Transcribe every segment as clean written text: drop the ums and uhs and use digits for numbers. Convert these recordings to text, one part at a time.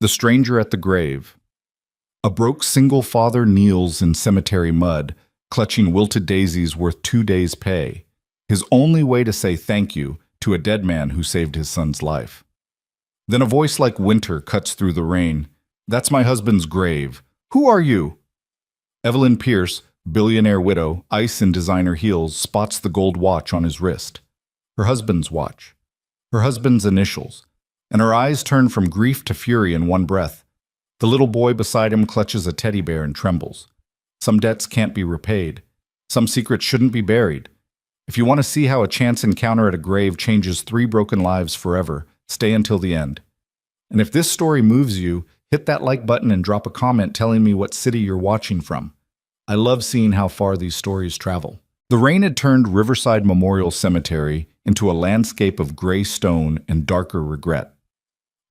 The Stranger at the Grave. A broke single father kneels in cemetery mud, clutching wilted daisies worth 2 days' pay, his only way to say thank you to a dead man who saved his son's life. Then a voice like winter cuts through the rain. "That's my husband's grave. Who are you?" Evelyn Pierce, billionaire widow, ice in designer heels, spots the gold watch on his wrist. Her husband's watch. Her husband's initials. And her eyes turn from grief to fury in one breath. The little boy beside him clutches a teddy bear and trembles. Some debts can't be repaid. Some secrets shouldn't be buried. If you want to see how a chance encounter at a grave changes 3 broken lives forever, stay until the end. And if this story moves you, hit that like button and drop a comment telling me what city you're watching from. I love seeing how far these stories travel. The rain had turned Riverside Memorial Cemetery into a landscape of gray stone and darker regret.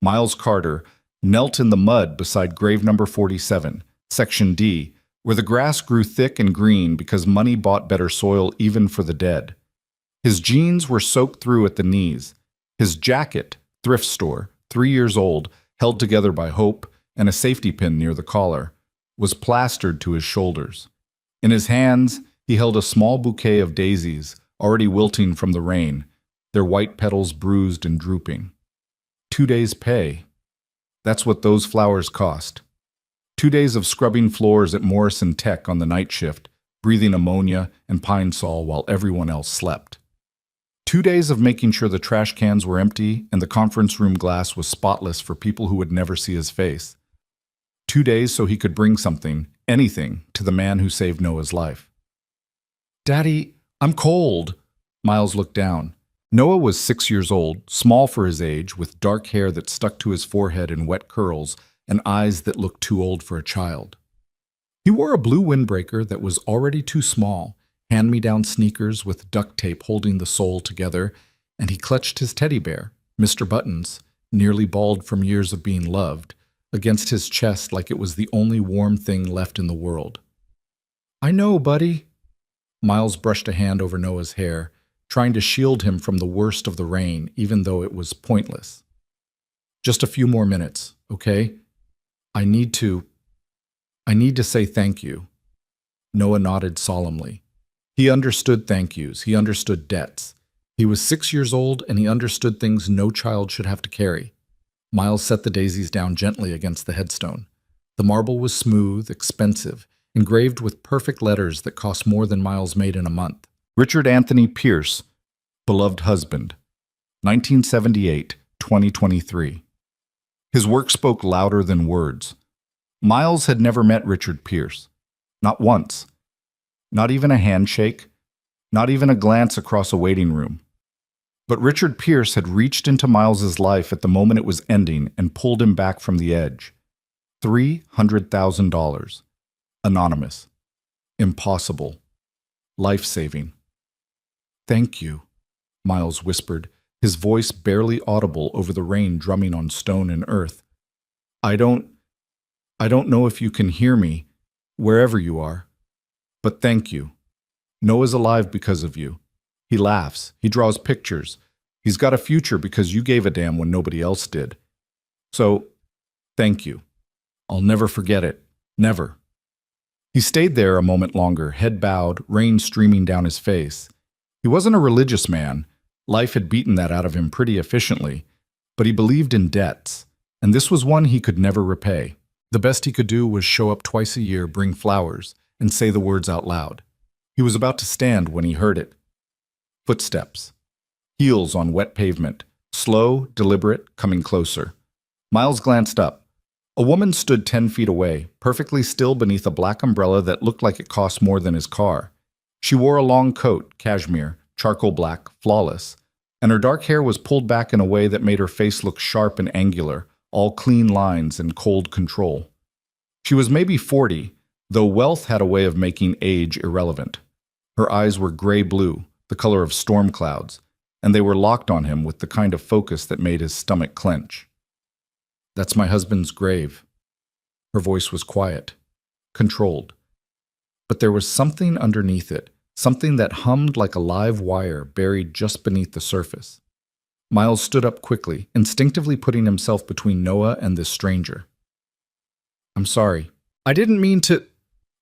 Miles Carter knelt in the mud beside grave number 47, Section D, where the grass grew thick and green because money bought better soil even for the dead. His jeans were soaked through at the knees. His jacket, thrift store, 3 years old, held together by hope and a safety pin near the collar, was plastered to his shoulders. In his hands, he held a small bouquet of daisies, already wilting from the rain, their white petals bruised and drooping. 2 days' pay. That's what those flowers cost. 2 days of scrubbing floors at Morrison Tech on the night shift, breathing ammonia and pine sol while everyone else slept. 2 days of making sure the trash cans were empty and the conference room glass was spotless for people who would never see his face. 2 days so he could bring something, anything, to the man who saved Noah's life. "Daddy, I'm cold." Miles looked down. Noah was 6 years old, small for his age, with dark hair that stuck to his forehead in wet curls and eyes that looked too old for a child. He wore a blue windbreaker that was already too small, hand-me-down sneakers with duct tape holding the sole together, and he clutched his teddy bear, Mr. Buttons, nearly bald from years of being loved, against his chest like it was the only warm thing left in the world. "I know, buddy." Miles brushed a hand over Noah's hair, trying to shield him from the worst of the rain, even though it was pointless. "Just a few more minutes, okay? I need to say thank you." Noah nodded solemnly. He understood thank yous. He understood debts. He was 6 years old, and he understood things no child should have to carry. Miles set the daisies down gently against the headstone. The marble was smooth, expensive, engraved with perfect letters that cost more than Miles made in a month. Richard Anthony Pierce, beloved husband, 1978, 2023. His work spoke louder than words. Miles had never met Richard Pierce. Not once. Not even a handshake. Not even a glance across a waiting room. But Richard Pierce had reached into Miles's life at the moment it was ending and pulled him back from the edge. $300,000. Anonymous. Impossible. Life-saving. "Thank you," Miles whispered, his voice barely audible over the rain drumming on stone and earth. I don't know if you can hear me, wherever you are, but thank you. Noah's alive because of you. He laughs. He draws pictures. He's got a future because you gave a damn when nobody else did. So, thank you. I'll never forget it. Never." He stayed there a moment longer, head bowed, rain streaming down his face. He wasn't a religious man. Life had beaten that out of him pretty efficiently. But he believed in debts, and this was one he could never repay. The best he could do was show up twice a year, bring flowers, and say the words out loud. He was about to stand when he heard it. Footsteps. Heels on wet pavement. Slow, deliberate, coming closer. Miles glanced up. A woman stood 10 feet away, perfectly still beneath a black umbrella that looked like it cost more than his car. She wore a long coat, cashmere, charcoal black, flawless, and her dark hair was pulled back in a way that made her face look sharp and angular, all clean lines and cold control. She was maybe 40, though wealth had a way of making age irrelevant. Her eyes were gray-blue, the color of storm clouds, and they were locked on him with the kind of focus that made his stomach clench. "That's my husband's grave." Her voice was quiet, controlled. But there was something underneath it, something that hummed like a live wire buried just beneath the surface. Miles stood up quickly, instinctively putting himself between Noah and this stranger. I'm sorry. I didn't mean to.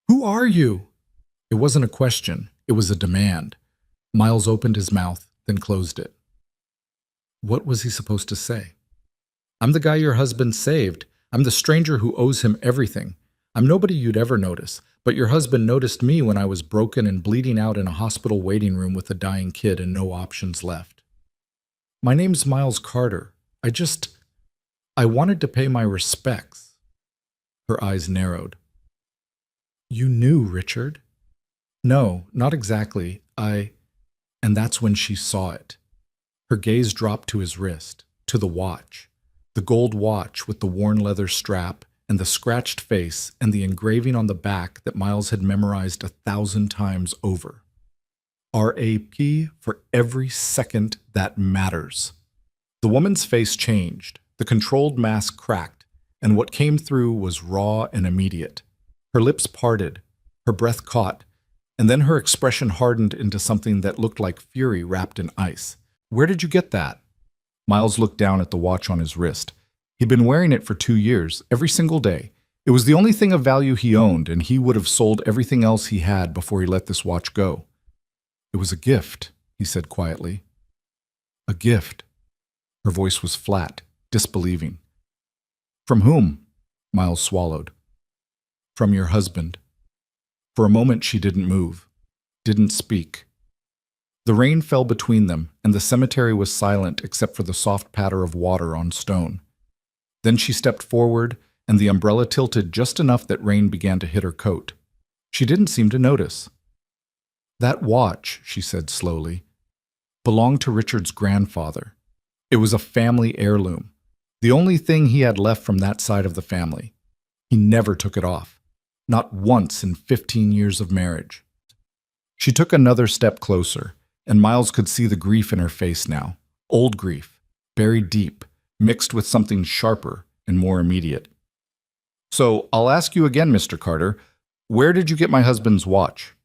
Who are you? It wasn't a question. It was a demand. Miles opened his mouth, then closed it. What was he supposed to say? I'm the guy your husband saved. I'm the stranger who owes him everything. I'm nobody you'd ever notice, but your husband noticed me when I was broken and bleeding out in a hospital waiting room with a dying kid and no options left. My name's Miles Carter. I wanted to pay my respects. Her eyes narrowed. You knew, Richard? No, not exactly. And that's when she saw it. Her gaze dropped to his wrist, to the watch. The gold watch with the worn leather strap and the scratched face and the engraving on the back that Miles had memorized 1,000 times over. RAP for every second that matters. The woman's face changed, the controlled mask cracked, and what came through was raw and immediate. Her lips parted, her breath caught, and then her expression hardened into something that looked like fury wrapped in ice. Where did you get that? Miles looked down at the watch on his wrist. He'd been wearing it for 2 years, every single day. It was the only thing of value he owned, and he would have sold everything else he had before he let this watch go. It was a gift, he said quietly. A gift. Her voice was flat, disbelieving. From whom? Miles swallowed. From your husband. For a moment she didn't move, didn't speak. The rain fell between them, and the cemetery was silent except for the soft patter of water on stone. Then she stepped forward, and the umbrella tilted just enough that rain began to hit her coat. She didn't seem to notice. That watch, she said slowly, belonged to Richard's grandfather. It was a family heirloom, the only thing he had left from that side of the family. He never took it off, not once in 15 years of marriage. She took another step closer, and Miles could see the grief in her face now, old grief, buried deep, mixed with something sharper and more immediate. So, I'll ask you again, Mr. Carter, where did you get my husband's watch?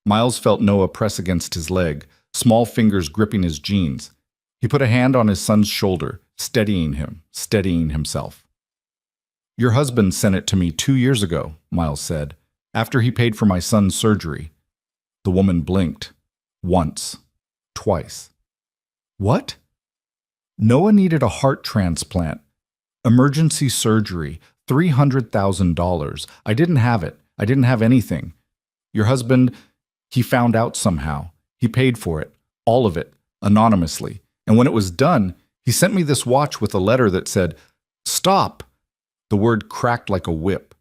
Miles felt Noah press against his leg, small fingers gripping his jeans. He put a hand on his son's shoulder, steadying him, steadying himself. Your husband sent it to me 2 years ago, Miles said, after he paid for my son's surgery. The woman blinked. Once. Twice. What? Noah needed a heart transplant. Emergency surgery. $300,000. I didn't have it. I didn't have anything. Your husband, he found out somehow. He paid for it. All of it. Anonymously. And when it was done, he sent me this watch with a letter that said, "Stop!" The word cracked like a whip.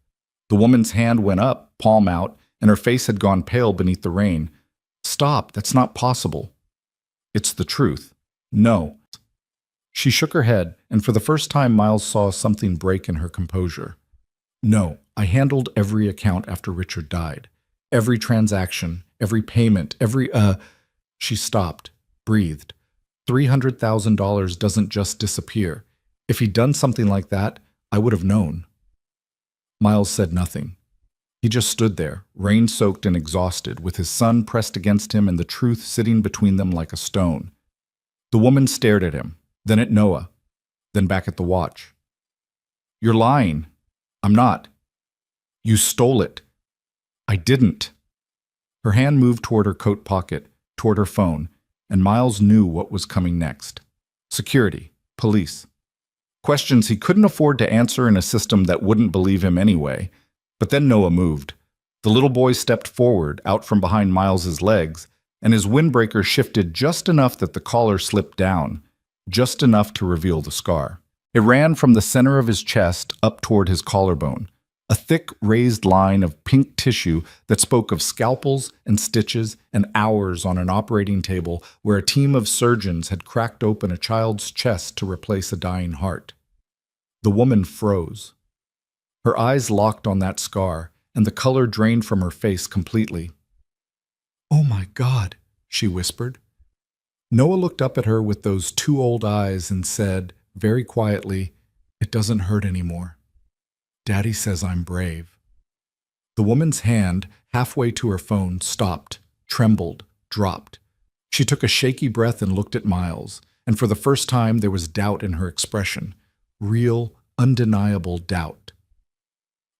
The woman's hand went up, palm out, and her face had gone pale beneath the rain. Stop, that's not possible. It's the truth. No. She shook her head, and for the first time Miles saw something break in her composure. No, I handled every account after Richard died. Every transaction, every payment, She stopped, breathed. $300,000 doesn't just disappear. If he'd done something like that, I would have known. Miles said nothing. He just stood there, rain-soaked and exhausted, with his son pressed against him and the truth sitting between them like a stone. The woman stared at him, then at Noah, then back at the watch. You're lying. I'm not. You stole it. I didn't. Her hand moved toward her coat pocket, toward her phone, and Miles knew what was coming next. Security, police. Questions he couldn't afford to answer in a system that wouldn't believe him anyway. But then Noah moved. The little boy stepped forward, out from behind Miles's legs, and his windbreaker shifted just enough that the collar slipped down, just enough to reveal the scar. It ran from the center of his chest up toward his collarbone, a thick, raised line of pink tissue that spoke of scalpels and stitches and hours on an operating table where a team of surgeons had cracked open a child's chest to replace a dying heart. The woman froze. Her eyes locked on that scar, and the color drained from her face completely. "Oh my God," she whispered. Noah looked up at her with those two old eyes and said, very quietly, "It doesn't hurt anymore. Daddy says I'm brave." The woman's hand, halfway to her phone, stopped, trembled, dropped. She took a shaky breath and looked at Miles, and for the first time there was doubt in her expression. Real, undeniable doubt.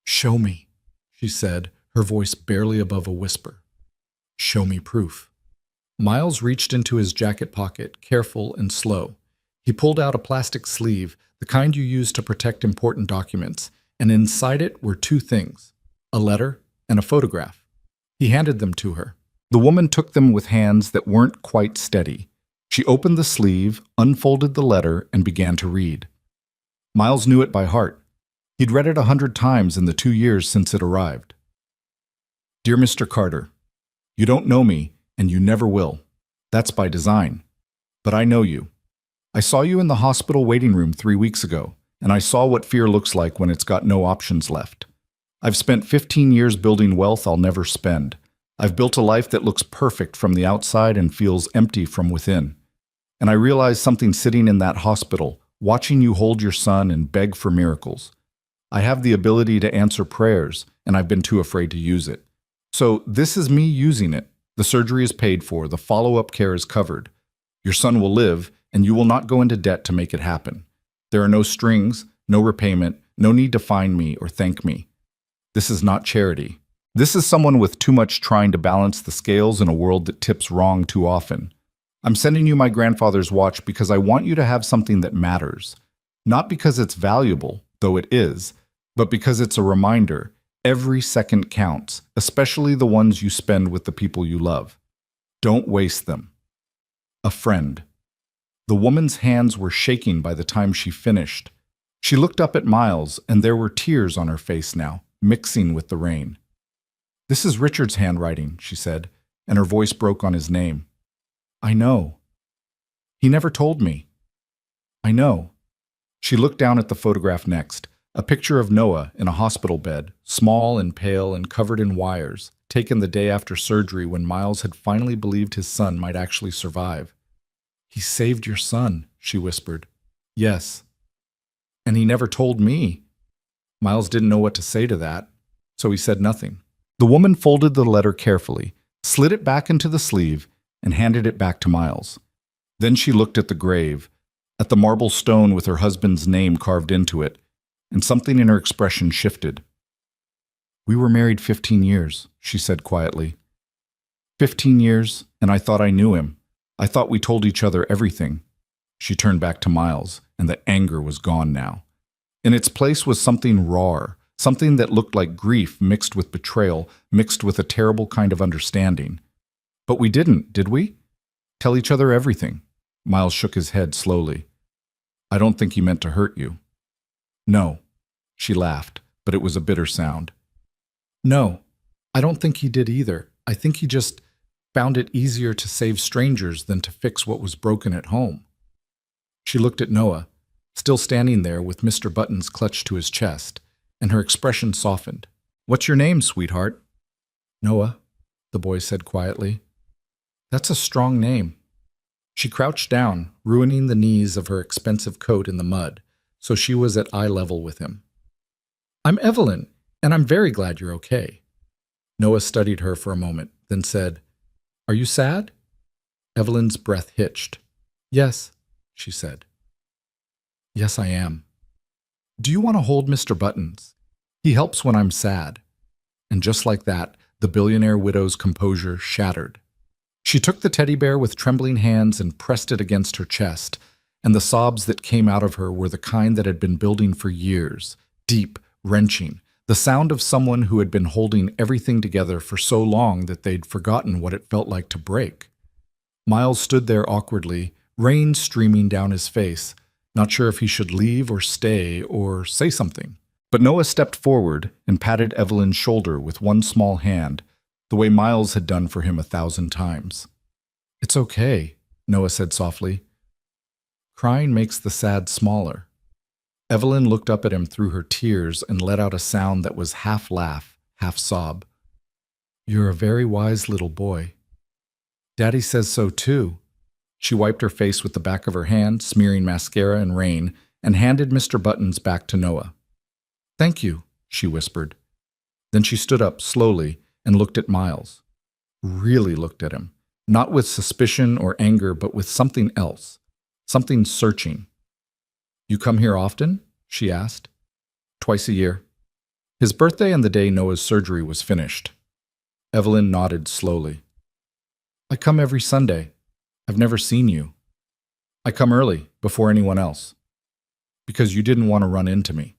"Show me," she said, her voice barely above a whisper. "Show me proof." Miles reached into his jacket pocket, careful and slow. He pulled out a plastic sleeve, the kind you use to protect important documents, and inside it were two things: a letter and a photograph. He handed them to her. The woman took them with hands that weren't quite steady. She opened the sleeve, unfolded the letter, and began to read. Miles knew it by heart. He'd read it 100 times in the 2 years since it arrived. "Dear Mr. Carter, you don't know me, and you never will. That's by design. But I know you. I saw you in the hospital waiting room 3 weeks ago, and I saw what fear looks like when it's got no options left. I've spent 15 years building wealth I'll never spend. I've built a life that looks perfect from the outside and feels empty from within. And I realized something sitting in that hospital, watching you hold your son and beg for miracles. I have the ability to answer prayers, and I've been too afraid to use it. So this is me using it. The surgery is paid for, the follow-up care is covered. Your son will live, and you will not go into debt to make it happen. There are no strings, no repayment, no need to find me or thank me. This is not charity. This is someone with too much trying to balance the scales in a world that tips wrong too often. I'm sending you my grandfather's watch because I want you to have something that matters. Not because it's valuable, though it is, but because it's a reminder. Every second counts, especially the ones you spend with the people you love. Don't waste them. A friend." The woman's hands were shaking by the time she finished. She looked up at Miles, and there were tears on her face now, mixing with the rain. "This is Richard's handwriting," she said, and her voice broke on his name. "I know. He never told me. I know." She looked down at the photograph next, a picture of Noah in a hospital bed, small and pale and covered in wires, taken the day after surgery when Miles had finally believed his son might actually survive. "He saved your son," she whispered. "Yes. And he never told me." Miles didn't know what to say to that, so he said nothing. The woman folded the letter carefully, slid it back into the sleeve, and handed it back to Miles. Then she looked at the grave, at the marble stone with her husband's name carved into it, and something in her expression shifted. "We were married 15 years, she said quietly. 15 years, and I thought I knew him. I thought we told each other everything." She turned back to Miles, and the anger was gone now. In its place was something raw, something that looked like grief mixed with betrayal, mixed with a terrible kind of understanding. "But we didn't, did we? Tell each other everything." Miles shook his head slowly. "I don't think he meant to hurt you." "No." She laughed, but it was a bitter sound. "No, I don't think he did either. I think he just found it easier to save strangers than to fix what was broken at home." She looked at Noah, still standing there with Mr. Buttons clutched to his chest, and her expression softened. "What's your name, sweetheart?" "Noah," the boy said quietly. "That's a strong name." She crouched down, ruining the knees of her expensive coat in the mud, so she was at eye level with him. "I'm Evelyn, and I'm very glad you're okay." Noah studied her for a moment, then said, "Are you sad?" Evelyn's breath hitched. "Yes," she said. "Yes, I am. Do you want to hold Mr. Buttons? He helps when I'm sad." And just like that, the billionaire widow's composure shattered. She took the teddy bear with trembling hands and pressed it against her chest, and the sobs that came out of her were the kind that had been building for years, deep, wrenching, the sound of someone who had been holding everything together for so long that they'd forgotten what it felt like to break. Miles stood there awkwardly, rain streaming down his face, not sure if he should leave or stay or say something. But Noah stepped forward and patted Evelyn's shoulder with one small hand, the way Miles had done for him 1,000 times. "It's okay," Noah said softly. "Crying makes the sad smaller." Evelyn looked up at him through her tears and let out a sound that was half laugh, half sob. "You're a very wise little boy." "Daddy says so too." She wiped her face with the back of her hand, smearing mascara and rain, and handed Mr. Buttons back to Noah. "Thank you," she whispered. Then she stood up slowly and looked at Miles. Really looked at him, not with suspicion or anger, but with something else. something searching. You come here often? She asked. Twice a year. His birthday and the day Noah's surgery was finished. Evelyn nodded slowly. I come every Sunday. I've never seen you. I come early, before anyone else. Because you didn't want to run into me.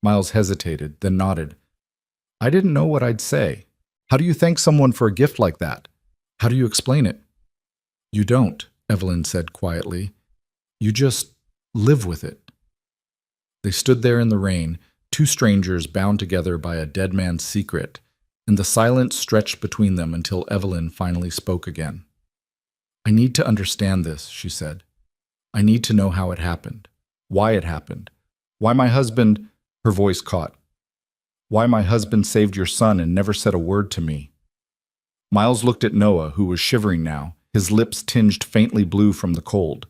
Miles hesitated, then nodded. I didn't know what I'd say. How do you thank someone for a gift like that? How do you explain it? You don't, Evelyn said quietly. You just live with it. They stood there in the rain, two strangers bound together by a dead man's secret, and the silence stretched between them until Evelyn finally spoke again. I need to understand this, she said. I need to know how it happened, why it happened, why my husband, her voice caught, why my husband saved your son and never said a word to me. Miles looked at Noah, who was shivering now, his lips tinged faintly blue from the cold.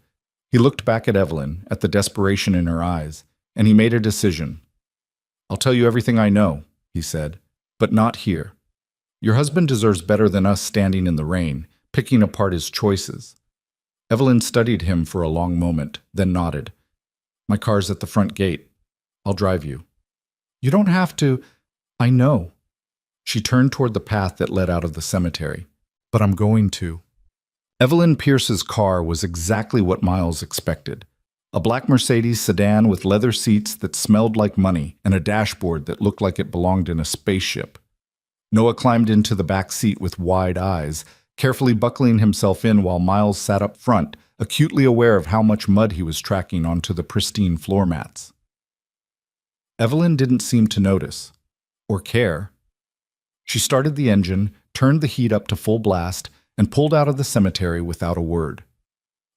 He looked back at Evelyn, at the desperation in her eyes, and he made a decision. I'll tell you everything I know, he said, but not here. Your husband deserves better than us standing in the rain, picking apart his choices. Evelyn studied him for a long moment, then nodded. My car's at the front gate. I'll drive you. You don't have to. I know. She turned toward the path that led out of the cemetery. But I'm going to. Evelyn Pierce's car was exactly what Miles expected. A black Mercedes sedan with leather seats that smelled like money and a dashboard that looked like it belonged in a spaceship. Noah climbed into the back seat with wide eyes, carefully buckling himself in while Miles sat up front, acutely aware of how much mud he was tracking onto the pristine floor mats. Evelyn didn't seem to notice, or care. She started the engine, turned the heat up to full blast, and pulled out of the cemetery without a word.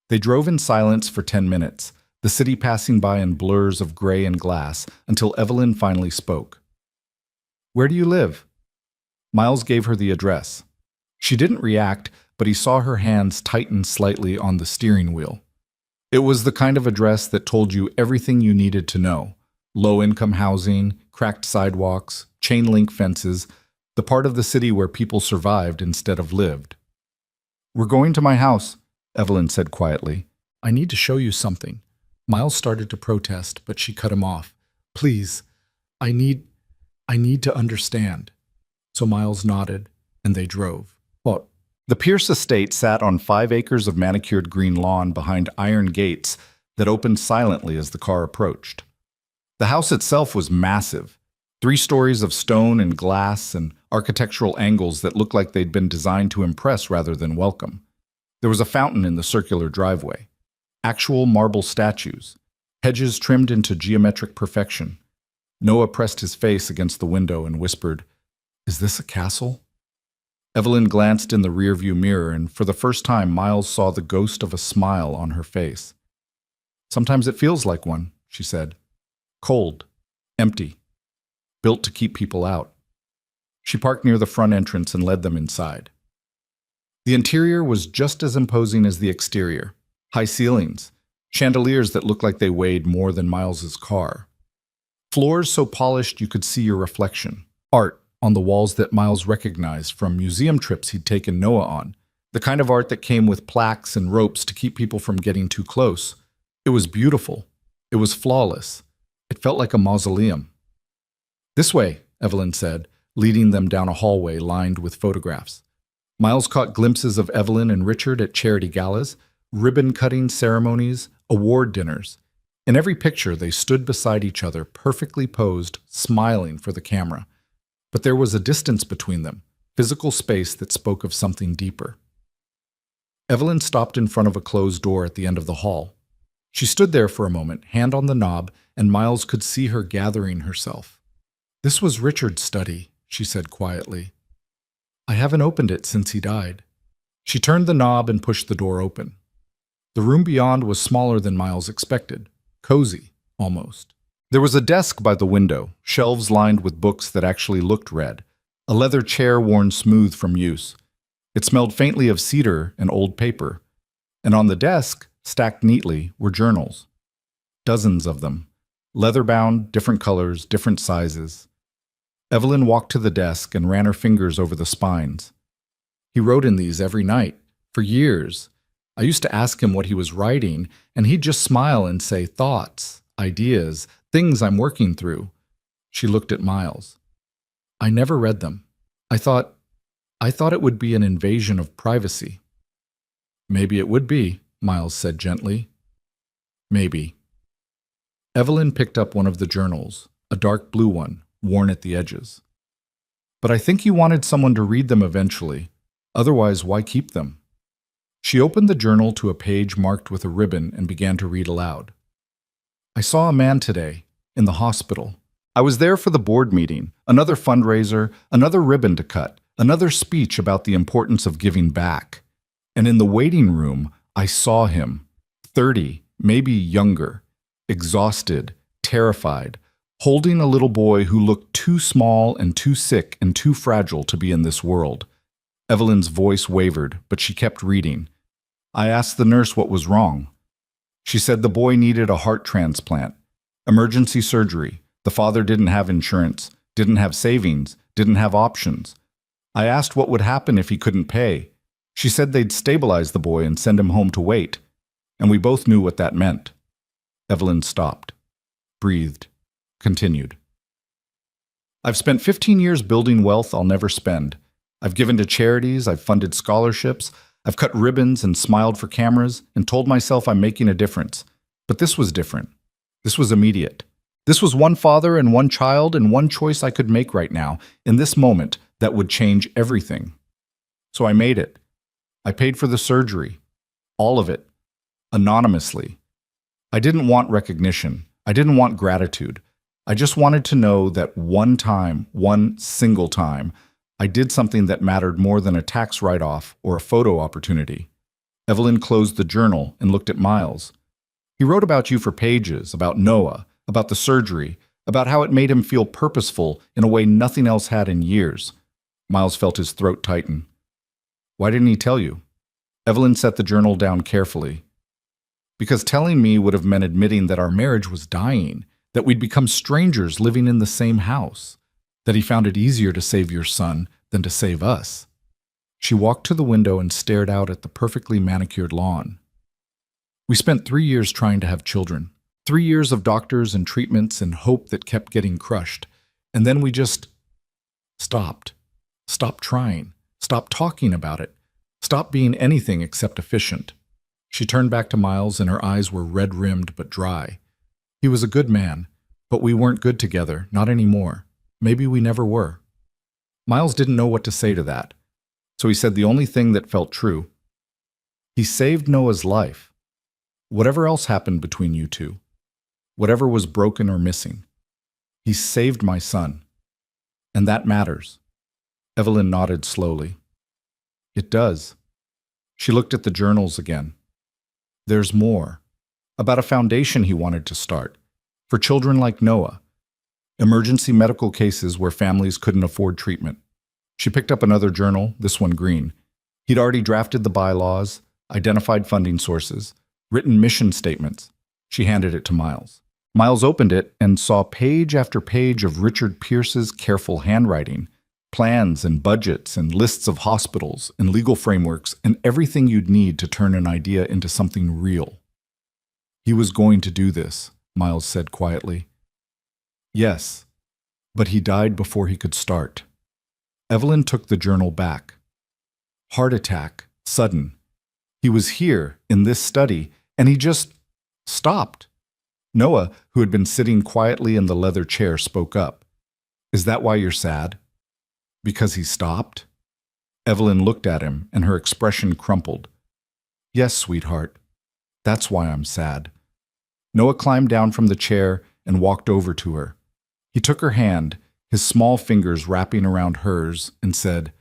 They drove in silence for 10 minutes, the city passing by in blurs of gray and glass, until Evelyn finally spoke. Where do you live? Miles gave her the address. She didn't react, but he saw her hands tighten slightly on the steering wheel. It was the kind of address that told you everything you needed to know. Low-income housing, cracked sidewalks, chain-link fences, the part of the city where people survived instead of lived. We're going to my house, Evelyn said quietly. I need to show you something. Miles started to protest, but she cut him off. Please, I need to understand. So Miles nodded, and they drove. What? The Pierce estate sat on 5 acres of manicured green lawn behind iron gates that opened silently as the car approached. The house itself was massive, 3 stories of stone and glass and architectural angles that looked like they'd been designed to impress rather than welcome. There was a fountain in the circular driveway, actual marble statues, hedges trimmed into geometric perfection. Noah pressed his face against the window and whispered, Is this a castle? Evelyn glanced in the rearview mirror, and for the first time Miles saw the ghost of a smile on her face. Sometimes it feels like one, she said. Cold, empty, built to keep people out. She parked near the front entrance and led them inside. The interior was just as imposing as the exterior. High ceilings, chandeliers that looked like they weighed more than Miles's car. Floors so polished you could see your reflection. Art on the walls that Miles recognized from museum trips he'd taken Noah on, the kind of art that came with plaques and ropes to keep people from getting too close. It was beautiful. It was flawless. It felt like a mausoleum. This way, Evelyn said, leading them down a hallway lined with photographs. Miles caught glimpses of Evelyn and Richard at charity galas, ribbon-cutting ceremonies, award dinners. In every picture, they stood beside each other, perfectly posed, smiling for the camera. But there was a distance between them, physical space that spoke of something deeper. Evelyn stopped in front of a closed door at the end of the hall. She stood there for a moment, hand on the knob, and Miles could see her gathering herself. This was Richard's study, she said quietly. I haven't opened it since he died. She turned the knob and pushed the door open. The room beyond was smaller than Miles expected, cozy, almost. There was a desk by the window, shelves lined with books that actually looked read, a leather chair worn smooth from use. It smelled faintly of cedar and old paper, and on the desk, stacked neatly, were journals. Dozens of them, leather-bound, different colors, different sizes. Evelyn walked to the desk and ran her fingers over the spines. He wrote in these every night, for years, I used to ask him what he was writing, and he'd just smile and say, thoughts, ideas, things I'm working through. She looked at Miles. I never read them. I thought it would be an invasion of privacy. Maybe it would be, Miles said gently. Maybe. Evelyn picked up one of the journals, a dark blue one, worn at the edges. But I think you wanted someone to read them eventually. Otherwise, why keep them? She opened the journal to a page marked with a ribbon and began to read aloud. I saw a man today, in the hospital. I was there for the board meeting, another fundraiser, another ribbon to cut, another speech about the importance of giving back. And in the waiting room, I saw him, 30, maybe younger, exhausted, terrified, holding a little boy who looked too small and too sick and too fragile to be in this world. Evelyn's voice wavered, but she kept reading. I asked the nurse what was wrong. She said the boy needed a heart transplant, emergency surgery. The father didn't have insurance, didn't have savings, didn't have options. I asked what would happen if he couldn't pay. She said they'd stabilize the boy and send him home to wait. And we both knew what that meant. Evelyn stopped, breathed, continued. I've spent 15 years building wealth I'll never spend. I've given to charities, I've funded scholarships, I've cut ribbons and smiled for cameras and told myself I'm making a difference. But this was different. This was immediate. This was one father and one child and one choice I could make right now, in this moment, that would change everything. So I made it. I paid for the surgery. All of it. Anonymously. I didn't want recognition. I didn't want gratitude. I just wanted to know that one time, one single time, I did something that mattered more than a tax write-off or a photo opportunity. Evelyn closed the journal and looked at Miles. He wrote about you for pages, about Noah, about the surgery, about how it made him feel purposeful in a way nothing else had in years. Miles felt his throat tighten. Why didn't he tell you? Evelyn set the journal down carefully. Because telling me would have meant admitting that our marriage was dying, that we'd become strangers living in the same house, that he found it easier to save your son than to save us. She walked to the window and stared out at the perfectly manicured lawn. We spent 3 years trying to have children. 3 years of doctors and treatments and hope that kept getting crushed. And then we just stopped. Stopped trying. Stopped talking about it. Stopped being anything except efficient. She turned back to Miles and her eyes were red-rimmed but dry. He was a good man, but we weren't good together, not anymore. Maybe we never were. Miles didn't know what to say to that, so he said the only thing that felt true. He saved Noah's life. Whatever else happened between you two, whatever was broken or missing, he saved my son. And that matters. Evelyn nodded slowly. It does. She looked at the journals again. There's more. About a foundation he wanted to start, for children like Noah. Emergency medical cases where families couldn't afford treatment. She picked up another journal, this one green. He'd already drafted the bylaws, identified funding sources, written mission statements. She handed it to Miles. Miles opened it and saw page after page of Richard Pierce's careful handwriting, plans and budgets and lists of hospitals and legal frameworks and everything you'd need to turn an idea into something real. He was going to do this, Miles said quietly. Yes, but he died before he could start. Evelyn took the journal back. Heart attack, sudden. He was here, in this study, and he just stopped. Noah, who had been sitting quietly in the leather chair, spoke up. Is that why you're sad? Because he stopped? Evelyn looked at him, and her expression crumpled. Yes, sweetheart. That's why I'm sad. Noah climbed down from the chair and walked over to her. He took her hand, his small fingers wrapping around hers, and said,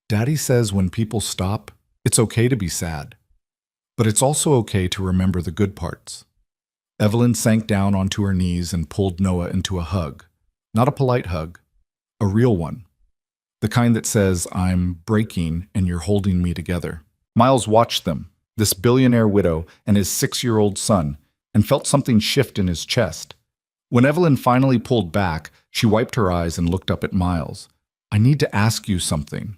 Daddy says when people stop, it's okay to be sad. But it's also okay to remember the good parts. Evelyn sank down onto her knees and pulled Noah into a hug. Not a polite hug, a real one. The kind that says, I'm breaking and you're holding me together. Miles watched them, this billionaire widow and his 6-year-old son, and felt something shift in his chest. When Evelyn finally pulled back, she wiped her eyes and looked up at Miles. I need to ask you something.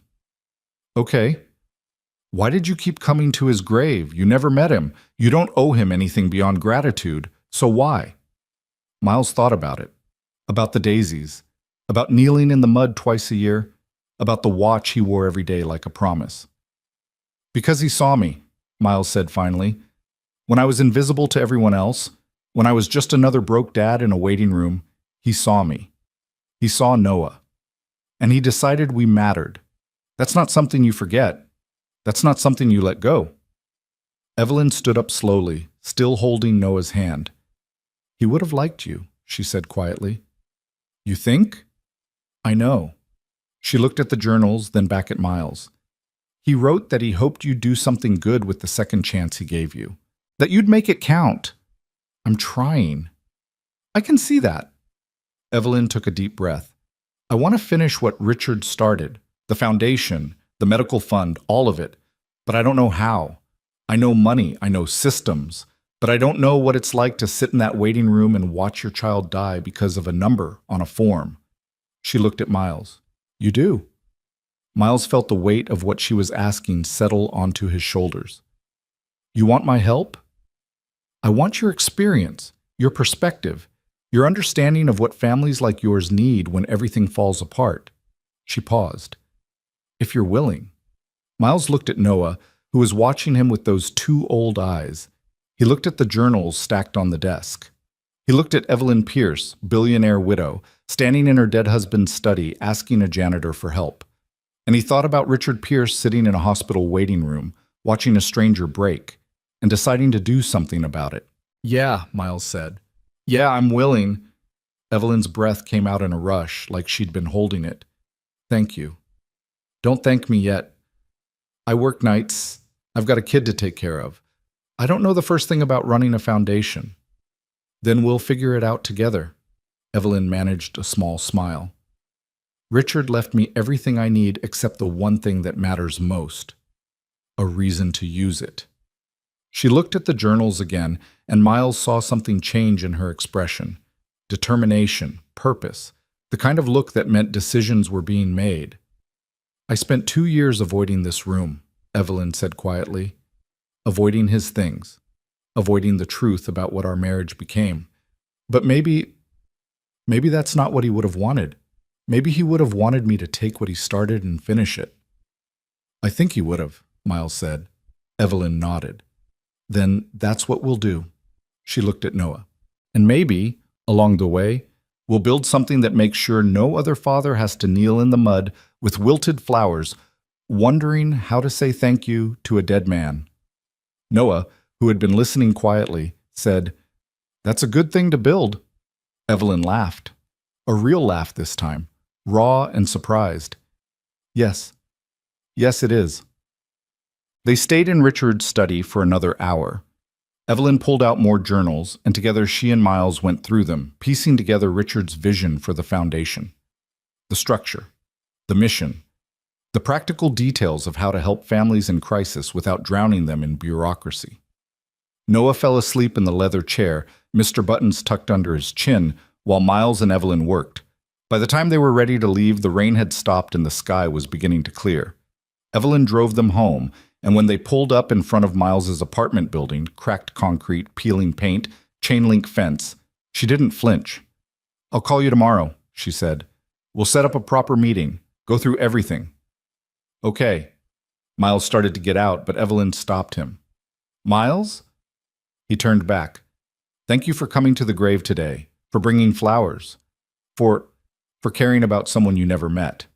Okay. Why did you keep coming to his grave? You never met him. You don't owe him anything beyond gratitude. So why? Miles thought about it. About the daisies. About kneeling in the mud twice a year. About the watch he wore every day like a promise. Because he saw me, Miles said finally. When I was invisible to everyone else, when I was just another broke dad in a waiting room, he saw me. He saw Noah. And he decided we mattered. That's not something you forget. That's not something you let go. Evelyn stood up slowly, still holding Noah's hand. He would have liked you, she said quietly. You think? I know. She looked at the journals, then back at Miles. He wrote that he hoped you'd do something good with the second chance he gave you. That you'd make it count. I'm trying. I can see that. Evelyn took a deep breath. I want to finish what Richard started. The foundation, the medical fund, all of it. But I don't know how. I know money, I know systems. But I don't know what it's like to sit in that waiting room and watch your child die because of a number on a form. She looked at Miles. You do. Miles felt the weight of what she was asking settle onto his shoulders. You want my help? I want your experience, your perspective, your understanding of what families like yours need when everything falls apart. She paused. If you're willing. Miles looked at Noah, who was watching him with those two old eyes. He looked at the journals stacked on the desk. He looked at Evelyn Pierce, billionaire widow, standing in her dead husband's study asking a janitor for help. And he thought about Richard Pierce sitting in a hospital waiting room, watching a stranger break, and deciding to do something about it. Yeah, Miles said. Yeah, I'm willing. Evelyn's breath came out in a rush, like she'd been holding it. Thank you. Don't thank me yet. I work nights. I've got a kid to take care of. I don't know the first thing about running a foundation. Then we'll figure it out together. Evelyn managed a small smile. Richard left me everything I need except the one thing that matters most. A reason to use it. She looked at the journals again, and Miles saw something change in her expression. Determination, purpose, the kind of look that meant decisions were being made. I spent 2 years avoiding this room, Evelyn said quietly. Avoiding his things. Avoiding the truth about what our marriage became. But maybe that's not what he would have wanted. Maybe he would have wanted me to take what he started and finish it. I think he would have, Miles said. Evelyn nodded. Then that's what we'll do. She looked at Noah. And maybe, along the way, we'll build something that makes sure no other father has to kneel in the mud with wilted flowers, wondering how to say thank you to a dead man. Noah, who had been listening quietly, said, That's a good thing to build. Evelyn laughed. A real laugh this time, raw and surprised. Yes. Yes, it is. They stayed in Richard's study for another hour. Evelyn pulled out more journals, and together she and Miles went through them, piecing together Richard's vision for the foundation. The structure, the mission, the practical details of how to help families in crisis without drowning them in bureaucracy. Noah fell asleep in the leather chair, Mr. Buttons tucked under his chin, while Miles and Evelyn worked. By the time they were ready to leave, the rain had stopped and the sky was beginning to clear. Evelyn drove them home, and when they pulled up in front of Miles's apartment building, cracked concrete, peeling paint, chain-link fence, she didn't flinch. I'll call you tomorrow, she said. We'll set up a proper meeting, go through everything. Okay. Miles started to get out, but Evelyn stopped him. Miles? He turned back. Thank you for coming to the grave today, for bringing flowers, for caring about someone you never met.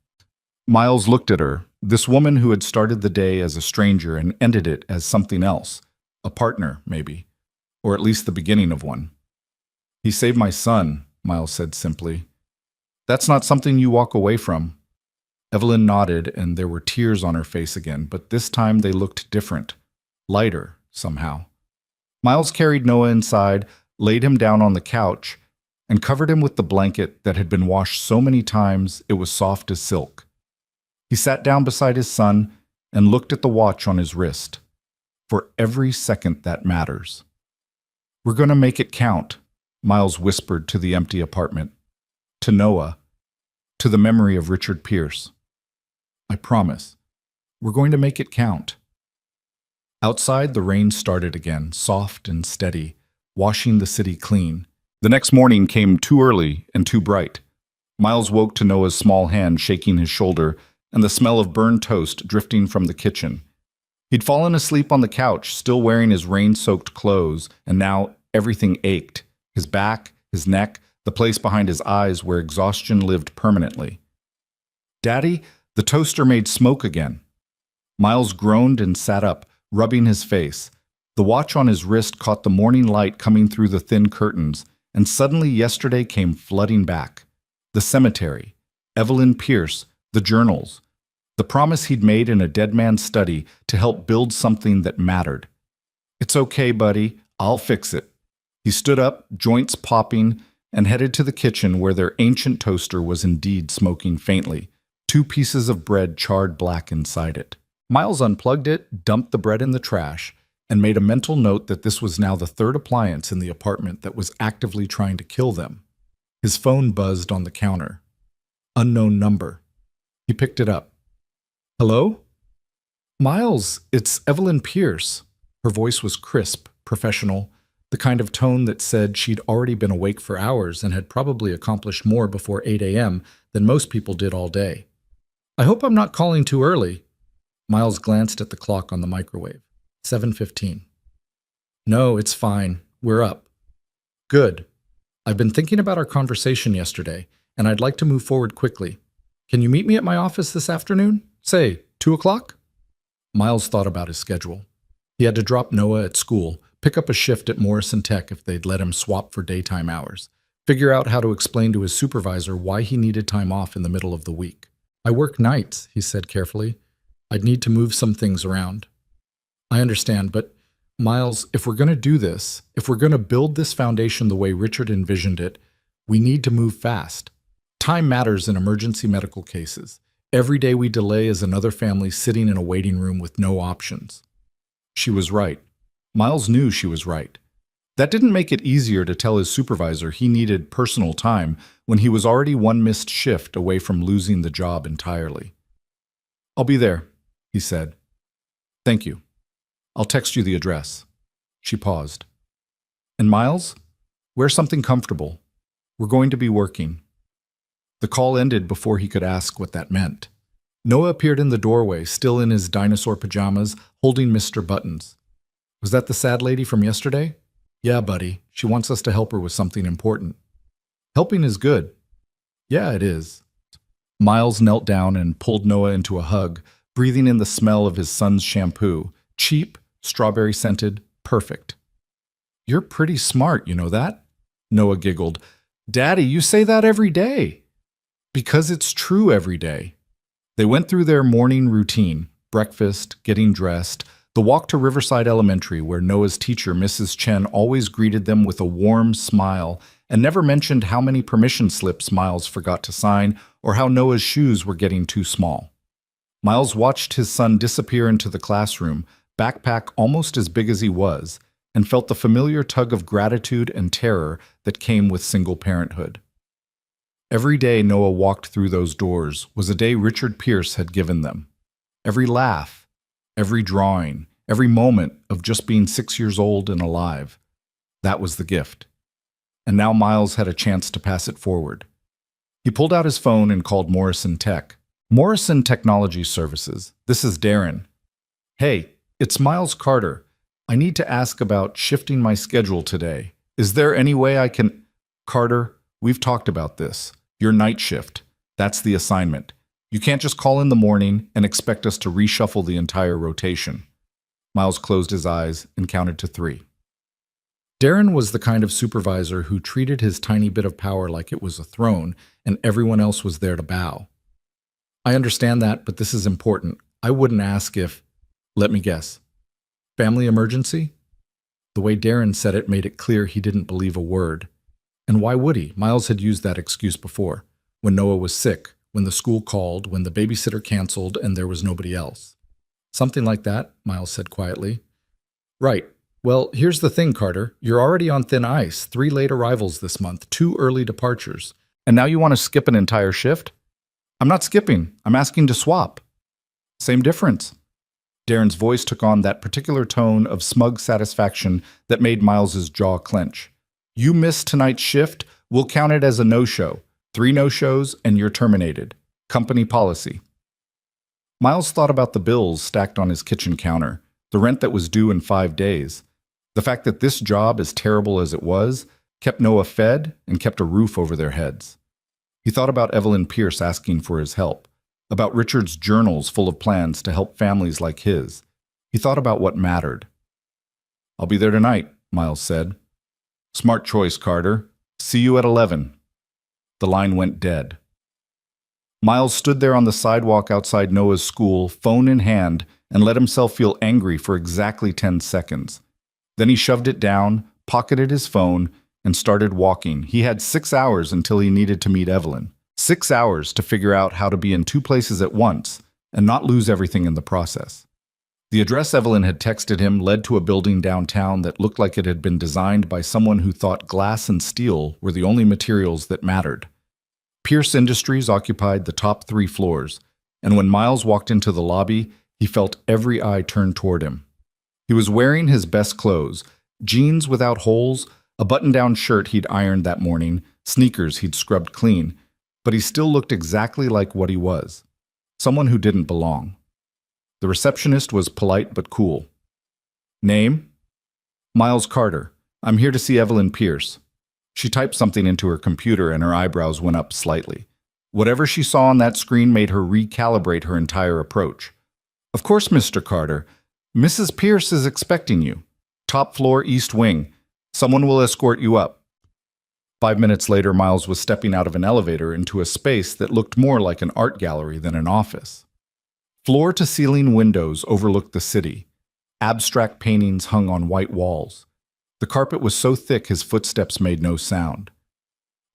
Miles looked at her, this woman who had started the day as a stranger and ended it as something else, a partner, maybe, or at least the beginning of one. He saved my son, Miles said simply. That's not something you walk away from. Evelyn nodded, and there were tears on her face again, but this time they looked different, lighter, somehow. Miles carried Noah inside, laid him down on the couch, and covered him with the blanket that had been washed so many times it was soft as silk. He sat down beside his son and looked at the watch on his wrist. For every second that matters. We're going to make it count, Miles whispered to the empty apartment. To Noah. To the memory of Richard Pierce. I promise. We're going to make it count. Outside, the rain started again, soft and steady, washing the city clean. The next morning came too early and too bright. Miles woke to Noah's small hand shaking his shoulder and the smell of burned toast drifting from the kitchen. He'd fallen asleep on the couch, still wearing his rain-soaked clothes, and now everything ached. His back, his neck, the place behind his eyes where exhaustion lived permanently. "Daddy, the toaster made smoke again." Miles groaned and sat up, rubbing his face. The watch on his wrist caught the morning light coming through the thin curtains, and suddenly yesterday came flooding back. The cemetery, Evelyn Pierce, the journals, the promise he'd made in a dead man's study to help build something that mattered. "It's okay, buddy. I'll fix it." He stood up, joints popping, and headed to the kitchen where their ancient toaster was indeed smoking faintly, 2 pieces of bread charred black inside it. Miles unplugged it, dumped the bread in the trash, and made a mental note that this was now the 3rd appliance in the apartment that was actively trying to kill them. His phone buzzed on the counter. Unknown number. He picked it up. "Hello?" "Miles, it's Evelyn Pierce." Her voice was crisp, professional, the kind of tone that said she'd already been awake for hours and had probably accomplished more before 8 a.m. than most people did all day. "I hope I'm not calling too early." Miles glanced at the clock on the microwave. 7:15. "No, it's fine. We're up." "Good. I've been thinking about our conversation yesterday, and I'd like to move forward quickly. Can you meet me at my office this afternoon? Say, 2 o'clock? Miles thought about his schedule. He had to drop Noah at school, pick up a shift at Morrison Tech if they'd let him swap for daytime hours, figure out how to explain to his supervisor why he needed time off in the middle of the week. "I work nights," he said carefully. "I'd need to move some things around." "I understand, but Miles, if we're going to do this, if we're going to build this foundation the way Richard envisioned it, we need to move fast. Time matters in emergency medical cases. Every day we delay is another family sitting in a waiting room with no options." She was right. Miles knew she was right. That didn't make it easier to tell his supervisor he needed personal time when he was already one missed shift away from losing the job entirely. "I'll be there," he said. "Thank you. I'll text you the address." She paused. "And Miles, wear something comfortable. We're going to be working." The call ended before he could ask what that meant. Noah appeared in the doorway, still in his dinosaur pajamas, holding Mr. Buttons. "Was that the sad lady from yesterday?" "Yeah, buddy. She wants us to help her with something important." "Helping is good." "Yeah, it is." Miles knelt down and pulled Noah into a hug, breathing in the smell of his son's shampoo. Cheap, strawberry-scented, perfect. "You're pretty smart, you know that?" Noah giggled. "Daddy, you say that every day." "Because it's true every day." They went through their morning routine, breakfast, getting dressed, the walk to Riverside Elementary, where Noah's teacher, Mrs. Chen, always greeted them with a warm smile and never mentioned how many permission slips Miles forgot to sign or how Noah's shoes were getting too small. Miles watched his son disappear into the classroom, backpack almost as big as he was, and felt the familiar tug of gratitude and terror that came with single parenthood. Every day Noah walked through those doors was a day Richard Pierce had given them. Every laugh, every drawing, every moment of just being 6 years old and alive. That was the gift. And now Miles had a chance to pass it forward. He pulled out his phone and called Morrison Tech. "Morrison Technology Services. This is Darren." "Hey, it's Miles Carter. I need to ask about shifting my schedule today. Is there any way I can—" "Carter, we've talked about this. Your night shift. That's the assignment. You can't just call in the morning and expect us to reshuffle the entire rotation." Miles closed his eyes and counted to 3. Darren was the kind of supervisor who treated his tiny bit of power like it was a throne and everyone else was there to bow. "I understand that, but this is important. I wouldn't ask if—" "Let me guess. Family emergency?" The way Darren said it made it clear he didn't believe a word. And why would he? Miles had used that excuse before, when Noah was sick, when the school called, when the babysitter canceled and there was nobody else. "Something like that," Miles said quietly. "Right. Well, here's the thing, Carter. You're already on thin ice. 3 late arrivals this month, 2 early departures. And now you want to skip an entire shift?" "I'm not skipping. I'm asking to swap." "Same difference." Darren's voice took on that particular tone of smug satisfaction that made Miles's jaw clench. "You missed tonight's shift, we'll count it as a no-show. 3 no-shows and you're terminated. Company policy." Miles thought about the bills stacked on his kitchen counter, the rent that was due in 5 days. The fact that this job, as terrible as it was, kept Noah fed and kept a roof over their heads. He thought about Evelyn Pierce asking for his help, about Richard's journals full of plans to help families like his. He thought about what mattered. "I'll be there tonight," Miles said. "Smart choice, Carter. See you at 11. The line went dead. Miles stood there on the sidewalk outside Noah's school, phone in hand, and let himself feel angry for exactly 10 seconds. Then he shoved it down, pocketed his phone, and started walking. He had 6 hours until he needed to meet Evelyn. 6 hours to figure out how to be in 2 places at once and not lose everything in the process. The address Evelyn had texted him led to a building downtown that looked like it had been designed by someone who thought glass and steel were the only materials that mattered. Pierce Industries occupied the top 3 floors, and when Miles walked into the lobby, he felt every eye turn toward him. He was wearing his best clothes, jeans without holes, a button-down shirt he'd ironed that morning, sneakers he'd scrubbed clean, but he still looked exactly like what he was, someone who didn't belong. The receptionist was polite but cool. "Name?" "Miles Carter. I'm here to see Evelyn Pierce." She typed something into her computer and her eyebrows went up slightly. Whatever she saw on that screen made her recalibrate her entire approach. "Of course, Mr. Carter. Mrs. Pierce is expecting you. Top floor, east wing. Someone will escort you up." 5 minutes later, Miles was stepping out of an elevator into a space that looked more like an art gallery than an office. Floor-to-ceiling windows overlooked the city. Abstract paintings hung on white walls. The carpet was so thick his footsteps made no sound.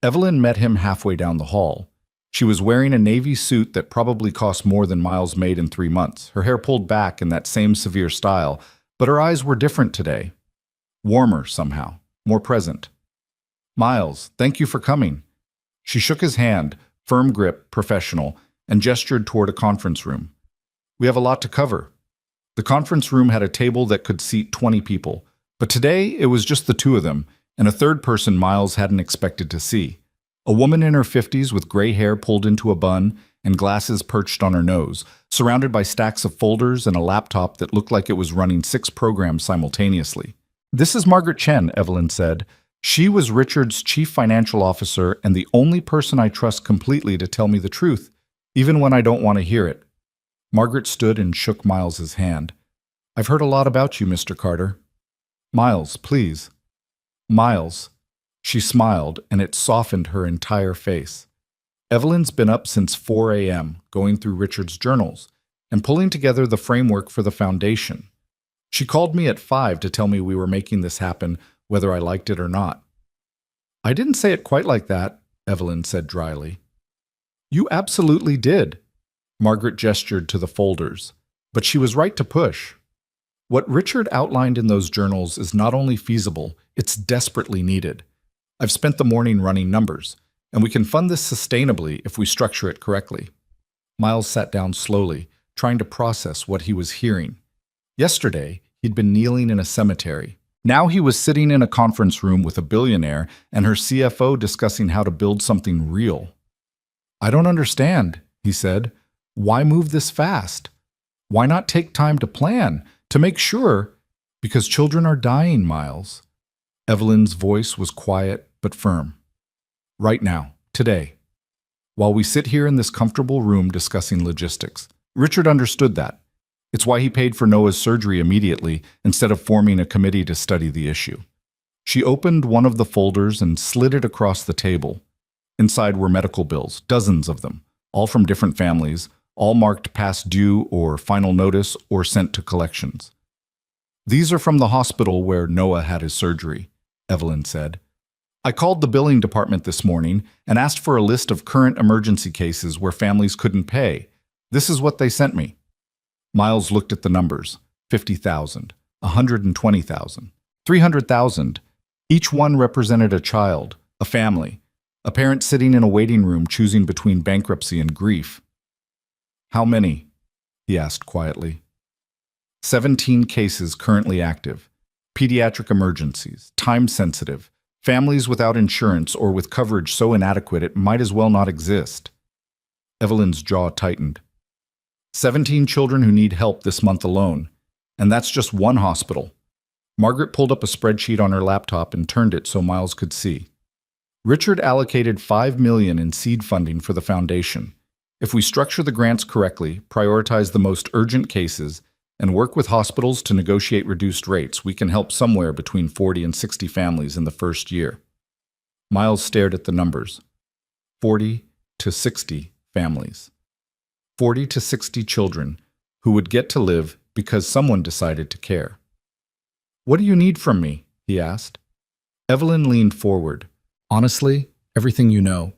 Evelyn met him halfway down the hall. She was wearing a navy suit that probably cost more than Miles made in 3 months, her hair pulled back in that same severe style, but her eyes were different today. Warmer somehow, more present. "Miles, thank you for coming." She shook his hand, firm grip, professional, and gestured toward a conference room. "We have a lot to cover." The conference room had a table that could seat 20 people, but today it was just the 2 of them, and a third person Miles hadn't expected to see. A woman in her 50s with gray hair pulled into a bun and glasses perched on her nose, surrounded by stacks of folders and a laptop that looked like it was running 6 programs simultaneously. "This is Margaret Chen," Evelyn said. "She was Richard's chief financial officer and the only person I trust completely to tell me the truth, even when I don't want to hear it." Margaret stood and shook Miles's hand. "I've heard a lot about you, Mr. Carter." "Miles, please." "Miles." She smiled, and it softened her entire face. Evelyn's been up since 4 a.m., going through Richard's journals and pulling together the framework for the foundation. She called me at 5 to tell me we were making this happen, whether I liked it or not. "I didn't say it quite like that," Evelyn said dryly. "You absolutely did." Margaret gestured to the folders, but she was right to push. What Richard outlined in those journals is not only feasible, it's desperately needed. I've spent the morning running numbers, and we can fund this sustainably if we structure it correctly. Miles sat down slowly, trying to process what he was hearing. Yesterday, he'd been kneeling in a cemetery. Now he was sitting in a conference room with a billionaire and her CFO discussing how to build something real. "I don't understand," he said. "Why move this fast? Why not take time to plan, to make sure? Because children are dying, Miles." Evelyn's voice was quiet but firm. "Right now, today, while we sit here in this comfortable room discussing logistics." Richard understood that. It's why he paid for Noah's surgery immediately instead of forming a committee to study the issue. She opened one of the folders and slid it across the table. Inside were medical bills, dozens of them, all from different families, all marked past due or final notice or sent to collections. "These are from the hospital where Noah had his surgery," Evelyn said. "I called the billing department this morning and asked for a list of current emergency cases where families couldn't pay. This is what they sent me." Miles looked at the numbers: 50,000, 120,000, 300,000. Each one represented a child, a family, a parent sitting in a waiting room choosing between bankruptcy and grief. "How many?" he asked quietly. 17 cases currently active. Pediatric emergencies, time-sensitive, families without insurance or with coverage so inadequate it might as well not exist. Evelyn's jaw tightened. 17 children who need help this month alone. And that's just one hospital. Margaret pulled up a spreadsheet on her laptop and turned it so Miles could see. Richard allocated $5 million in seed funding for the foundation. If we structure the grants correctly, prioritize the most urgent cases, and work with hospitals to negotiate reduced rates, we can help somewhere between 40 and 60 families in the first year. Miles stared at the numbers. 40 to 60 families. 40 to 60 children who would get to live because someone decided to care. "What do you need from me?" he asked. Evelyn leaned forward. "Honestly, everything you know.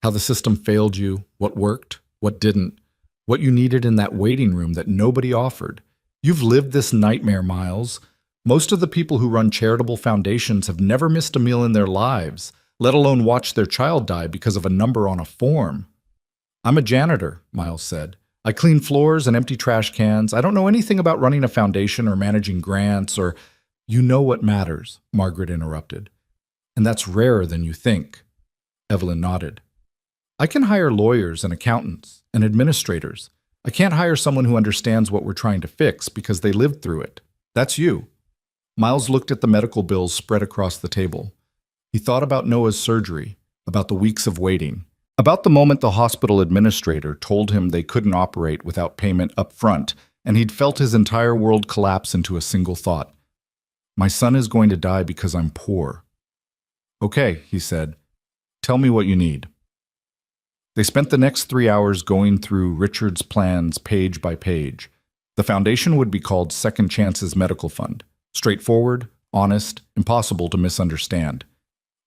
How the system failed you, what worked, what didn't, what you needed in that waiting room that nobody offered. You've lived this nightmare, Miles. Most of the people who run charitable foundations have never missed a meal in their lives, let alone watched their child die because of a number on a form." "I'm a janitor," Miles said. "I clean floors and empty trash cans. I don't know anything about running a foundation or managing grants or—" "You know what matters," Margaret interrupted. "And that's rarer than you think." Evelyn nodded. "I can hire lawyers and accountants and administrators. I can't hire someone who understands what we're trying to fix because they lived through it. That's you." Miles looked at the medical bills spread across the table. He thought about Noah's surgery, about the weeks of waiting, about the moment the hospital administrator told him they couldn't operate without payment up front, and he'd felt his entire world collapse into a single thought. "My son is going to die because I'm poor." "Okay," he said. "Tell me what you need." They spent the next 3 hours going through Richard's plans page by page. The foundation would be called Second Chances Medical Fund. Straightforward, honest, impossible to misunderstand.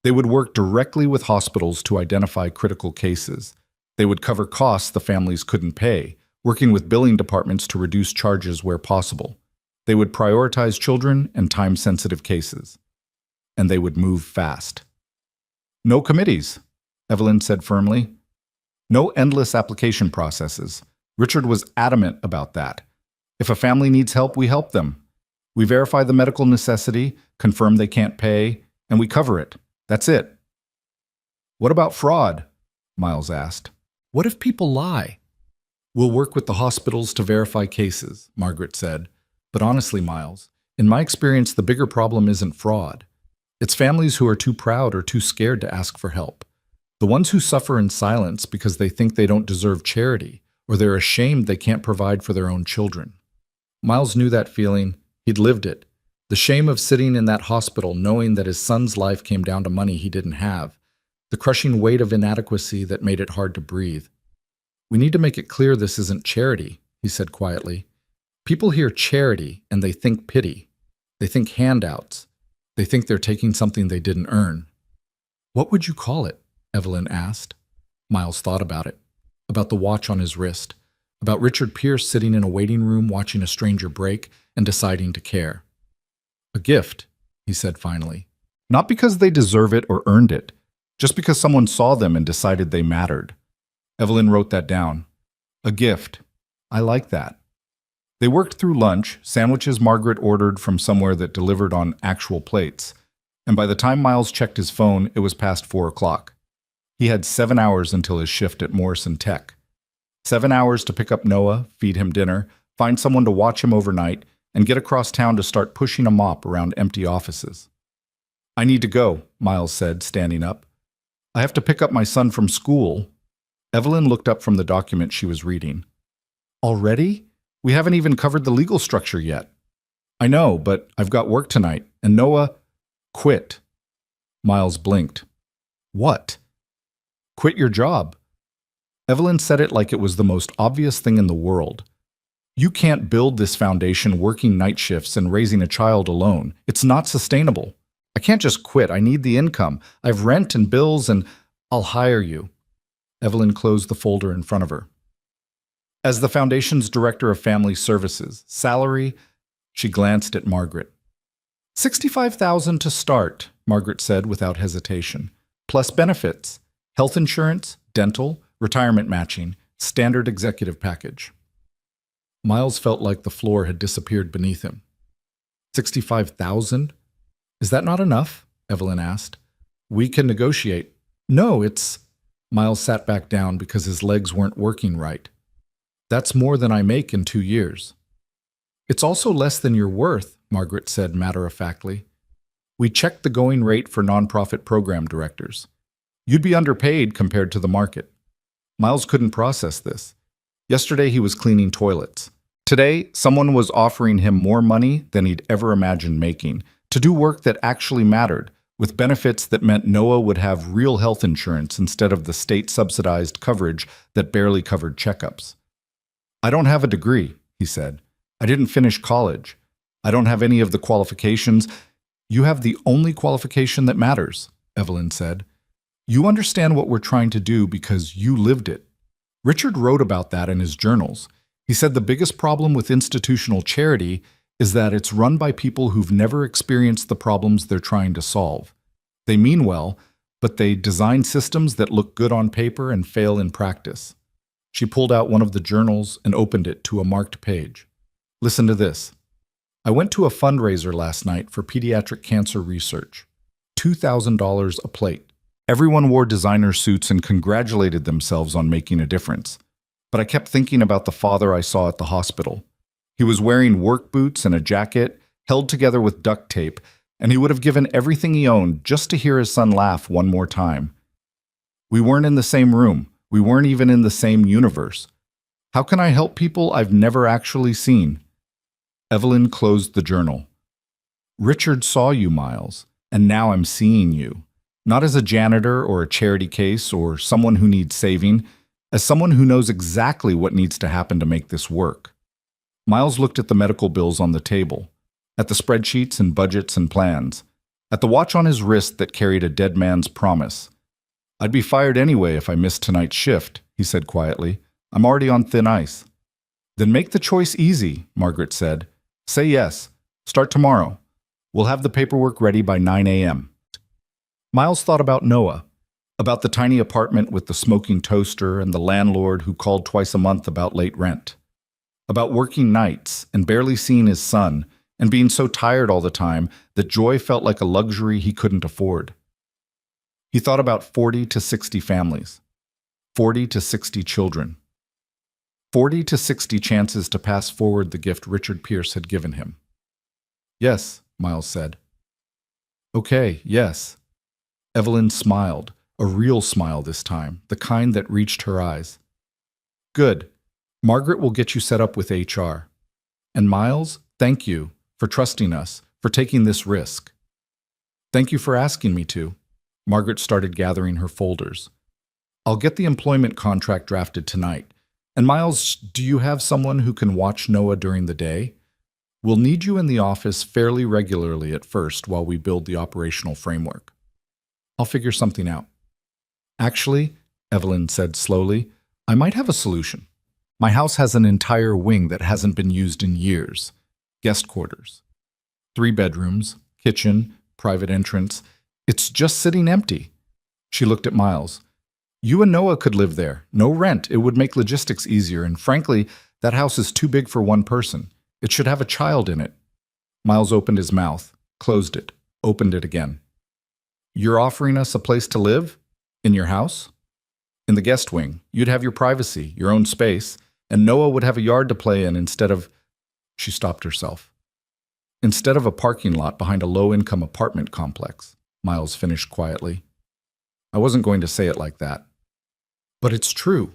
They would work directly with hospitals to identify critical cases. They would cover costs the families couldn't pay, working with billing departments to reduce charges where possible. They would prioritize children and time-sensitive cases. And they would move fast. "No committees," Evelyn said firmly. "No endless application processes." Richard was adamant about that. "If a family needs help, we help them. We verify the medical necessity, confirm they can't pay, and we cover it. That's it." "What about fraud?" Miles asked. "What if people lie?" "We'll work with the hospitals to verify cases," Margaret said. "But honestly, Miles, in my experience, the bigger problem isn't fraud. It's families who are too proud or too scared to ask for help. The ones who suffer in silence because they think they don't deserve charity, or they're ashamed they can't provide for their own children." Miles knew that feeling. He'd lived it. The shame of sitting in that hospital knowing that his son's life came down to money he didn't have. The crushing weight of inadequacy that made it hard to breathe. "We need to make it clear this isn't charity," he said quietly. "People hear charity and they think pity. They think handouts. They think they're taking something they didn't earn." "What would you call it?" Evelyn asked. Miles thought about it, about the watch on his wrist, about Richard Pierce sitting in a waiting room watching a stranger break and deciding to care. "A gift," he said finally. "Not because they deserve it or earned it, just because someone saw them and decided they mattered." Evelyn wrote that down. "A gift. I like that." They worked through lunch, sandwiches Margaret ordered from somewhere that delivered on actual plates, and by the time Miles checked his phone, it was past 4 o'clock. He had 7 hours until his shift at Morrison Tech. 7 hours to pick up Noah, feed him dinner, find someone to watch him overnight, and get across town to start pushing a mop around empty offices. "I need to go," Miles said, standing up. "I have to pick up my son from school." Evelyn looked up from the document she was reading. "Already? We haven't even covered the legal structure yet." "I know, but I've got work tonight, and Noah—" "Quit." Miles blinked. "What?" "Quit your job." Evelyn said it like it was the most obvious thing in the world. "You can't build this foundation working night shifts and raising a child alone. It's not sustainable. I can't just quit. I need the income. I've rent and bills and I'll hire you." Evelyn closed the folder in front of her. "As the foundation's director of family services, salary—" She glanced at Margaret. "$65,000 to start," Margaret said without hesitation, "plus benefits. Health insurance, dental, retirement matching, standard executive package." Miles felt like the floor had disappeared beneath him. 65,000? Is that not enough? Evelyn asked. We can negotiate. No, it's... Miles sat back down because his legs weren't working right. That's more than I make in 2 years. It's also less than you're worth, Margaret said matter-of-factly. We checked the going rate for nonprofit program directors. You'd be underpaid compared to the market. Miles couldn't process this. Yesterday he was cleaning toilets. Today, someone was offering him more money than he'd ever imagined making, to do work that actually mattered, with benefits that meant Noah would have real health insurance instead of the state-subsidized coverage that barely covered checkups. I don't have a degree, he said. I didn't finish college. I don't have any of the qualifications. You have the only qualification that matters, Evelyn said. You understand what we're trying to do because you lived it. Richard wrote about that in his journals. He said the biggest problem with institutional charity is that it's run by people who've never experienced the problems they're trying to solve. They mean well, but they design systems that look good on paper and fail in practice. She pulled out one of the journals and opened it to a marked page. Listen to this. I went to a fundraiser last night for pediatric cancer research. $2,000 a plate. Everyone wore designer suits and congratulated themselves on making a difference. But I kept thinking about the father I saw at the hospital. He was wearing work boots and a jacket, held together with duct tape, and he would have given everything he owned just to hear his son laugh one more time. We weren't in the same room. We weren't even in the same universe. How can I help people I've never actually seen? Evelyn closed the journal. Richard saw you, Miles, and now I'm seeing you. Not as a janitor or a charity case or someone who needs saving, as someone who knows exactly what needs to happen to make this work. Miles looked at the medical bills on the table, at the spreadsheets and budgets and plans, at the watch on his wrist that carried a dead man's promise. I'd be fired anyway if I missed tonight's shift, he said quietly. I'm already on thin ice. Then make the choice easy, Margaret said. Say yes. Start tomorrow. We'll have the paperwork ready by 9 a.m. Miles thought about Noah, about the tiny apartment with the smoking toaster and the landlord who called twice a month about late rent, about working nights and barely seeing his son and being so tired all the time that joy felt like a luxury he couldn't afford. He thought about 40 to 60 families, 40 to 60 children, 40 to 60 chances to pass forward the gift Richard Pierce had given him. Yes, Miles said. Okay, yes. Evelyn smiled, a real smile this time, the kind that reached her eyes. Good. Margaret will get you set up with HR. And Miles, thank you for trusting us, for taking this risk. Thank you for asking me to. Margaret started gathering her folders. I'll get the employment contract drafted tonight. And Miles, do you have someone who can watch Noah during the day? We'll need you in the office fairly regularly at first while we build the operational framework. I'll figure something out. Actually, Evelyn said slowly, I might have a solution. My house has an entire wing that hasn't been used in years. Guest quarters. 3 bedrooms, kitchen, private entrance. It's just sitting empty. She looked at Miles. You and Noah could live there. No rent. It would make logistics easier, and frankly, that house is too big for one person. It should have a child in it. Miles opened his mouth, closed it, opened it again. You're offering us a place to live? In your house? In the guest wing. You'd have your privacy, your own space, and Noah would have a yard to play in instead of... She stopped herself. Instead of a parking lot behind a low-income apartment complex, Miles finished quietly. I wasn't going to say it like that. But it's true.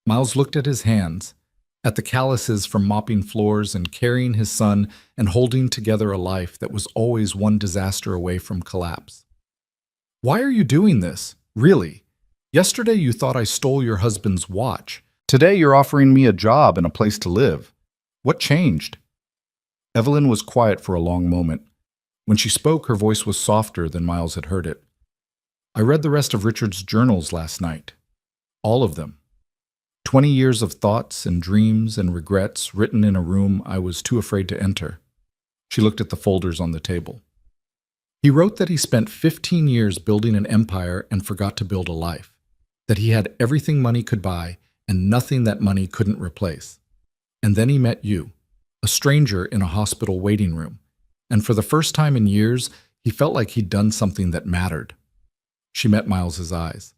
Miles looked at his hands, at the calluses from mopping floors and carrying his son and holding together a life that was always one disaster away from collapse. Why are you doing this? Really? Yesterday you thought I stole your husband's watch. Today you're offering me a job and a place to live. What changed? Evelyn was quiet for a long moment. When she spoke, her voice was softer than Miles had heard it. I read the rest of Richard's journals last night. All of them. 20 years of thoughts and dreams and regrets written in a room I was too afraid to enter. She looked at the folders on the table. He wrote that he spent 15 years building an empire and forgot to build a life, that he had everything money could buy and nothing that money couldn't replace. And then he met you, a stranger in a hospital waiting room. And for the first time in years, he felt like he'd done something that mattered. She met Miles's eyes.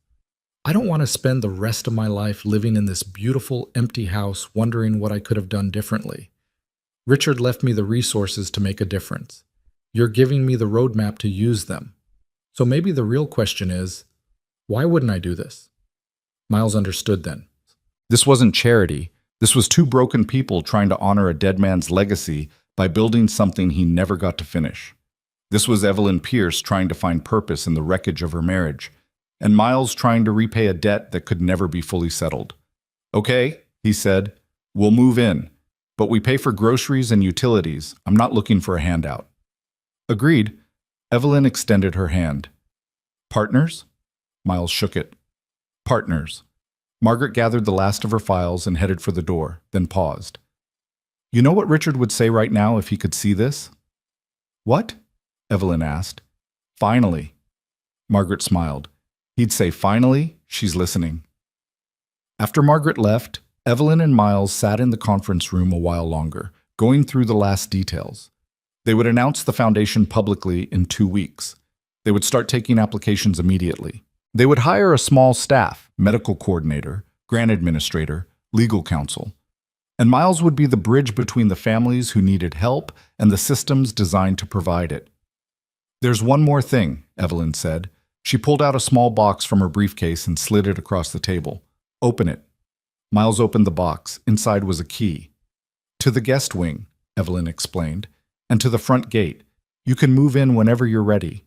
I don't want to spend the rest of my life living in this beautiful, empty house wondering what I could have done differently. Richard left me the resources to make a difference. You're giving me the roadmap to use them. So maybe the real question is, why wouldn't I do this? Miles understood then. This wasn't charity. This was two broken people trying to honor a dead man's legacy by building something he never got to finish. This was Evelyn Pierce trying to find purpose in the wreckage of her marriage, and Miles trying to repay a debt that could never be fully settled. Okay, he said, we'll move in, but we pay for groceries and utilities. I'm not looking for a handout. Agreed. Evelyn extended her hand. Partners? Miles shook it. Partners. Margaret gathered the last of her files and headed for the door, then paused. You know what Richard would say right now if he could see this? What? Evelyn asked. Finally. Margaret smiled. He'd say, finally, she's listening. After Margaret left, Evelyn and Miles sat in the conference room a while longer, going through the last details. They would announce the foundation publicly in 2 weeks. They would start taking applications immediately. They would hire a small staff, medical coordinator, grant administrator, legal counsel. And Miles would be the bridge between the families who needed help and the systems designed to provide it. There's one more thing, Evelyn said. She pulled out a small box from her briefcase and slid it across the table. Open it. Miles opened the box. Inside was a key. To the guest wing, Evelyn explained, and to the front gate. You can move in whenever you're ready.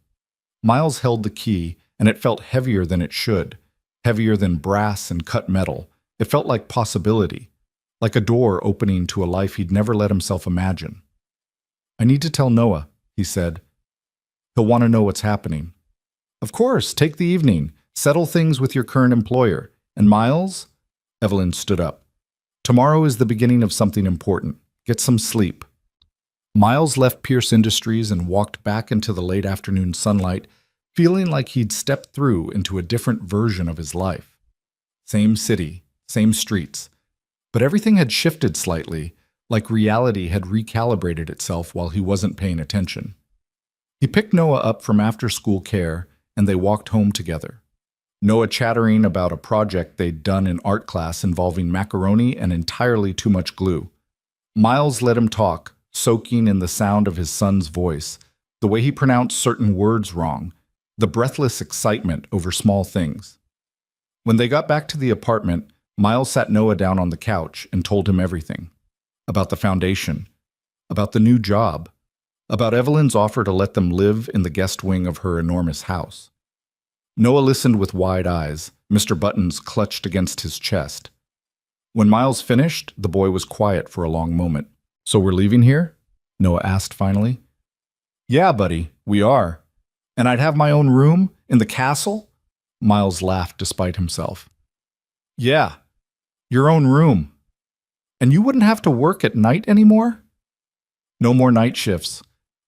Miles held the key, and it felt heavier than it should, heavier than brass and cut metal. It felt like possibility, like a door opening to a life he'd never let himself imagine. I need to tell Noah, he said. He'll want to know what's happening. Of course, take the evening. Settle things with your current employer. And Miles? Evelyn stood up. Tomorrow is the beginning of something important. Get some sleep. Miles left Pierce Industries and walked back into the late afternoon sunlight, feeling like he'd stepped through into a different version of his life. Same city, same streets. But everything had shifted slightly, like reality had recalibrated itself while he wasn't paying attention. He picked Noah up from after-school care, and they walked home together. Noah chattering about a project they'd done in art class involving macaroni and entirely too much glue. Miles let him talk, soaking in the sound of his son's voice, the way he pronounced certain words wrong, the breathless excitement over small things. When they got back to the apartment, Miles sat Noah down on the couch and told him everything. About the foundation, about the new job, about Evelyn's offer to let them live in the guest wing of her enormous house. Noah listened with wide eyes, Mr. Buttons clutched against his chest. When Miles finished, the boy was quiet for a long moment. So we're leaving here? Noah asked finally. Yeah, buddy, we are. And I'd have my own room in the castle? Miles laughed despite himself. Yeah, your own room. And you wouldn't have to work at night anymore? No more night shifts.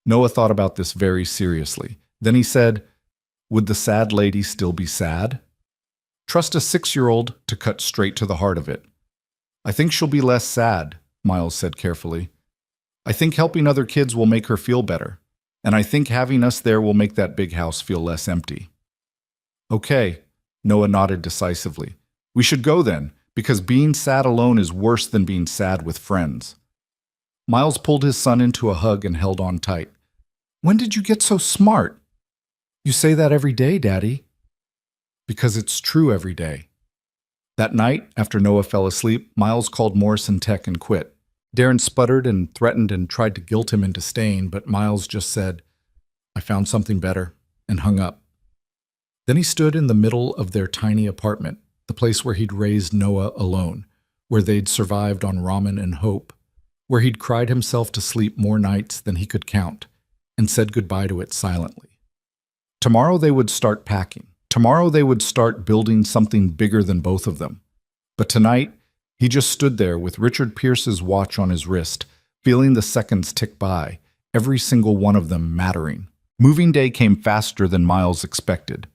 Noah thought about this very seriously. Then he said, would the sad lady still be sad? Trust a 6-year-old to cut straight to the heart of it. I think she'll be less sad, Miles said carefully. I think helping other kids will make her feel better. And I think having us there will make that big house feel less empty. Okay, Noah nodded decisively. We should go then, because being sad alone is worse than being sad with friends. Miles pulled his son into a hug and held on tight. When did you get so smart? You say that every day, Daddy. Because it's true every day. That night, after Noah fell asleep, Miles called Morrison Tech and quit. Darren sputtered and threatened and tried to guilt him into staying, but Miles just said, I found something better, and hung up. Then he stood in the middle of their tiny apartment, the place where he'd raised Noah alone, where they'd survived on ramen and hope, where he'd cried himself to sleep more nights than he could count, and said goodbye to it silently. Tomorrow they would start packing. Tomorrow they would start building something bigger than both of them. But tonight, he just stood there with Richard Pierce's watch on his wrist, feeling the seconds tick by, every single one of them mattering. Moving day came faster than Miles expected.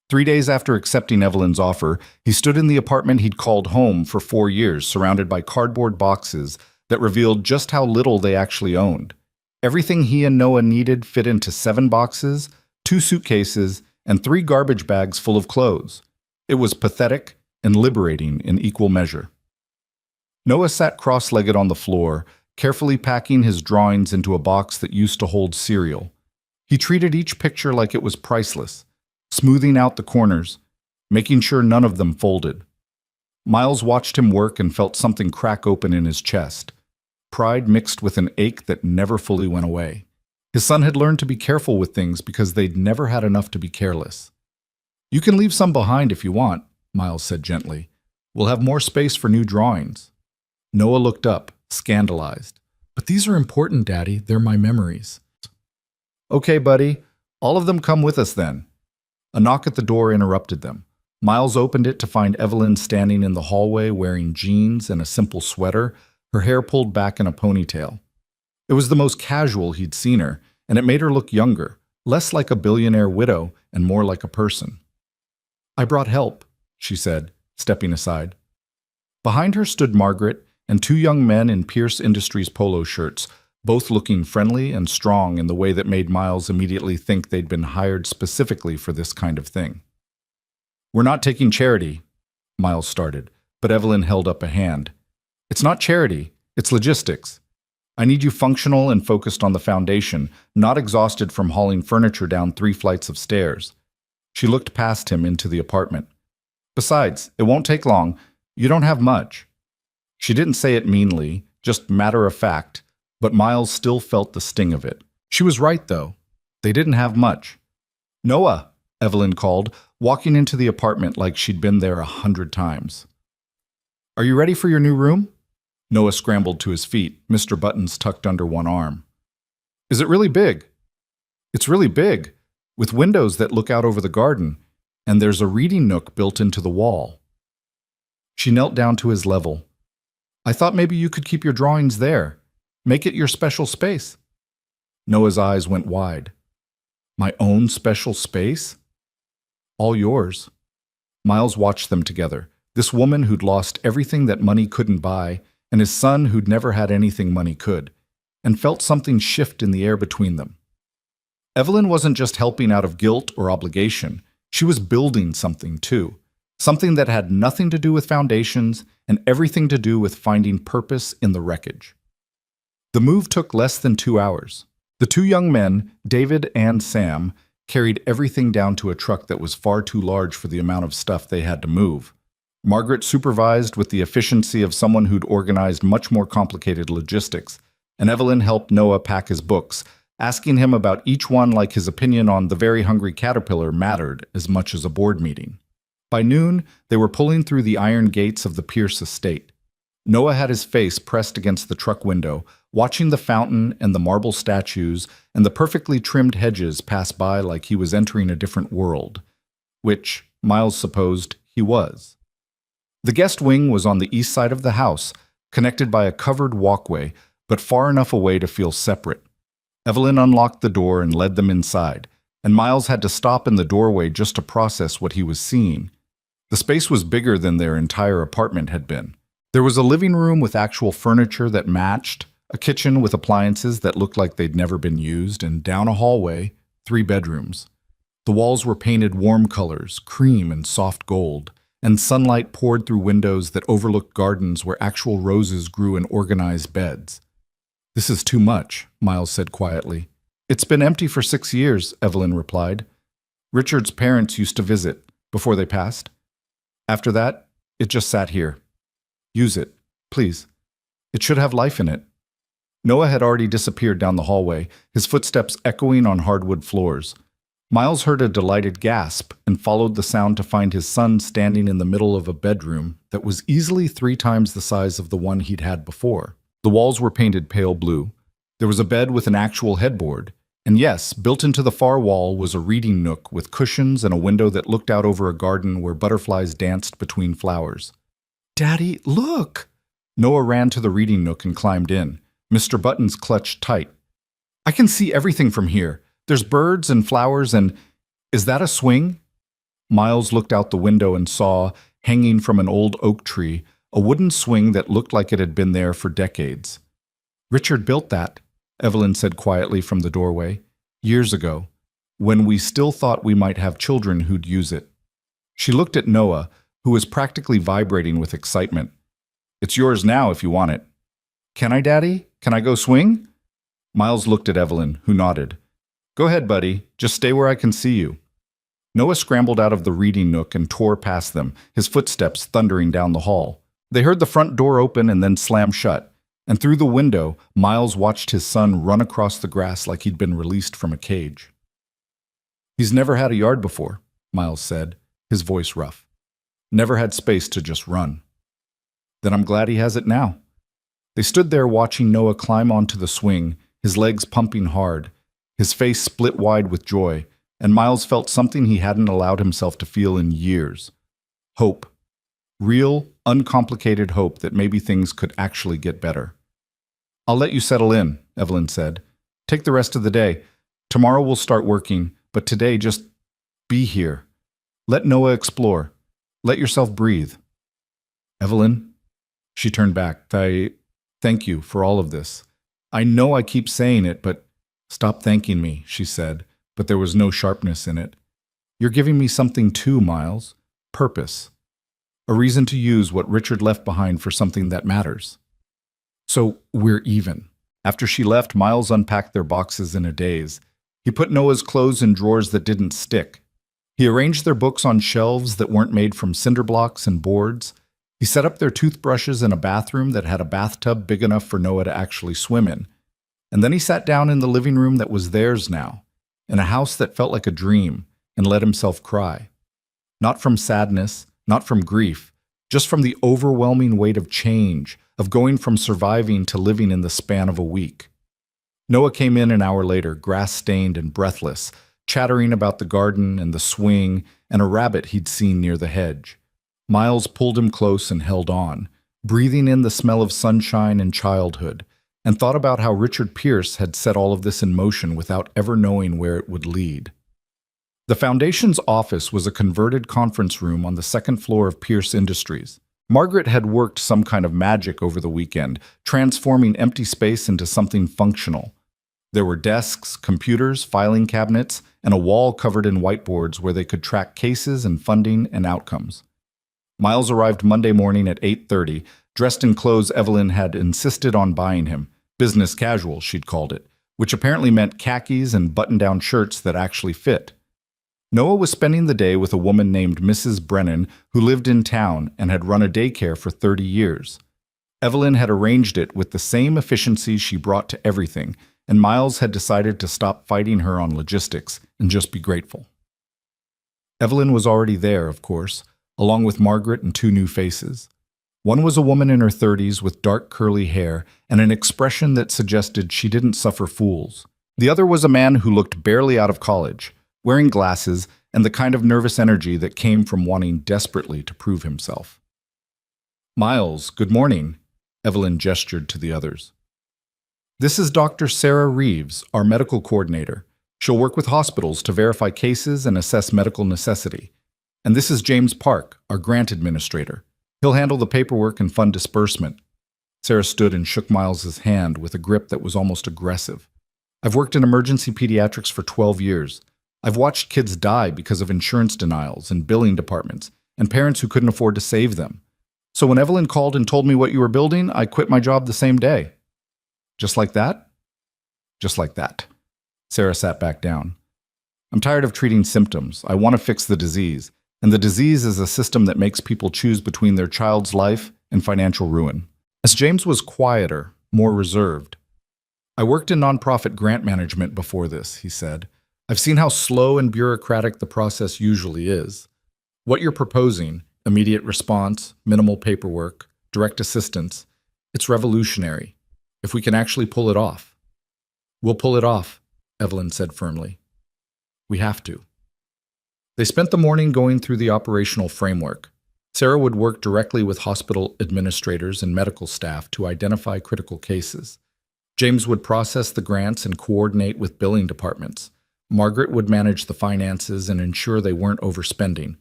3 days after accepting Evelyn's offer, he stood in the apartment he'd called home for 4 years, surrounded by cardboard boxes, that revealed just how little they actually owned. Everything he and Noah needed fit into 7 boxes, 2 suitcases, and 3 garbage bags full of clothes. It was pathetic and liberating in equal measure. Noah sat cross-legged on the floor, carefully packing his drawings into a box that used to hold cereal. He treated each picture like it was priceless, smoothing out the corners, making sure none of them folded. Miles watched him work and felt something crack open in his chest. Pride mixed with an ache that never fully went away. His son had learned to be careful with things because they'd never had enough to be careless. "You can leave some behind if you want," Miles said gently. "We'll have more space for new drawings." Noah looked up, scandalized. "But these are important, Daddy. They're my memories." "Okay, buddy. All of them come with us then." A knock at the door interrupted them. Miles opened it to find Evelyn standing in the hallway wearing jeans and a simple sweater, her hair pulled back in a ponytail. It was the most casual he'd seen her, and it made her look younger, less like a billionaire widow and more like a person. "I brought help," she said, stepping aside. Behind her stood Margaret and 2 young men in Pierce Industries polo shirts, both looking friendly and strong in the way that made Miles immediately think they'd been hired specifically for this kind of thing. "We're not taking charity," Miles started, but Evelyn held up a hand. "It's not charity, it's logistics. I need you functional and focused on the foundation, not exhausted from hauling furniture down 3 flights of stairs." She looked past him into the apartment. "Besides, it won't take long. You don't have much." She didn't say it meanly, just matter of fact, but Miles still felt the sting of it. She was right, though. They didn't have much. "Noah," Evelyn called, walking into the apartment like she'd been there 100 times. "Are you ready for your new room?" Noah scrambled to his feet, Mr. Buttons tucked under one arm. "Is it really big?" "It's really big, with windows that look out over the garden, and there's a reading nook built into the wall." She knelt down to his level. "I thought maybe you could keep your drawings there. Make it your special space." Noah's eyes went wide. "My own special space?" "All yours." Miles watched them together, this woman who'd lost everything that money couldn't buy, and his son who'd never had anything money could, and felt something shift in the air between them. Evelyn wasn't just helping out of guilt or obligation, she was building something too. Something that had nothing to do with foundations and everything to do with finding purpose in the wreckage. The move took less than 2 hours. The 2 young men, David and Sam, carried everything down to a truck that was far too large for the amount of stuff they had to move. Margaret supervised with the efficiency of someone who'd organized much more complicated logistics, and Evelyn helped Noah pack his books, asking him about each one like his opinion on The Very Hungry Caterpillar mattered as much as a board meeting. By noon, they were pulling through the iron gates of the Pierce estate. Noah had his face pressed against the truck window, watching the fountain and the marble statues and the perfectly trimmed hedges pass by like he was entering a different world, which, Miles supposed, he was. The guest wing was on the east side of the house, connected by a covered walkway, but far enough away to feel separate. Evelyn unlocked the door and led them inside, and Miles had to stop in the doorway just to process what he was seeing. The space was bigger than their entire apartment had been. There was a living room with actual furniture that matched, a kitchen with appliances that looked like they'd never been used, and down a hallway, 3 bedrooms. The walls were painted warm colors, cream and soft gold, and sunlight poured through windows that overlooked gardens where actual roses grew in organized beds. "This is too much," Miles said quietly. "It's been empty for 6 years," Evelyn replied. "Richard's parents used to visit, before they passed. After that, it just sat here. Use it, please. It should have life in it." Noah had already disappeared down the hallway, his footsteps echoing on hardwood floors. Miles heard a delighted gasp and followed the sound to find his son standing in the middle of a bedroom that was easily 3 times the size of the one he'd had before. The walls were painted pale blue. There was a bed with an actual headboard, and yes, built into the far wall was a reading nook with cushions and a window that looked out over a garden where butterflies danced between flowers. "Daddy, look!" Noah ran to the reading nook and climbed in. Mr. Buttons clutched tight. "I can see everything from here. There's birds and flowers and... Is that a swing?" Miles looked out the window and saw, hanging from an old oak tree, a wooden swing that looked like it had been there for decades. "Richard built that," Evelyn said quietly from the doorway, "years ago, when we still thought we might have children who'd use it." She looked at Noah, who was practically vibrating with excitement. "It's yours now if you want it." "Can I, Daddy? Can I go swing?" Miles looked at Evelyn, who nodded. "Go ahead, buddy. Just stay where I can see you." Noah scrambled out of the reading nook and tore past them, his footsteps thundering down the hall. They heard the front door open and then slam shut, and through the window, Miles watched his son run across the grass like he'd been released from a cage. "He's never had a yard before," Miles said, his voice rough. "Never had space to just run." "Then I'm glad he has it now." They stood there watching Noah climb onto the swing, his legs pumping hard, his face split wide with joy, and Miles felt something he hadn't allowed himself to feel in years. Hope. Real, uncomplicated hope that maybe things could actually get better. "I'll let you settle in," Evelyn said. "Take the rest of the day. Tomorrow we'll start working, but today just be here. Let Noah explore. Let yourself breathe." "Evelyn?" She turned back. Thank you for all of this. I know I keep saying it, but..." "Stop thanking me," she said, but there was no sharpness in it. "You're giving me something too, Miles. Purpose. A reason to use what Richard left behind for something that matters." "So we're even." After she left, Miles unpacked their boxes in a daze. He put Noah's clothes in drawers that didn't stick. He arranged their books on shelves that weren't made from cinder blocks and boards. He set up their toothbrushes in a bathroom that had a bathtub big enough for Noah to actually swim in. And then he sat down in the living room that was theirs now, in a house that felt like a dream, and let himself cry. Not from sadness, not from grief, just from the overwhelming weight of change, of going from surviving to living in the span of a week. Noah came in an hour later, grass-stained and breathless, chattering about the garden and the swing and a rabbit he'd seen near the hedge. Miles pulled him close and held on, breathing in the smell of sunshine and childhood, and thought about how Richard Pierce had set all of this in motion without ever knowing where it would lead. The Foundation's office was a converted conference room on the second floor of Pierce Industries. Margaret had worked some kind of magic over the weekend, transforming empty space into something functional. There were desks, computers, filing cabinets, and a wall covered in whiteboards where they could track cases and funding and outcomes. Miles arrived Monday morning at 8:30, dressed in clothes Evelyn had insisted on buying him. Business casual, she'd called it, which apparently meant khakis and button-down shirts that actually fit. Noah was spending the day with a woman named Mrs. Brennan who lived in town and had run a daycare for 30 years. Evelyn had arranged it with the same efficiency she brought to everything, and Miles had decided to stop fighting her on logistics and just be grateful. Evelyn was already there, of course, along with Margaret and two new faces. One was a woman in her 30s with dark curly hair and an expression that suggested she didn't suffer fools. The other was a man who looked barely out of college, wearing glasses and the kind of nervous energy that came from wanting desperately to prove himself. "Miles, good morning," Evelyn gestured to the others. "This is Dr. Sarah Reeves, our medical coordinator. She'll work with hospitals to verify cases and assess medical necessity. And this is James Park, our grant administrator. He'll handle the paperwork and fund disbursement." Sarah stood and shook Miles's hand with a grip that was almost aggressive. "I've worked in emergency pediatrics for 12 years. I've watched kids die because of insurance denials and billing departments, and parents who couldn't afford to save them. So when Evelyn called and told me what you were building, I quit my job the same day." "Just like that?" "Just like that." Sarah sat back down. "I'm tired of treating symptoms. I want to fix the disease. And the disease is a system that makes people choose between their child's life and financial ruin." As James was quieter, more reserved. "I worked in nonprofit grant management before this," he said. "I've seen how slow and bureaucratic the process usually is. What you're proposing, immediate response, minimal paperwork, direct assistance, it's revolutionary, if we can actually pull it off." "We'll pull it off," Evelyn said firmly. "We have to." They spent the morning going through the operational framework. Sarah would work directly with hospital administrators and medical staff to identify critical cases. James would process the grants and coordinate with billing departments. Margaret would manage the finances and ensure they weren't overspending.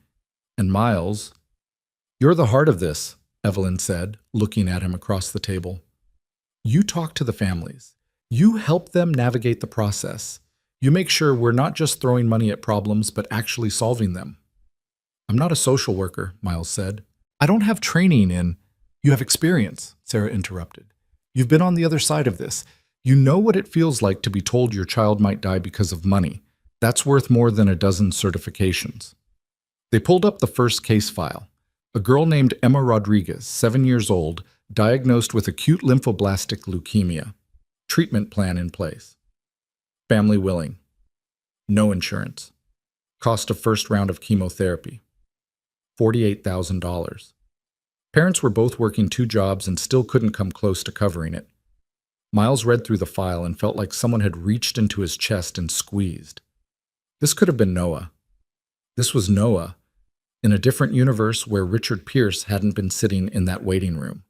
And Miles, "You're the heart of this," Evelyn said, looking at him across the table. You talk to the families. You help them navigate the process. You make sure we're not just throwing money at problems, but actually solving them. I'm not a social worker, Miles said. I don't have training in... You have experience, Sarah interrupted. You've been on the other side of this. You know what it feels like to be told your child might die because of money. That's worth more than a dozen certifications. They pulled up the first case file. A girl named Emma Rodriguez, 7 years old, diagnosed with acute lymphoblastic leukemia. Treatment plan in place. Family willing. No insurance. Cost of first round of chemotherapy. $48,000. Parents were both working 2 jobs and still couldn't come close to covering it. Miles read through the file and felt like someone had reached into his chest and squeezed. This could have been Noah. This was Noah, in a different universe where Richard Pierce hadn't been sitting in that waiting room.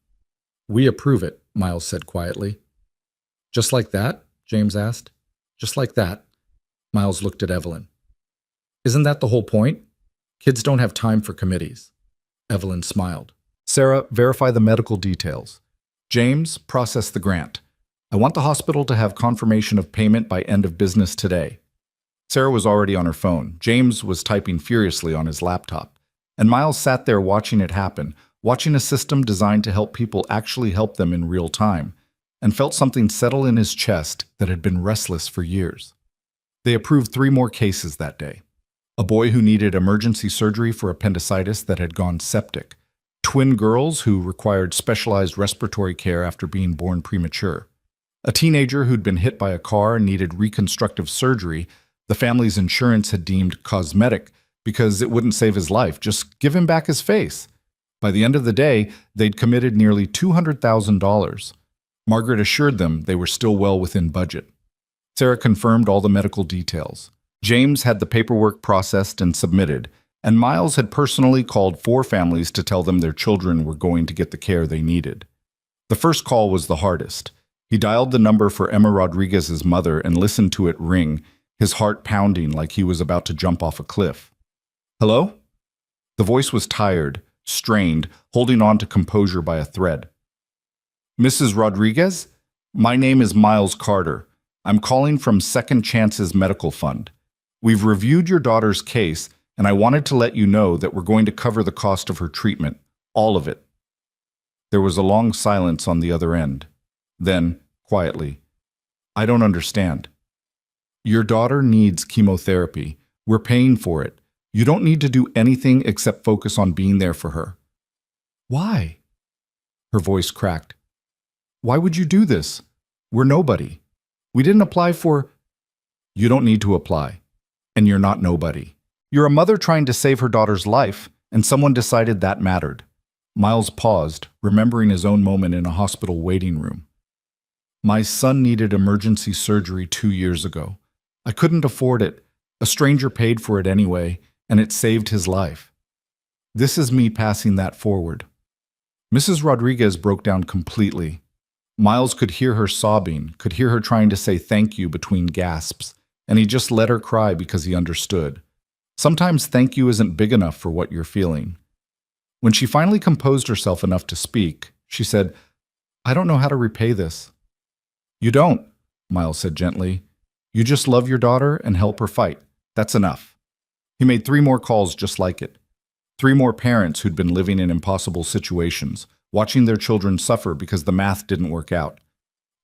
We approve it, Miles said quietly. Just like that? James asked. Just like that. Miles looked at Evelyn. Isn't that the whole point? Kids don't have time for committees. Evelyn smiled. Sarah, verify the medical details. James, process the grant. I want the hospital to have confirmation of payment by end of business today. Sarah was already on her phone. James was typing furiously on his laptop. And Miles sat there watching it happen, watching a system designed to help people actually help them in real time, and felt something settle in his chest that had been restless for years. They approved 3 more cases that day. A boy who needed emergency surgery for appendicitis that had gone septic. Twin girls who required specialized respiratory care after being born premature. A teenager who'd been hit by a car and needed reconstructive surgery the family's insurance had deemed cosmetic because it wouldn't save his life. Just give him back his face. By the end of the day, they'd committed nearly $200,000. Margaret assured them they were still well within budget. Sarah confirmed all the medical details. James had the paperwork processed and submitted, and Miles had personally called 4 families to tell them their children were going to get the care they needed. The first call was the hardest. He dialed the number for Emma Rodriguez's mother and listened to it ring, his heart pounding like he was about to jump off a cliff. Hello? The voice was tired, strained, holding on to composure by a thread. Mrs. Rodriguez? My name is Miles Carter. I'm calling from Second Chances Medical Fund. We've reviewed your daughter's case, and I wanted to let you know that we're going to cover the cost of her treatment, all of it. There was a long silence on the other end. Then, quietly, I don't understand. Your daughter needs chemotherapy. We're paying for it. You don't need to do anything except focus on being there for her. Why? Her voice cracked. Why would you do this? We're nobody. We didn't apply for... You don't need to apply. And you're not nobody. You're a mother trying to save her daughter's life, and someone decided that mattered. Miles paused, remembering his own moment in a hospital waiting room. My son needed emergency surgery 2 years ago. I couldn't afford it. A stranger paid for it anyway, and it saved his life. This is me passing that forward. Mrs. Rodriguez broke down completely. Miles could hear her sobbing, could hear her trying to say thank you between gasps, and he just let her cry because he understood. Sometimes thank you isn't big enough for what you're feeling. When she finally composed herself enough to speak, she said, I don't know how to repay this. You don't, Miles said gently. You just love your daughter and help her fight. That's enough. He made 3 more calls just like it. 3 more parents who'd been living in impossible situations, watching their children suffer because the math didn't work out.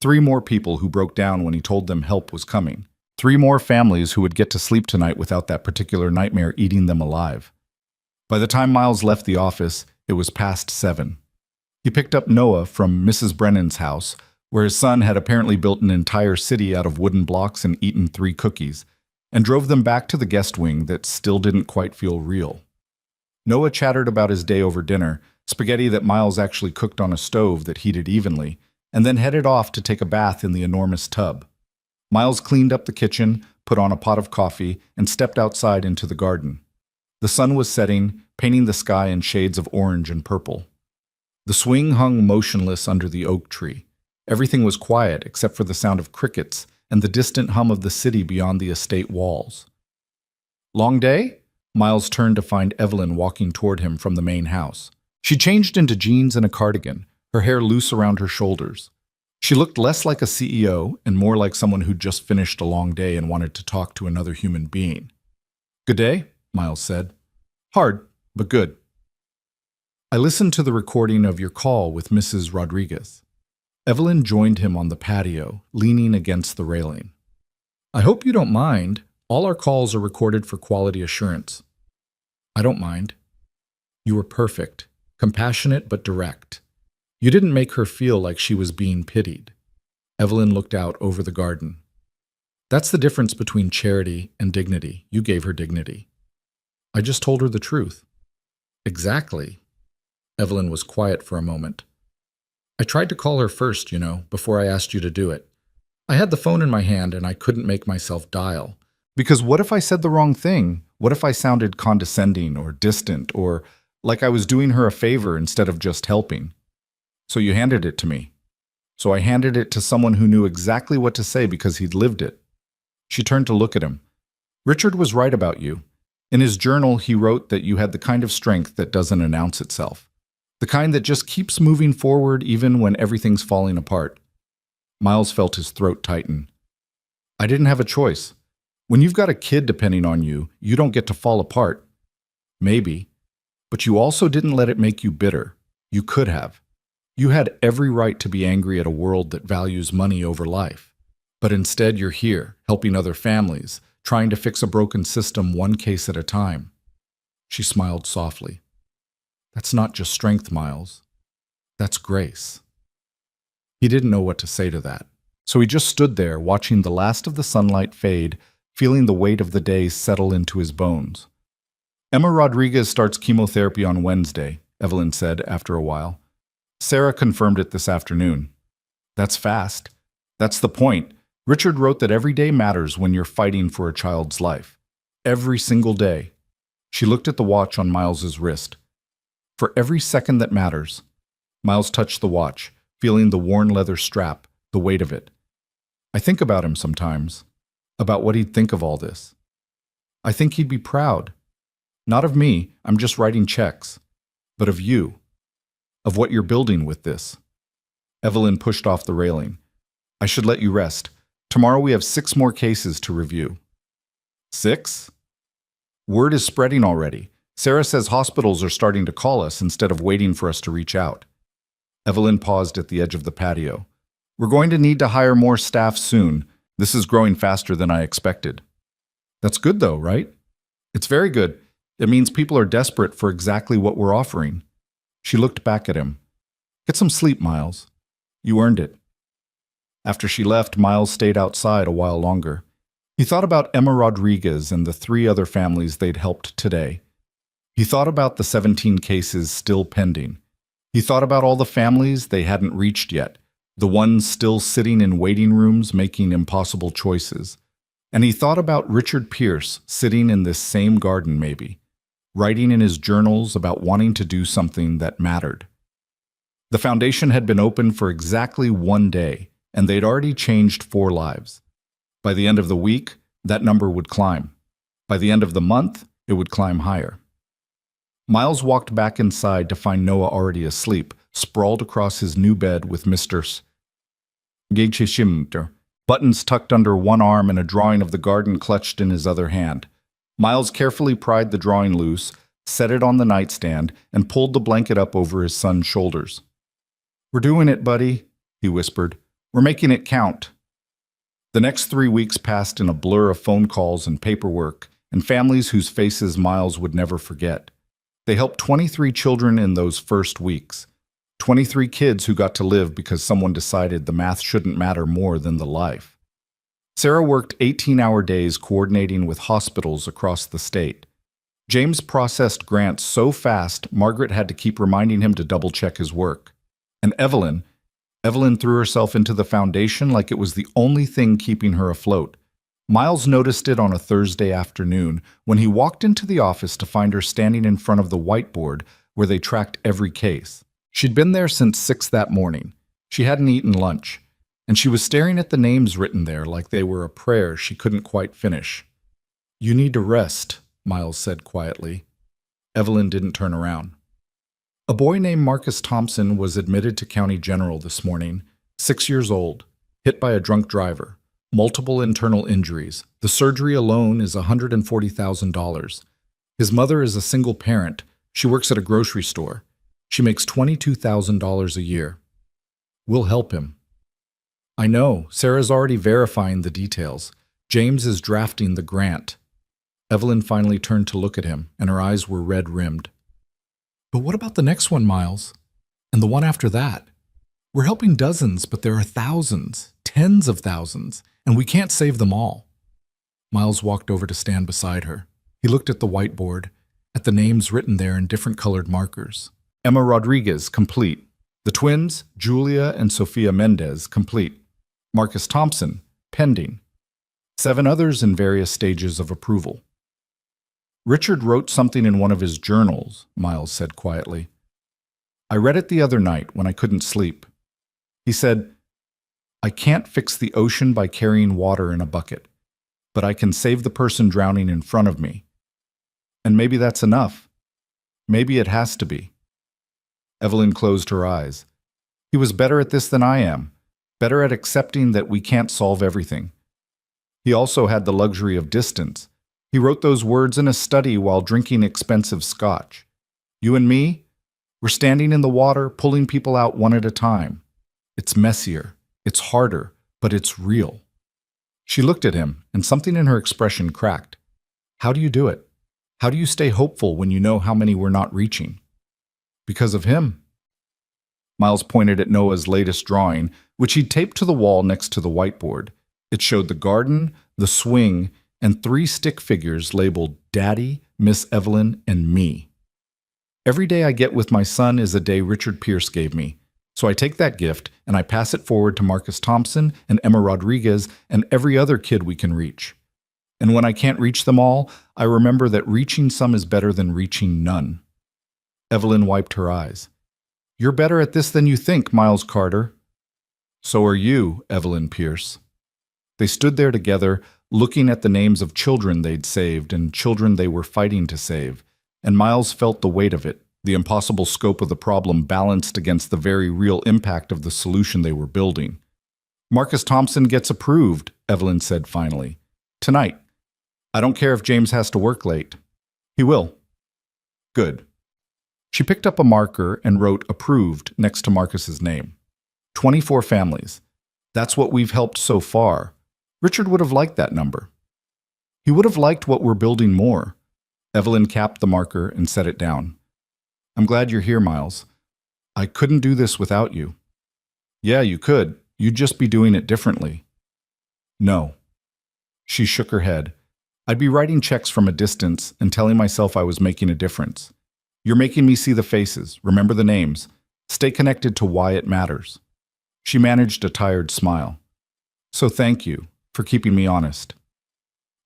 3 more people who broke down when he told them help was coming. 3 more families who would get to sleep tonight without that particular nightmare eating them alive. By the time Miles left the office, it was past 7. He picked up Noah from Mrs. Brennan's house, where his son had apparently built an entire city out of wooden blocks and eaten 3 cookies, and drove them back to the guest wing that still didn't quite feel real. Noah chattered about his day over dinner, spaghetti that Miles actually cooked on a stove that heated evenly, and then headed off to take a bath in the enormous tub. Miles cleaned up the kitchen, put on a pot of coffee, and stepped outside into the garden. The sun was setting, painting the sky in shades of orange and purple. The swing hung motionless under the oak tree. Everything was quiet except for the sound of crickets and the distant hum of the city beyond the estate walls. Long day? Miles turned to find Evelyn walking toward him from the main house. She changed into jeans and a cardigan, her hair loose around her shoulders. She looked less like a CEO and more like someone who'd just finished a long day and wanted to talk to another human being. "Good day," Miles said. "Hard, but good." "I listened to the recording of your call with Mrs. Rodriguez." Evelyn joined him on the patio, leaning against the railing. "I hope you don't mind. All our calls are recorded for quality assurance." "I don't mind." "You were perfect, compassionate but direct. You didn't make her feel like she was being pitied." Evelyn looked out over the garden. "That's the difference between charity and dignity. You gave her dignity." "I just told her the truth." "Exactly." Evelyn was quiet for a moment. "I tried to call her first, before I asked you to do it. I had the phone in my hand and I couldn't make myself dial. Because what if I said the wrong thing? What if I sounded condescending or distant or like I was doing her a favor instead of just helping? So you handed it to me. So I handed it to someone who knew exactly what to say because he'd lived it." She turned to look at him. "Richard was right about you. In his journal, he wrote that you had the kind of strength that doesn't announce itself. The kind that just keeps moving forward even when everything's falling apart." Miles felt his throat tighten. "I didn't have a choice. When you've got a kid depending on you, you don't get to fall apart. Maybe. But you also didn't let it make you bitter. You could have. You had every right to be angry at a world that values money over life. But instead you're here, helping other families, trying to fix a broken system one case at a time." She smiled softly. "That's not just strength, Miles. That's grace." He didn't know what to say to that. So he just stood there, watching the last of the sunlight fade, feeling the weight of the day settle into his bones. "Emma Rodriguez starts chemotherapy on Wednesday," Evelyn said after a while. "Sarah confirmed it this afternoon." "That's fast. That's the point. Richard wrote that every day matters when you're fighting for a child's life. Every single day." She looked at the watch on Miles's wrist. "For every second that matters." Miles touched the watch, feeling the worn leather strap, the weight of it. "I think about him sometimes, about what he'd think of all this. I think he'd be proud. Not of me, I'm just writing checks, but of you, of what you're building with this." Evelyn pushed off the railing. "I should let you rest. Tomorrow we have 6 more cases to review." 6? Word is spreading already. Sarah says hospitals are starting to call us instead of waiting for us to reach out. Evelyn paused at the edge of the patio. "We're going to need to hire more staff soon. This is growing faster than I expected." "That's good though, right?" "It's very good. It means people are desperate for exactly what we're offering." She looked back at him. "Get some sleep, Miles. You earned it." After she left, Miles stayed outside a while longer. He thought about Emma Rodriguez and the 3 other families they'd helped today. He thought about the 17 cases still pending. He thought about all the families they hadn't reached yet, the ones still sitting in waiting rooms making impossible choices. And he thought about Richard Pierce sitting in this same garden maybe, writing in his journals about wanting to do something that mattered. The foundation had been open for exactly 1 day, and they'd already changed 4 lives. By the end of the week, that number would climb. By the end of the month, it would climb higher. Miles walked back inside to find Noah already asleep, sprawled across his new bed with Mr. Geichishimter, buttons tucked under one arm and a drawing of the garden clutched in his other hand. Miles carefully pried the drawing loose, set it on the nightstand, and pulled the blanket up over his son's shoulders. "We're doing it, buddy," he whispered. "We're making it count." The next 3 weeks passed in a blur of phone calls and paperwork, and families whose faces Miles would never forget. They helped 23 children in those first weeks. 23 kids who got to live because someone decided the math shouldn't matter more than the life. Sarah worked 18-hour days coordinating with hospitals across the state. James processed grants so fast, Margaret had to keep reminding him to double-check his work. And Evelyn threw herself into the foundation like it was the only thing keeping her afloat. Miles noticed it on a Thursday afternoon when he walked into the office to find her standing in front of the whiteboard where they tracked every case. She'd been there since 6 that morning. She hadn't eaten lunch, and she was staring at the names written there like they were a prayer she couldn't quite finish. "You need to rest," Miles said quietly. Evelyn didn't turn around. A boy named Marcus Thompson was admitted to County General this morning, 6 years old, hit by a drunk driver, multiple internal injuries. The surgery alone is $140,000. His mother is a single parent. She works at a grocery store. She makes $22,000 a year. We'll help him. I know. Sarah's already verifying the details. James is drafting the grant. Evelyn finally turned to look at him, and her eyes were red-rimmed. But what about the next one, Miles? And the one after that? We're helping dozens, but there are thousands, tens of thousands, and we can't save them all. Miles walked over to stand beside her. He looked at the whiteboard, at the names written there in different colored markers. Emma Rodriguez, complete. The twins, Julia and Sofia Mendez, complete. Marcus Thompson, pending. 7 others in various stages of approval. Richard wrote something in one of his journals, Miles said quietly. I read it the other night when I couldn't sleep. He said, I can't fix the ocean by carrying water in a bucket, but I can save the person drowning in front of me. And maybe that's enough. Maybe it has to be. Evelyn closed her eyes. He was better at this than I am, better at accepting that we can't solve everything. He also had the luxury of distance. He wrote those words in a study while drinking expensive scotch. You and me, we're standing in the water, pulling people out one at a time. It's messier, it's harder, but it's real. She looked at him, and something in her expression cracked. How do you do it? How do you stay hopeful when you know how many we're not reaching? Because of him. Miles pointed at Noah's latest drawing, which he'd taped to the wall next to the whiteboard. It showed the garden, the swing, and 3 stick figures labeled Daddy, Miss Evelyn, and me. Every day I get with my son is a day Richard Pierce gave me. So I take that gift and I pass it forward to Marcus Thompson and Emma Rodriguez and every other kid we can reach. And when I can't reach them all, I remember that reaching some is better than reaching none. Evelyn wiped her eyes. You're better at this than you think, Miles Carter. So are you, Evelyn Pierce. They stood there together, looking at the names of children they'd saved and children they were fighting to save, and Miles felt the weight of it, the impossible scope of the problem balanced against the very real impact of the solution they were building. Marcus Thompson gets approved, Evelyn said finally. Tonight. I don't care if James has to work late. He will. Good. She picked up a marker and wrote approved next to Marcus's name. 24 families. That's what we've helped so far. Richard would have liked that number. He would have liked what we're building more. Evelyn capped the marker and set it down. I'm glad you're here, Miles. I couldn't do this without you. Yeah, you could. You'd just be doing it differently. No. She shook her head. I'd be writing checks from a distance and telling myself I was making a difference. You're making me see the faces, remember the names, stay connected to why it matters. She managed a tired smile. So thank you for keeping me honest.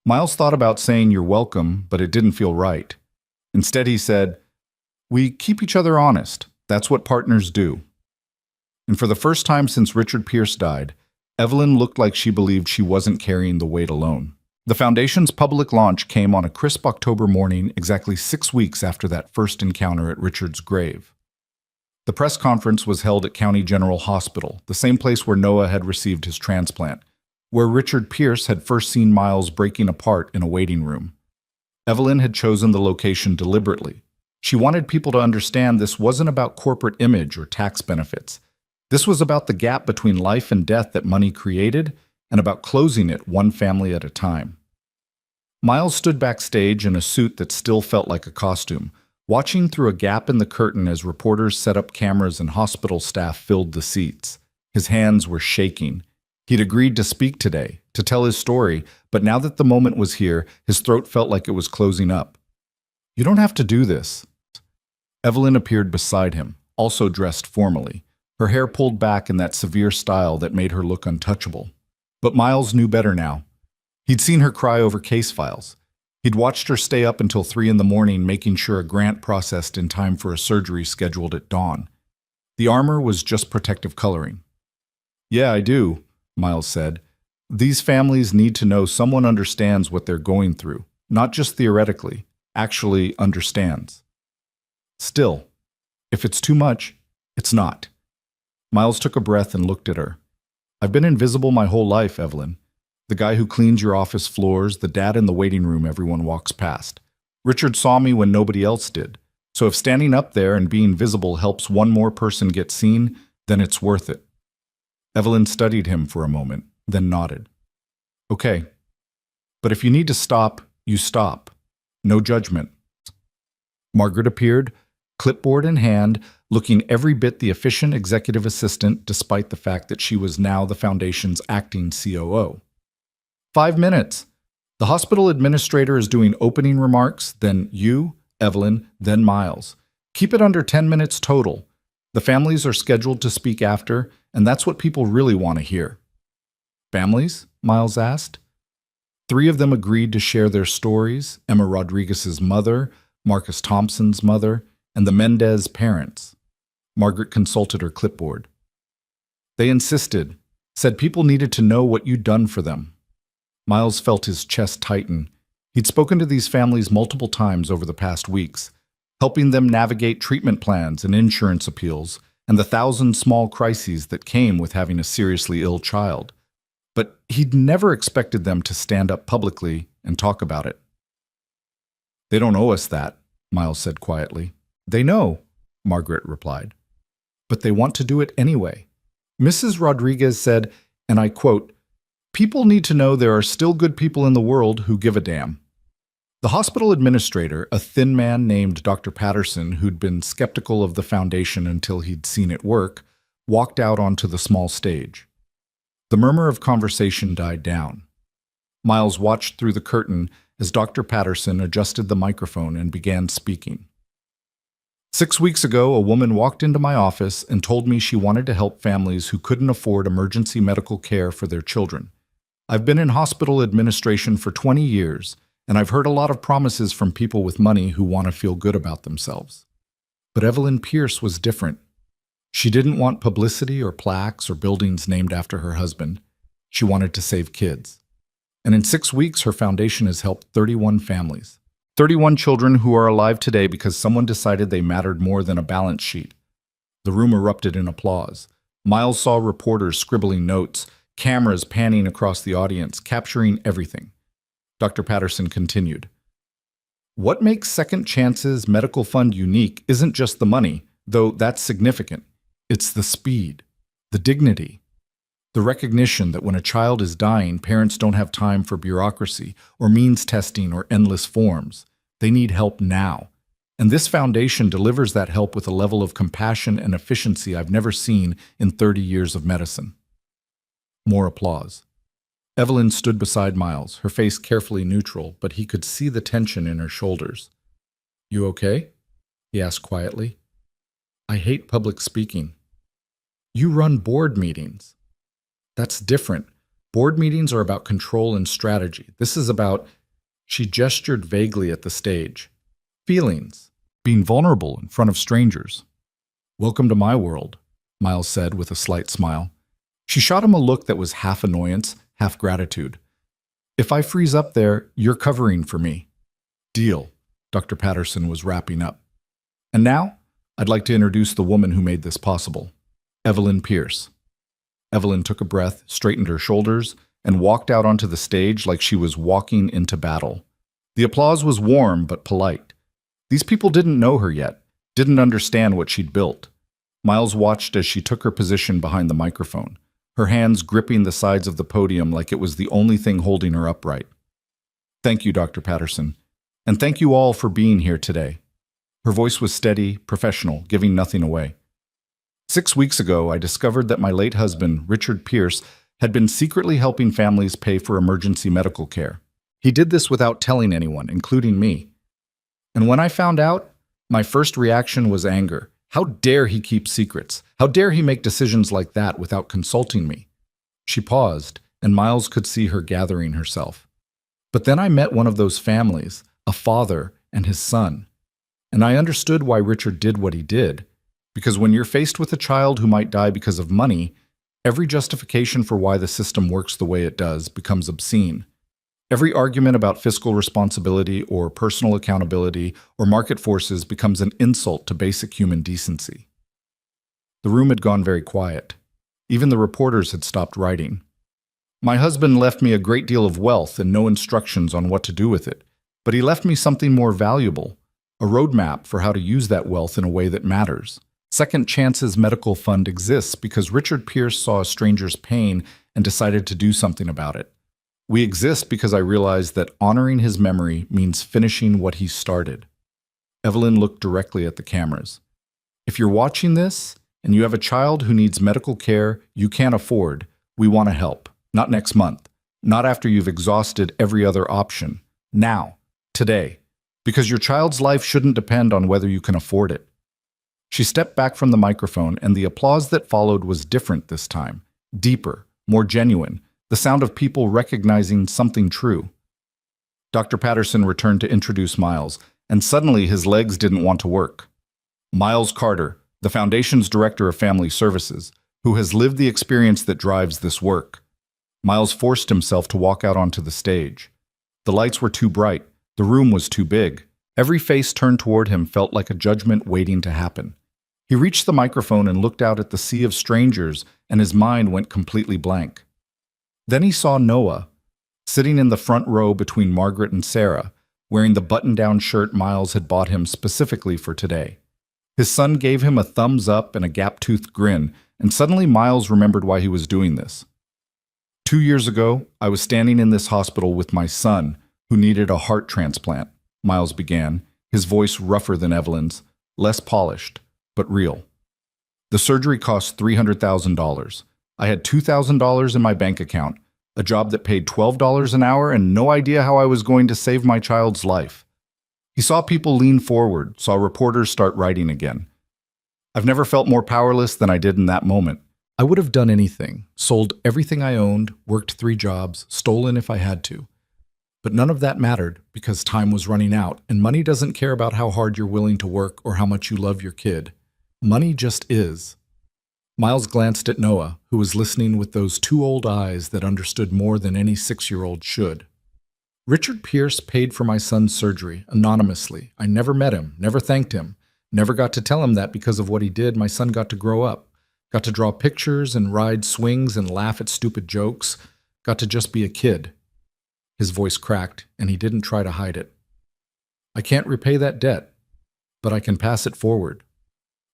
Miles thought about saying you're welcome, but it didn't feel right. Instead, he said, we keep each other honest. That's what partners do. And for the first time since Richard Pierce died, Evelyn looked like she believed she wasn't carrying the weight alone. The Foundation's public launch came on a crisp October morning exactly 6 weeks after that first encounter at Richard's grave. The press conference was held at County General Hospital, the same place where Noah had received his transplant, where Richard Pierce had first seen Miles breaking apart in a waiting room. Evelyn had chosen the location deliberately. She wanted people to understand this wasn't about corporate image or tax benefits. This was about the gap between life and death that money created, and about closing it one family at a time. Miles stood backstage in a suit that still felt like a costume, watching through a gap in the curtain as reporters set up cameras and hospital staff filled the seats. His hands were shaking. He'd agreed to speak today, to tell his story, but now that the moment was here, his throat felt like it was closing up. You don't have to do this. Evelyn appeared beside him, also dressed formally, her hair pulled back in that severe style that made her look untouchable. But Miles knew better now. He'd seen her cry over case files. He'd watched her stay up until 3 a.m, making sure a grant processed in time for a surgery scheduled at dawn. The armor was just protective coloring. Yeah, I do, Miles said. These families need to know someone understands what they're going through, not just theoretically, actually understands. Still, If it's too much, it's not. Miles took a breath and looked at her. I've been invisible my whole life, Evelyn. The guy who cleans your office floors, the dad in the waiting room everyone walks past. Richard saw me when nobody else did. So if standing up there and being visible helps one more person get seen, then it's worth it. Evelyn studied him for a moment, then nodded. Okay. But if you need to stop, you stop. No judgment. Margaret appeared, clipboard in hand, looking every bit the efficient executive assistant despite the fact that she was now the foundation's acting COO. 5 minutes. The hospital administrator is doing opening remarks, then you, Evelyn, then Miles. Keep it under 10 minutes total. The families are scheduled to speak after, and that's what people really want to hear. Families? Miles asked. 3 of them agreed to share their stories: Emma Rodriguez's mother, Marcus Thompson's mother, and the Mendez parents. Margaret consulted her clipboard. They insisted, said people needed to know what you'd done for them. Miles felt his chest tighten. He'd spoken to these families multiple times over the past weeks, helping them navigate treatment plans and insurance appeals, and the 1,000 small crises that came with having a seriously ill child. But he'd never expected them to stand up publicly and talk about it. They don't owe us that, Miles said quietly. They know, Margaret replied. But they want to do it anyway. Mrs. Rodriguez said, and I quote, "People need to know there are still good people in the world who give a damn." The hospital administrator, a thin man named Dr. Patterson, who'd been skeptical of the foundation until he'd seen it work, walked out onto the small stage. The murmur of conversation died down. Miles watched through the curtain as Dr. Patterson adjusted the microphone and began speaking. 6 weeks ago, a woman walked into my office and told me she wanted to help families who couldn't afford emergency medical care for their children. I've been in hospital administration for 20 years, and I've heard a lot of promises from people with money who want to feel good about themselves. But Evelyn Pierce was different. She didn't want publicity or plaques or buildings named after her husband. She wanted to save kids. And in 6 weeks, her foundation has helped 31 families. 31 children who are alive today because someone decided they mattered more than a balance sheet. The room erupted in applause. Miles saw reporters scribbling notes, cameras panning across the audience, capturing everything. Dr. Patterson continued. What makes Second Chance's medical fund unique isn't just the money, though that's significant. It's the speed, the dignity, the recognition that when a child is dying, parents don't have time for bureaucracy or means testing or endless forms. They need help now. And this foundation delivers that help with a level of compassion and efficiency I've never seen in 30 years of medicine. More applause. Evelyn stood beside Miles, her face carefully neutral, but he could see the tension in her shoulders. You okay? He asked quietly. I hate public speaking. You run board meetings. That's different. Board meetings are about control and strategy. This is about, she gestured vaguely at the stage, feelings, being vulnerable in front of strangers. Welcome to my world, Miles said with a slight smile. She shot him a look that was half annoyance, half gratitude. If I freeze up there, you're covering for me. Deal, Dr. Patterson was wrapping up. And now, I'd like to introduce the woman who made this possible, Evelyn Pierce. Evelyn took a breath, straightened her shoulders, and walked out onto the stage like she was walking into battle. The applause was warm but polite. These people didn't know her yet, didn't understand what she'd built. Miles watched as she took her position behind the microphone, her hands gripping the sides of the podium like it was the only thing holding her upright. Thank you, Dr. Patterson, and thank you all for being here today. Her voice was steady, professional, giving nothing away. 6 weeks ago, I discovered that my late husband, Richard Pierce, had been secretly helping families pay for emergency medical care. He did this without telling anyone, including me. And when I found out, my first reaction was anger. How dare he keep secrets? How dare he make decisions like that without consulting me? She paused, and Miles could see her gathering herself. But then I met one of those families, a father and his son. And I understood why Richard did what he did. Because when you're faced with a child who might die because of money, every justification for why the system works the way it does becomes obscene. Every argument about fiscal responsibility or personal accountability or market forces becomes an insult to basic human decency. The room had gone very quiet. Even the reporters had stopped writing. My husband left me a great deal of wealth and no instructions on what to do with it, but he left me something more valuable, a roadmap for how to use that wealth in a way that matters. Second Chances Medical Fund exists because Richard Pierce saw a stranger's pain and decided to do something about it. We exist because I realized that honoring his memory means finishing what he started. Evelyn looked directly at the cameras. If you're watching this and you have a child who needs medical care you can't afford, we want to help. Not next month. Not after you've exhausted every other option. Now. Today. Because your child's life shouldn't depend on whether you can afford it. She stepped back from the microphone, and the applause that followed was different this time. Deeper, more genuine, the sound of people recognizing something true. Dr. Patterson returned to introduce Miles, and suddenly his legs didn't want to work. Miles Carter, the Foundation's Director of Family Services, who has lived the experience that drives this work. Miles forced himself to walk out onto the stage. The lights were too bright. The room was too big. Every face turned toward him felt like a judgment waiting to happen. He reached the microphone and looked out at the sea of strangers, and his mind went completely blank. Then he saw Noah, sitting in the front row between Margaret and Sarah, wearing the button-down shirt Miles had bought him specifically for today. His son gave him a thumbs up and a gap-toothed grin, and suddenly Miles remembered why he was doing this. 2 years ago, I was standing in this hospital with my son, who needed a heart transplant, Miles began, his voice rougher than Evelyn's, less polished, but real. The surgery cost $300,000. I had $2,000 in my bank account, a job that paid $12 an hour, and no idea how I was going to save my child's life. He saw people lean forward, saw reporters start writing again. I've never felt more powerless than I did in that moment. I would have done anything, sold everything I owned, worked 3 jobs, stolen if I had to. But none of that mattered because time was running out, and money doesn't care about how hard you're willing to work or how much you love your kid. Money just is. Miles glanced at Noah, who was listening with those 2 old eyes that understood more than any 6-year-old should. Richard Pierce paid for my son's surgery, anonymously. I never met him, never thanked him, never got to tell him that because of what he did, my son got to grow up, got to draw pictures and ride swings and laugh at stupid jokes, got to just be a kid. His voice cracked, and he didn't try to hide it. I can't repay that debt, but I can pass it forward.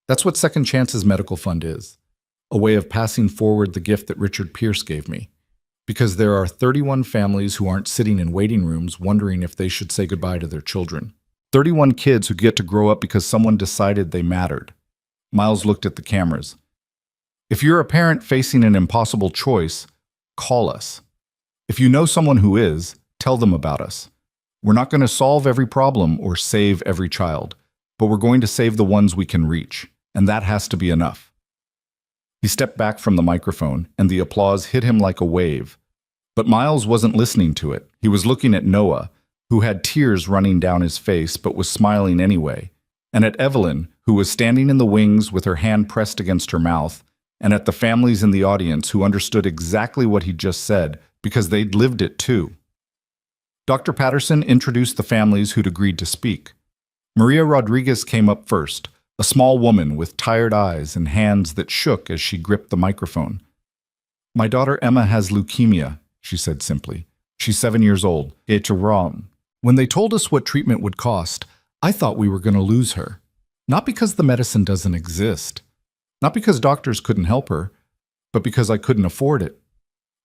That's what Second Chances Medical Fund is, a way of passing forward the gift that Richard Pierce gave me. Because there are 31 families who aren't sitting in waiting rooms wondering if they should say goodbye to their children. 31 kids who get to grow up because someone decided they mattered. Miles looked at the cameras. If you're a parent facing an impossible choice, call us. If you know someone who is, tell them about us. We're not going to solve every problem or save every child, but we're going to save the ones we can reach, and that has to be enough. He stepped back from the microphone, and the applause hit him like a wave. But Miles wasn't listening to it. He was looking at Noah, who had tears running down his face but was smiling anyway, and at Evelyn, who was standing in the wings with her hand pressed against her mouth, and at the families in the audience who understood exactly what he'd just said because they'd lived it too. Dr. Patterson introduced the families who'd agreed to speak. Maria Rodriguez came up first, a small woman with tired eyes and hands that shook as she gripped the microphone. "My daughter Emma has leukemia," she said simply. "She's 7 years old. It's wrong." When they told us what treatment would cost, I thought we were going to lose her. Not because the medicine doesn't exist. Not because doctors couldn't help her, but because I couldn't afford it.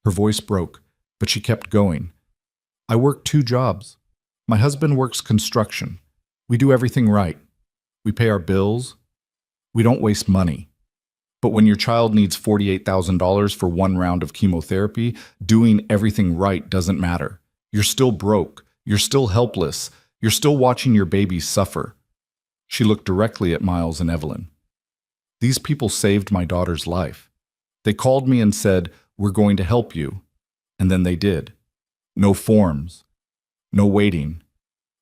Her voice broke, but she kept going. "I work 2 jobs. My husband works construction. We do everything right. We pay our bills. We don't waste money. But when your child needs $48,000 for 1 round of chemotherapy, doing everything right doesn't matter. You're still broke. You're still helpless. You're still watching your baby suffer." She looked directly at Miles and Evelyn. "These people saved my daughter's life. They called me and said, 'We're going to help you.' And then they did. No forms. No waiting.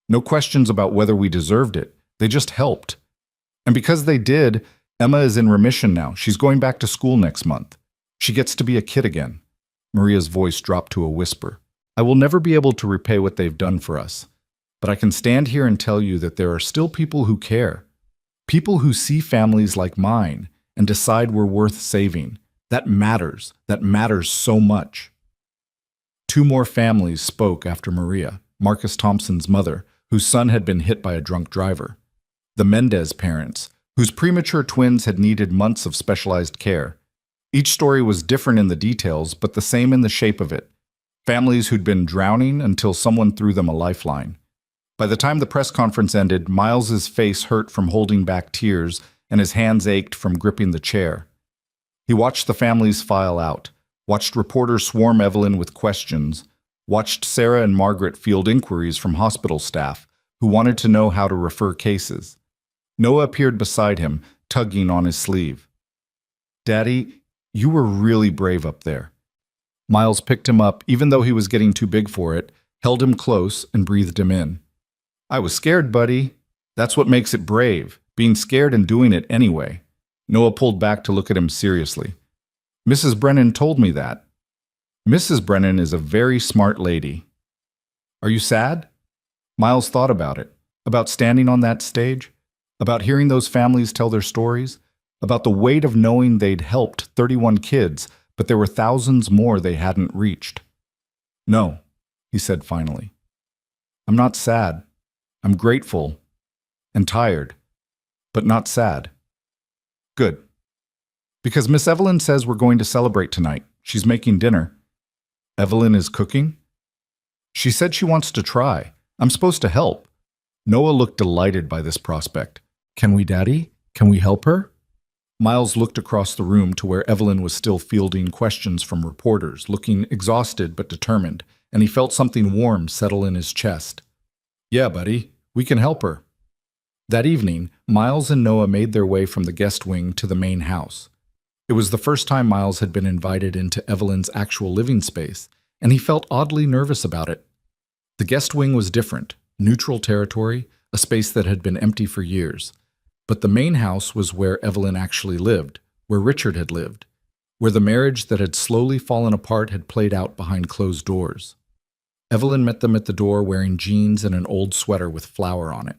No questions about whether we deserved it. They just helped. And because they did, Emma is in remission now. She's going back to school next month. She gets to be a kid again." Maria's voice dropped to a whisper. I will never be able to repay what they've done for us, but I can stand here and tell you that there are still people who care. People who see families like mine and decide we're worth saving. That matters. That matters so much. Two more families spoke after Maria, Marcus Thompson's mother, whose son had been hit by a drunk driver. The Mendez parents, whose premature twins had needed months of specialized care. Each story was different in the details, but the same in the shape of it. Families who'd been drowning until someone threw them a lifeline. By the time the press conference ended, Miles's face hurt from holding back tears and his hands ached from gripping the chair. He watched the families file out, watched reporters swarm Evelyn with questions, watched Sarah and Margaret field inquiries from hospital staff who wanted to know how to refer cases. Noah appeared beside him, tugging on his sleeve. "Daddy, you were really brave up there." Miles picked him up, even though he was getting too big for it, held him close, and breathed him in. "I was scared, buddy. That's what makes it brave, being scared and doing it anyway." Noah pulled back to look at him seriously. "Mrs. Brennan told me that." "Mrs. Brennan is a very smart lady." "Are you sad?" Miles thought about it, about standing on that stage, about hearing those families tell their stories, about the weight of knowing they'd helped 31 kids, but there were thousands more they hadn't reached. "No," he said finally. "I'm not sad. I'm grateful and tired, but not sad." "Good. Because Miss Evelyn says we're going to celebrate tonight. She's making dinner." "Evelyn is cooking?" "She said she wants to try. I'm supposed to help." Noah looked delighted by this prospect. "Can we, Daddy? Can we help her?" Miles looked across the room to where Evelyn was still fielding questions from reporters, looking exhausted but determined, and he felt something warm settle in his chest. "Yeah, buddy, we can help her." That evening, Miles and Noah made their way from the guest wing to the main house. It was the first time Miles had been invited into Evelyn's actual living space, and he felt oddly nervous about it. The guest wing was different, neutral territory, a space that had been empty for years. But the main house was where Evelyn actually lived, where Richard had lived, where the marriage that had slowly fallen apart had played out behind closed doors. Evelyn met them at the door wearing jeans and an old sweater with flour on it.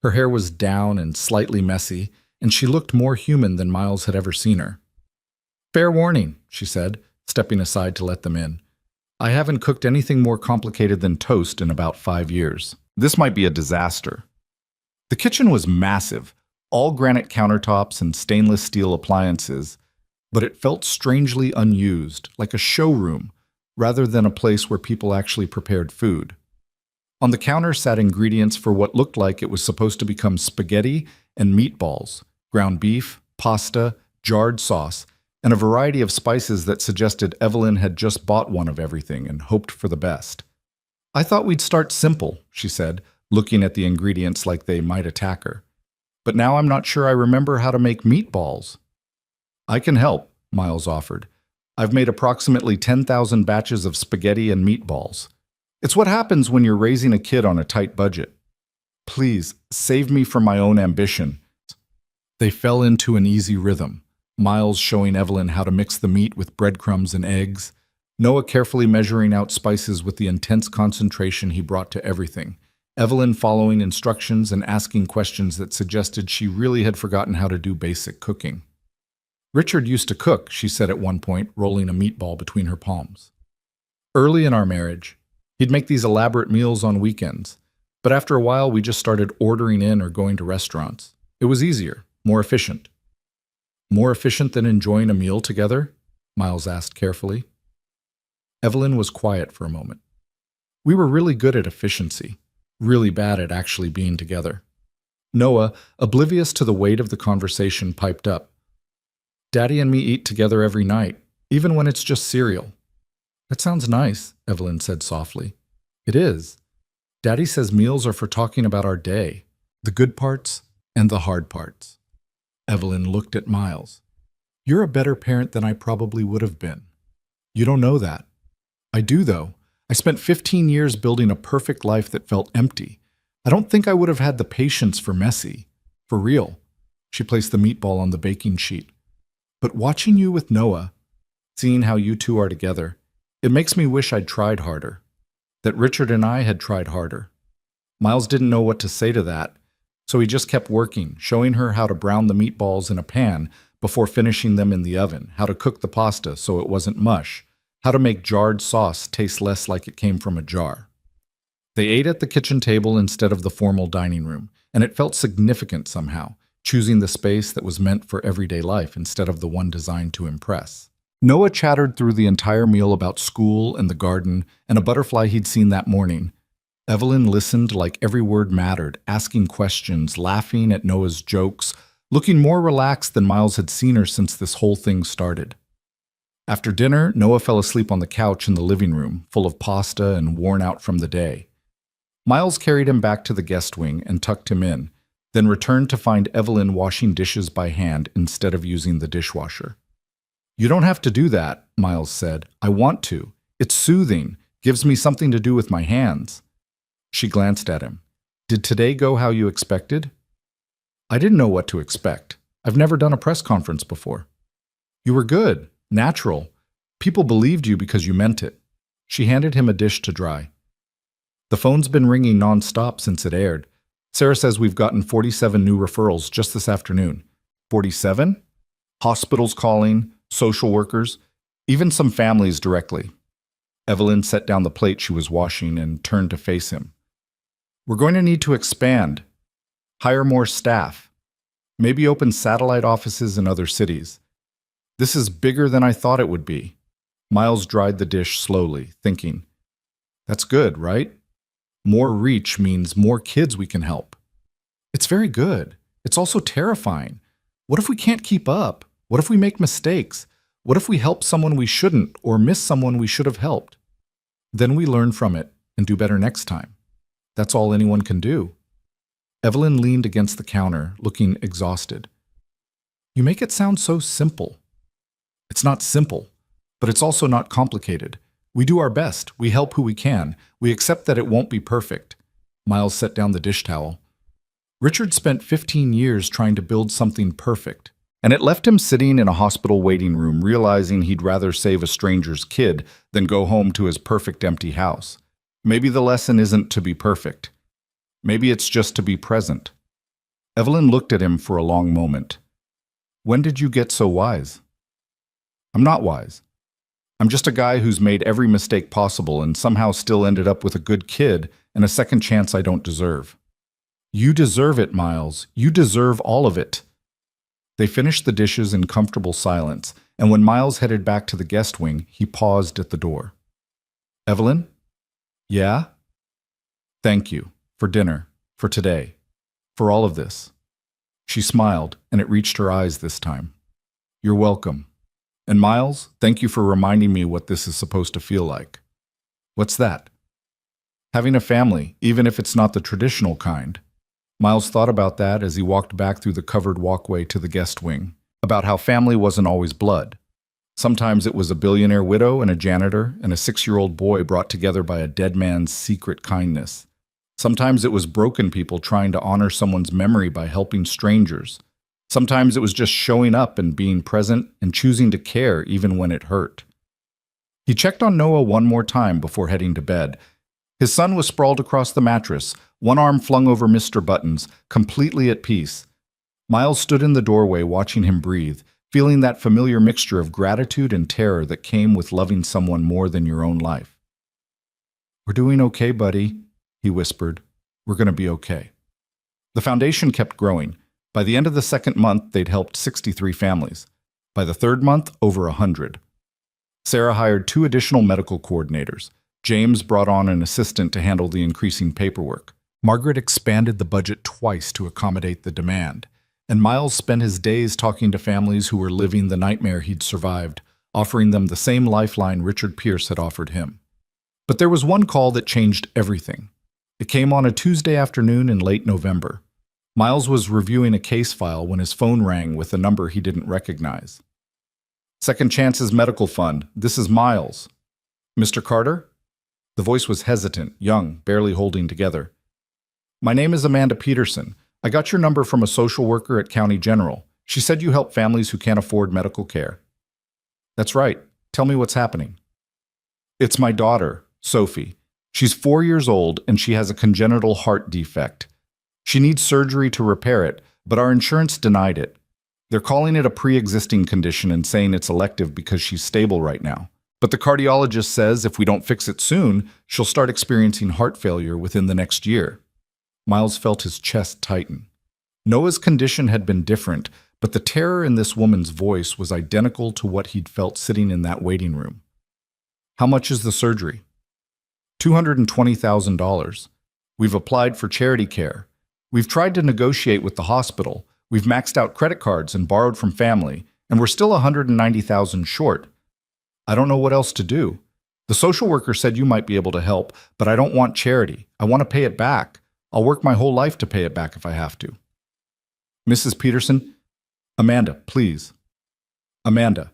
Her hair was down and slightly messy, and she looked more human than Miles had ever seen her. "Fair warning," she said, stepping aside to let them in. "I haven't cooked anything more complicated than toast in about 5 years. This might be a disaster." The kitchen was massive, all granite countertops and stainless steel appliances, but it felt strangely unused, like a showroom, rather than a place where people actually prepared food. On the counter sat ingredients for what looked like it was supposed to become spaghetti and meatballs, ground beef, pasta, jarred sauce, and a variety of spices that suggested Evelyn had just bought one of everything and hoped for the best. "I thought we'd start simple," she said, looking at the ingredients like they might attack her. "But now I'm not sure I remember how to make meatballs." "I can help," Miles offered. "I've made approximately 10,000 batches of spaghetti and meatballs. It's what happens when you're raising a kid on a tight budget. Please, save me from my own ambition." They fell into an easy rhythm, Miles showing Evelyn how to mix the meat with breadcrumbs and eggs, Noah carefully measuring out spices with the intense concentration he brought to everything, Evelyn following instructions and asking questions that suggested she really had forgotten how to do basic cooking. "Richard used to cook," she said at one point, rolling a meatball between her palms. "Early in our marriage, he'd make these elaborate meals on weekends, but after a while we just started ordering in or going to restaurants. It was easier, more efficient." "More efficient than enjoying a meal together?" Miles asked carefully. Evelyn was quiet for a moment. "We were really good at efficiency, really bad at actually being together." Noah, oblivious to the weight of the conversation, piped up. "Daddy and me eat together every night, even when it's just cereal." "That sounds nice," Evelyn said softly. "It is. Daddy says meals are for talking about our day, the good parts and the hard parts." Evelyn looked at Miles. "You're a better parent than I probably would have been. You don't know that." "I do, though. I spent 15 years building a perfect life that felt empty. I don't think I would have had the patience for messy. For real." She placed the meatball on the baking sheet. "But watching you with Noah, seeing how you two are together, it makes me wish I'd tried harder." that Richard and I had tried harder. Miles didn't know what to say to that, so he just kept working, showing her how to brown the meatballs in a pan before finishing them in the oven, how to cook the pasta so it wasn't mush, how to make jarred sauce taste less like it came from a jar. They ate at the kitchen table instead of the formal dining room, and it felt significant somehow, choosing the space that was meant for everyday life instead of the one designed to impress. Noah chattered through the entire meal about school and the garden and a butterfly he'd seen that morning. Evelyn listened like every word mattered, asking questions, laughing at Noah's jokes, looking more relaxed than Miles had seen her since this whole thing started. After dinner, Noah fell asleep on the couch in the living room, full of pasta and worn out from the day. Miles carried him back to the guest wing and tucked him in, then returned to find Evelyn washing dishes by hand instead of using the dishwasher. "You don't have to do that," Miles said. "I want to. It's soothing, gives me something to do with my hands." She glanced at him. "Did today go how you expected?" "I didn't know what to expect. I've never done a press conference before." "You were good, natural. People believed you because you meant it." She handed him a dish to dry. "The phone's been ringing nonstop since it aired. Sarah says we've gotten 47 new referrals just this afternoon." 47? Hospitals calling, social workers, even some families directly. Evelyn set down the plate she was washing and turned to face him. "We're going to need to expand, hire more staff, maybe open satellite offices in other cities. This is bigger than I thought it would be." Miles dried the dish slowly, thinking, "That's good, right? More reach means more kids we can help." "It's very good. It's also terrifying. What if we can't keep up? What if we make mistakes? What if we help someone we shouldn't or miss someone we should have helped? Then we learn from it and do better next time. That's all anyone can do." Evelyn leaned against the counter, looking exhausted. "You make it sound so simple." "It's not simple, but it's also not complicated. We do our best. We help who we can. We accept that it won't be perfect." Miles set down the dish towel. Richard spent 15 years trying to build something perfect, and it left him sitting in a hospital waiting room realizing he'd rather save a stranger's kid than go home to his perfect empty house. Maybe the lesson isn't to be perfect. Maybe it's just to be present. Evelyn looked at him for a long moment. "When did you get so wise?" "I'm not wise. I'm just a guy who's made every mistake possible and somehow still ended up with a good kid and a second chance I don't deserve." "You deserve it, Miles. You deserve all of it." They finished the dishes in comfortable silence, and when Miles headed back to the guest wing, he paused at the door. "Evelyn?" "Yeah?" "Thank you. For dinner. For today. For all of this." She smiled, and it reached her eyes this time. "You're welcome. And Miles, thank you for reminding me what this is supposed to feel like." "What's that?" "Having a family, even if it's not the traditional kind." Miles thought about that as he walked back through the covered walkway to the guest wing, about how family wasn't always blood. Sometimes it was a billionaire widow and a janitor and a 6-year-old boy brought together by a dead man's secret kindness. Sometimes it was broken people trying to honor someone's memory by helping strangers. Sometimes it was just showing up and being present and choosing to care even when it hurt. He checked on Noah one more time before heading to bed. His son was sprawled across the mattress, one arm flung over Mr. Buttons, completely at peace. Miles stood in the doorway watching him breathe, feeling that familiar mixture of gratitude and terror that came with loving someone more than your own life. "We're doing okay, buddy," he whispered. "We're going to be okay." The foundation kept growing. By the end of the second month, they'd helped 63 families. By the third month, over 100. Sarah hired 2 additional medical coordinators. James brought on an assistant to handle the increasing paperwork. Margaret expanded the budget twice to accommodate the demand. And Miles spent his days talking to families who were living the nightmare he'd survived, offering them the same lifeline Richard Pierce had offered him. But there was one call that changed everything. It came on a Tuesday afternoon in late November. Miles was reviewing a case file when his phone rang with a number he didn't recognize. "Second Chances Medical Fund. This is Miles." "Mr. Carter?" The voice was hesitant, young, barely holding together. "My name is Amanda Peterson. I got your number from a social worker at County General. She said you help families who can't afford medical care." "That's right. Tell me what's happening." "It's my daughter, Sophie. She's 4 years old and she has a congenital heart defect. She needs surgery to repair it, but our insurance denied it. They're calling it a pre-existing condition and saying it's elective because she's stable right now. But the cardiologist says if we don't fix it soon, she'll start experiencing heart failure within the next year. Miles felt his chest tighten. Noah's condition had been different, but the terror in this woman's voice was identical to what he'd felt sitting in that waiting room. How much is the surgery? $220,000. We've applied for charity care. We've tried to negotiate with the hospital. We've maxed out credit cards and borrowed from family, and we're still $190,000 short. I don't know what else to do. The social worker said you might be able to help, but I don't want charity. I want to pay it back. I'll work my whole life to pay it back if I have to. Mrs. Peterson, Amanda, please. Amanda,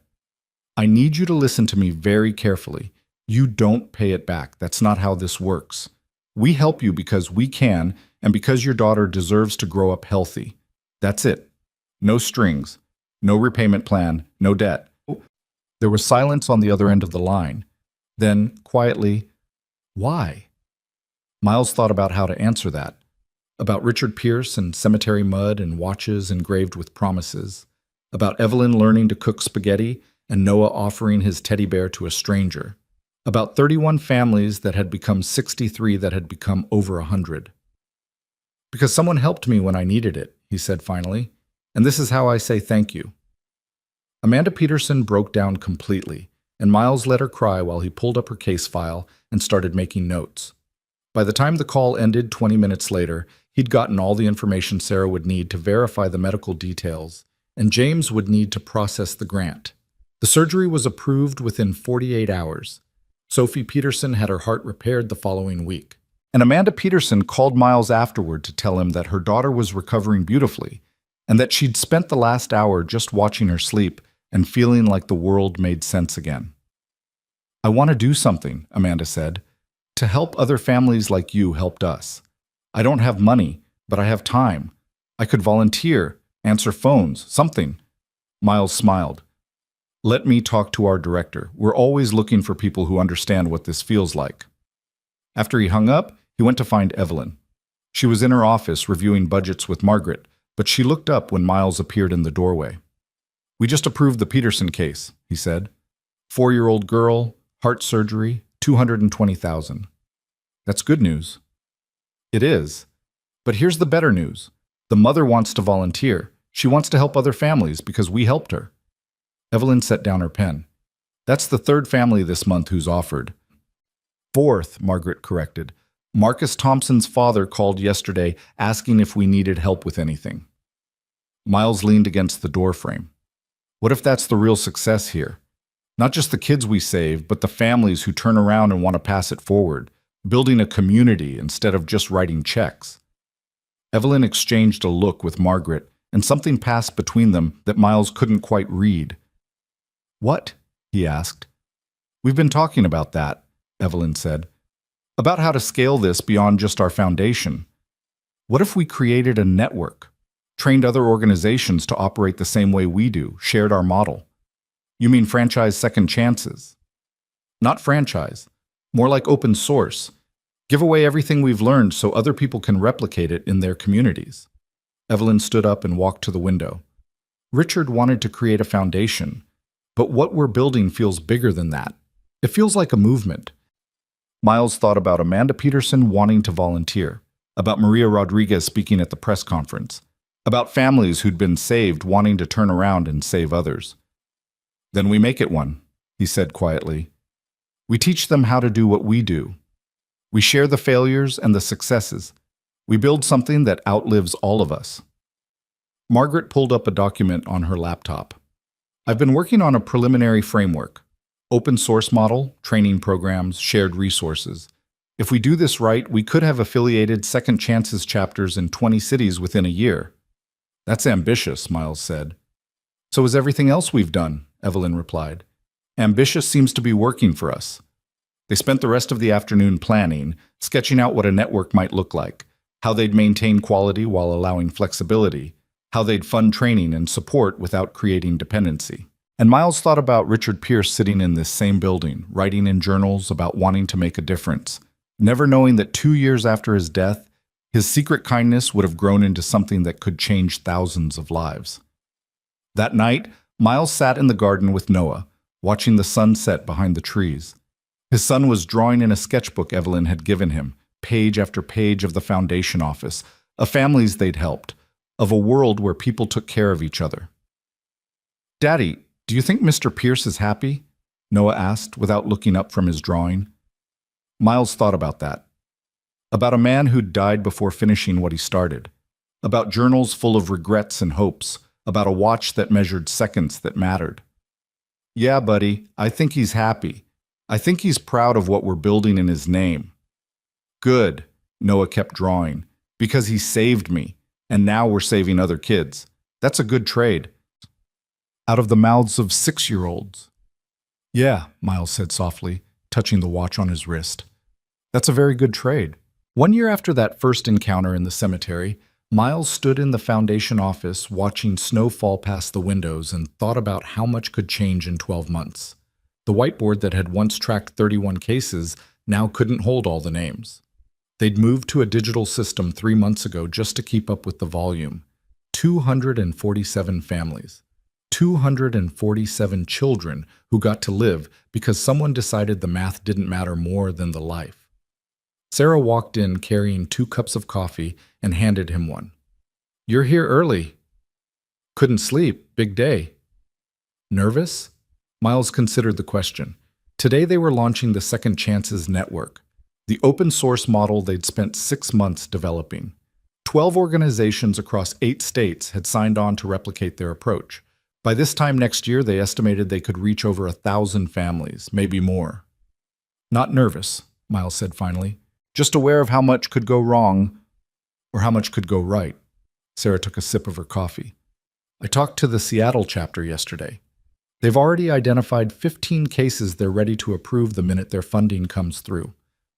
I need you to listen to me very carefully. You don't pay it back. That's not how this works. We help you because we can and because your daughter deserves to grow up healthy. That's it. No strings, no repayment plan, no debt. There was silence on the other end of the line. Then, quietly, why? Miles thought about how to answer that. About Richard Pierce and cemetery mud and watches engraved with promises. About Evelyn learning to cook spaghetti and Noah offering his teddy bear to a stranger. About 31 families that had become 63 that had become over 100. Because someone helped me when I needed it, he said finally, and this is how I say thank you. Amanda Peterson broke down completely, and Miles let her cry while he pulled up her case file and started making notes. By the time the call ended 20 minutes later, he'd gotten all the information Sarah would need to verify the medical details, and James would need to process the grant. The surgery was approved within 48 hours. Sophie Peterson had her heart repaired the following week. And Amanda Peterson called Miles afterward to tell him that her daughter was recovering beautifully, and that she'd spent the last hour just watching her sleep and feeling like the world made sense again. I want to do something, Amanda said, to help other families like you helped us. I don't have money, but I have time. I could volunteer, answer phones, something. Miles smiled. Let me talk to our director. We're always looking for people who understand what this feels like. After he hung up, he went to find Evelyn. She was in her office reviewing budgets with Margaret, but she looked up when Miles appeared in the doorway. We just approved the Peterson case, he said. 4-year-old girl, heart surgery, $220,000. That's good news. It is. But here's the better news. The mother wants to volunteer. She wants to help other families because we helped her. Evelyn set down her pen. That's the 3rd family this month who's offered. 4th, Margaret corrected. Marcus Thompson's father called yesterday asking if we needed help with anything. Miles leaned against the doorframe. What if that's the real success here? Not just the kids we save, but the families who turn around and want to pass it forward, building a community instead of just writing checks. Evelyn exchanged a look with Margaret, and something passed between them that Miles couldn't quite read. What? He asked. We've been talking about that, Evelyn said. About how to scale this beyond just our foundation. What if we created a network, trained other organizations to operate the same way we do, shared our model? You mean franchise second chances? Not franchise, more like open source. Give away everything we've learned so other people can replicate it in their communities. Evelyn stood up and walked to the window. Richard wanted to create a foundation, but what we're building feels bigger than that. It feels like a movement. Miles thought about Amanda Peterson wanting to volunteer, about Maria Rodriguez speaking at the press conference, about families who'd been saved wanting to turn around and save others. Then we make it one, he said quietly. We teach them how to do what we do. We share the failures and the successes. We build something that outlives all of us. Margaret pulled up a document on her laptop. I've been working on a preliminary framework. Open source model, training programs, shared resources. If we do this right, we could have affiliated Second Chances chapters in 20 cities within a year. That's ambitious, Miles said. So is everything else we've done, Evelyn replied. Ambitious seems to be working for us. They spent the rest of the afternoon planning, sketching out what a network might look like, how they'd maintain quality while allowing flexibility, how they'd fund training and support without creating dependency. And Miles thought about Richard Pierce sitting in this same building, writing in journals about wanting to make a difference, never knowing that 2 years after his death, his secret kindness would have grown into something that could change thousands of lives. That night, Miles sat in the garden with Noah, watching the sun set behind the trees. His son was drawing in a sketchbook Evelyn had given him, page after page of the foundation office, of families they'd helped, of a world where people took care of each other. "Daddy, do you think Mr. Pierce is happy?" Noah asked without looking up from his drawing. Miles thought about that. About a man who'd died before finishing what he started. About journals full of regrets and hopes. About a watch that measured seconds that mattered. "Yeah, buddy, I think he's happy. I think he's proud of what we're building in his name." "Good," Noah kept drawing, "because he saved me, and now we're saving other kids. That's a good trade." Out of the mouths of 6-year-olds. "Yeah," Miles said softly, touching the watch on his wrist. "That's a very good trade." 1 year after that first encounter in the cemetery, Miles stood in the foundation office watching snow fall past the windows and thought about how much could change in 12 months. The whiteboard that had once tracked 31 cases now couldn't hold all the names. They'd moved to a digital system 3 months ago just to keep up with the volume. 247 families. 247 children who got to live because someone decided the math didn't matter more than the life. Sarah walked in carrying 2 cups of coffee and handed him one. "You're here early." "Couldn't sleep. Big day." "Nervous?" Miles considered the question. Today they were launching the Second Chances Network, the open source model they'd spent 6 months developing. 12 organizations across 8 states had signed on to replicate their approach. By this time next year, they estimated they could reach over 1,000 families, maybe more. "Not nervous," Miles said finally. "Just aware of how much could go wrong, or how much could go right." Sarah took a sip of her coffee. "I talked to the Seattle chapter yesterday. They've already identified 15 cases they're ready to approve the minute their funding comes through.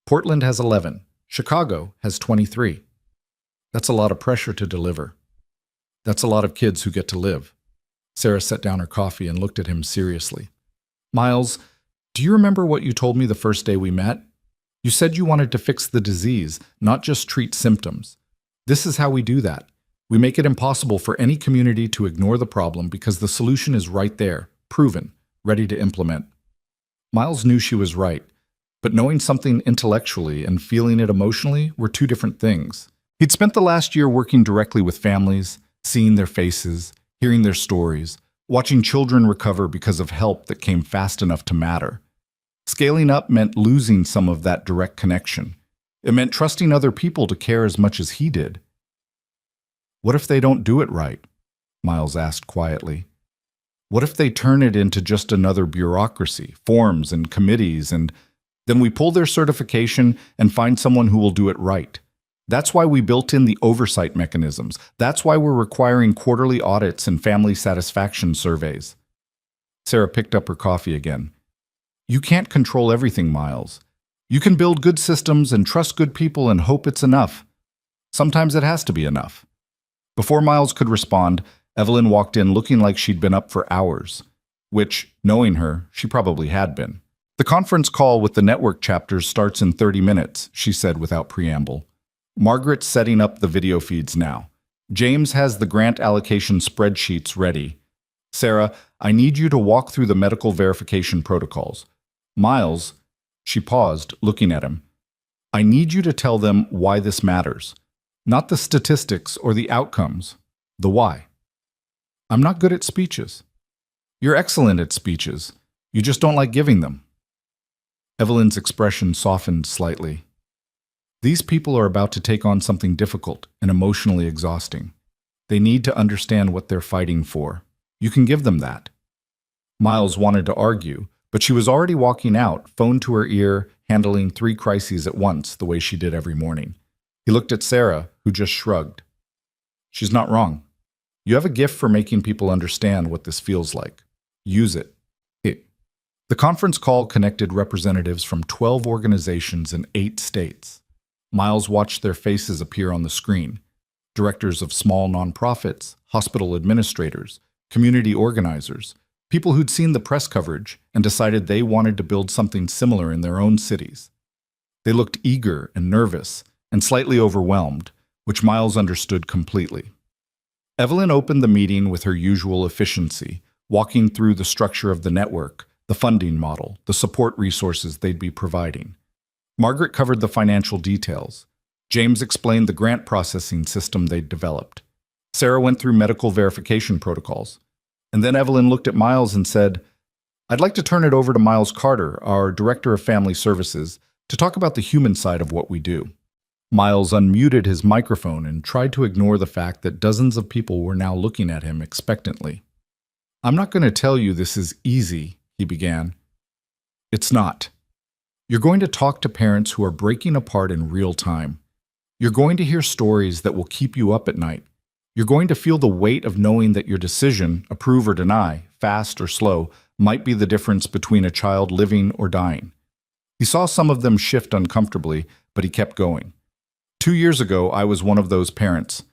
Portland has 11. Chicago has 23. That's a lot of pressure to deliver. That's a lot of kids who get to live." Sarah set down her coffee and looked at him seriously. "Miles, do you remember what you told me the first day we met? You said you wanted to fix the disease, not just treat symptoms. This is how we do that. We make it impossible for any community to ignore the problem because the solution is right there, proven, ready to implement." Miles knew she was right, but knowing something intellectually and feeling it emotionally were 2 different things. He'd spent the last year working directly with families, seeing their faces, hearing their stories, watching children recover because of help that came fast enough to matter. Scaling up meant losing some of that direct connection. It meant trusting other people to care as much as he did. "What if they don't do it right?" Miles asked quietly. "What if they turn it into just another bureaucracy, forms and committees, and then we pull their certification and find someone who will do it right? That's why we built in the oversight mechanisms. That's why we're requiring quarterly audits and family satisfaction surveys." Sarah picked up her coffee again. "You can't control everything, Miles. You can build good systems and trust good people and hope it's enough. Sometimes it has to be enough." Before Miles could respond, Evelyn walked in looking like she'd been up for hours, which, knowing her, she probably had been. "The conference call with the network chapters starts in 30 minutes, she said without preamble. "Margaret's setting up the video feeds now. James has the grant allocation spreadsheets ready. Sarah, I need you to walk through the medical verification protocols. Miles," she paused, looking at him, "I need you to tell them why this matters. Not the statistics or the outcomes, the why." "I'm not good at speeches." "You're excellent at speeches. You just don't like giving them." Evelyn's expression softened slightly. "These people are about to take on something difficult and emotionally exhausting. They need to understand what they're fighting for. You can give them that." Miles wanted to argue, but she was already walking out, phone to her ear, handling 3 crises at once, the way she did every morning. He looked at Sarah, who just shrugged. "She's not wrong. You have a gift for making people understand what this feels like. Use it." The conference call connected representatives from 12 organizations in 8 states. Miles watched their faces appear on the screen. Directors of small nonprofits, hospital administrators, community organizers, people who'd seen the press coverage and decided they wanted to build something similar in their own cities. They looked eager and nervous and slightly overwhelmed, which Miles understood completely. Evelyn opened the meeting with her usual efficiency, walking through the structure of the network, the funding model, the support resources they'd be providing. Margaret covered the financial details. James explained the grant processing system they'd developed. Sarah went through medical verification protocols. And then Evelyn looked at Miles and said, "I'd like to turn it over to Miles Carter, our Director of Family Services, to talk about the human side of what we do." Miles unmuted his microphone and tried to ignore the fact that dozens of people were now looking at him expectantly. "I'm not going to tell you this is easy," he began. "It's not. You're going to talk to parents who are breaking apart in real time. You're going to hear stories that will keep you up at night. You're going to feel the weight of knowing that your decision, approve or deny, fast or slow, might be the difference between a child living or dying." He saw some of them shift uncomfortably, but he kept going. 2 years ago, I was one of those parents.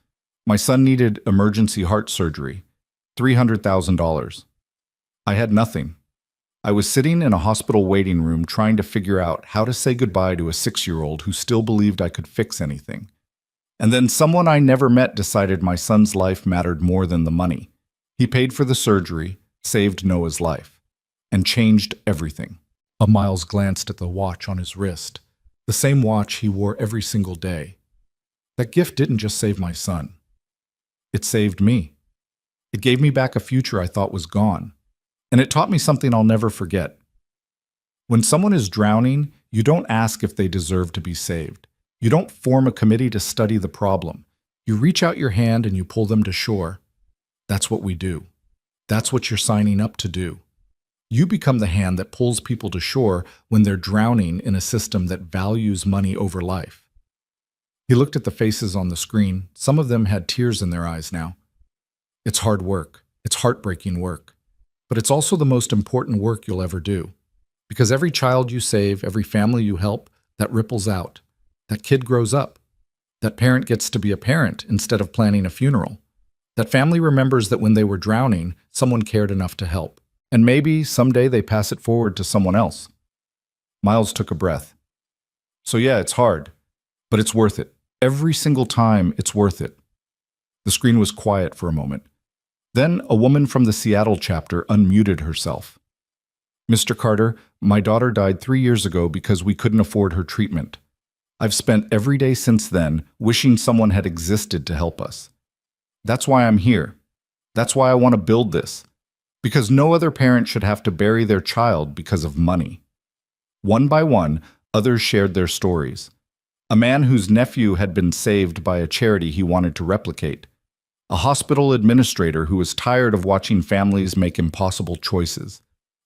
My son needed emergency heart surgery, $300,000. I had nothing. I was sitting in a hospital waiting room trying to figure out how to say goodbye to a 6-year-old who still believed I could fix anything. And then someone I never met decided my son's life mattered more than the money. He paid for the surgery, saved Noah's life, and changed everything. Miles glanced at the watch on his wrist, the same watch he wore every single day. That gift didn't just save my son. It saved me. It gave me back a future I thought was gone. And it taught me something I'll never forget. When someone is drowning, you don't ask if they deserve to be saved. You don't form a committee to study the problem. You reach out your hand and you pull them to shore. That's what we do. That's what you're signing up to do. You become the hand that pulls people to shore when they're drowning in a system that values money over life. He looked at the faces on the screen. Some of them had tears in their eyes now. It's hard work. It's heartbreaking work. But it's also the most important work you'll ever do. Because every child you save, every family you help, that ripples out. That kid grows up. That parent gets to be a parent instead of planning a funeral. That family remembers that when they were drowning, someone cared enough to help. And maybe someday they pass it forward to someone else. Miles took a breath. So yeah, it's hard, but it's worth it. Every single time, it's worth it. The screen was quiet for a moment. Then a woman from the Seattle chapter unmuted herself. "Mr. Carter, my daughter died 3 years ago because we couldn't afford her treatment. I've spent every day since then wishing someone had existed to help us. That's why I'm here. That's why I want to build this. Because no other parent should have to bury their child because of money." One by one, others shared their stories. A man whose nephew had been saved by a charity he wanted to replicate. A hospital administrator who was tired of watching families make impossible choices.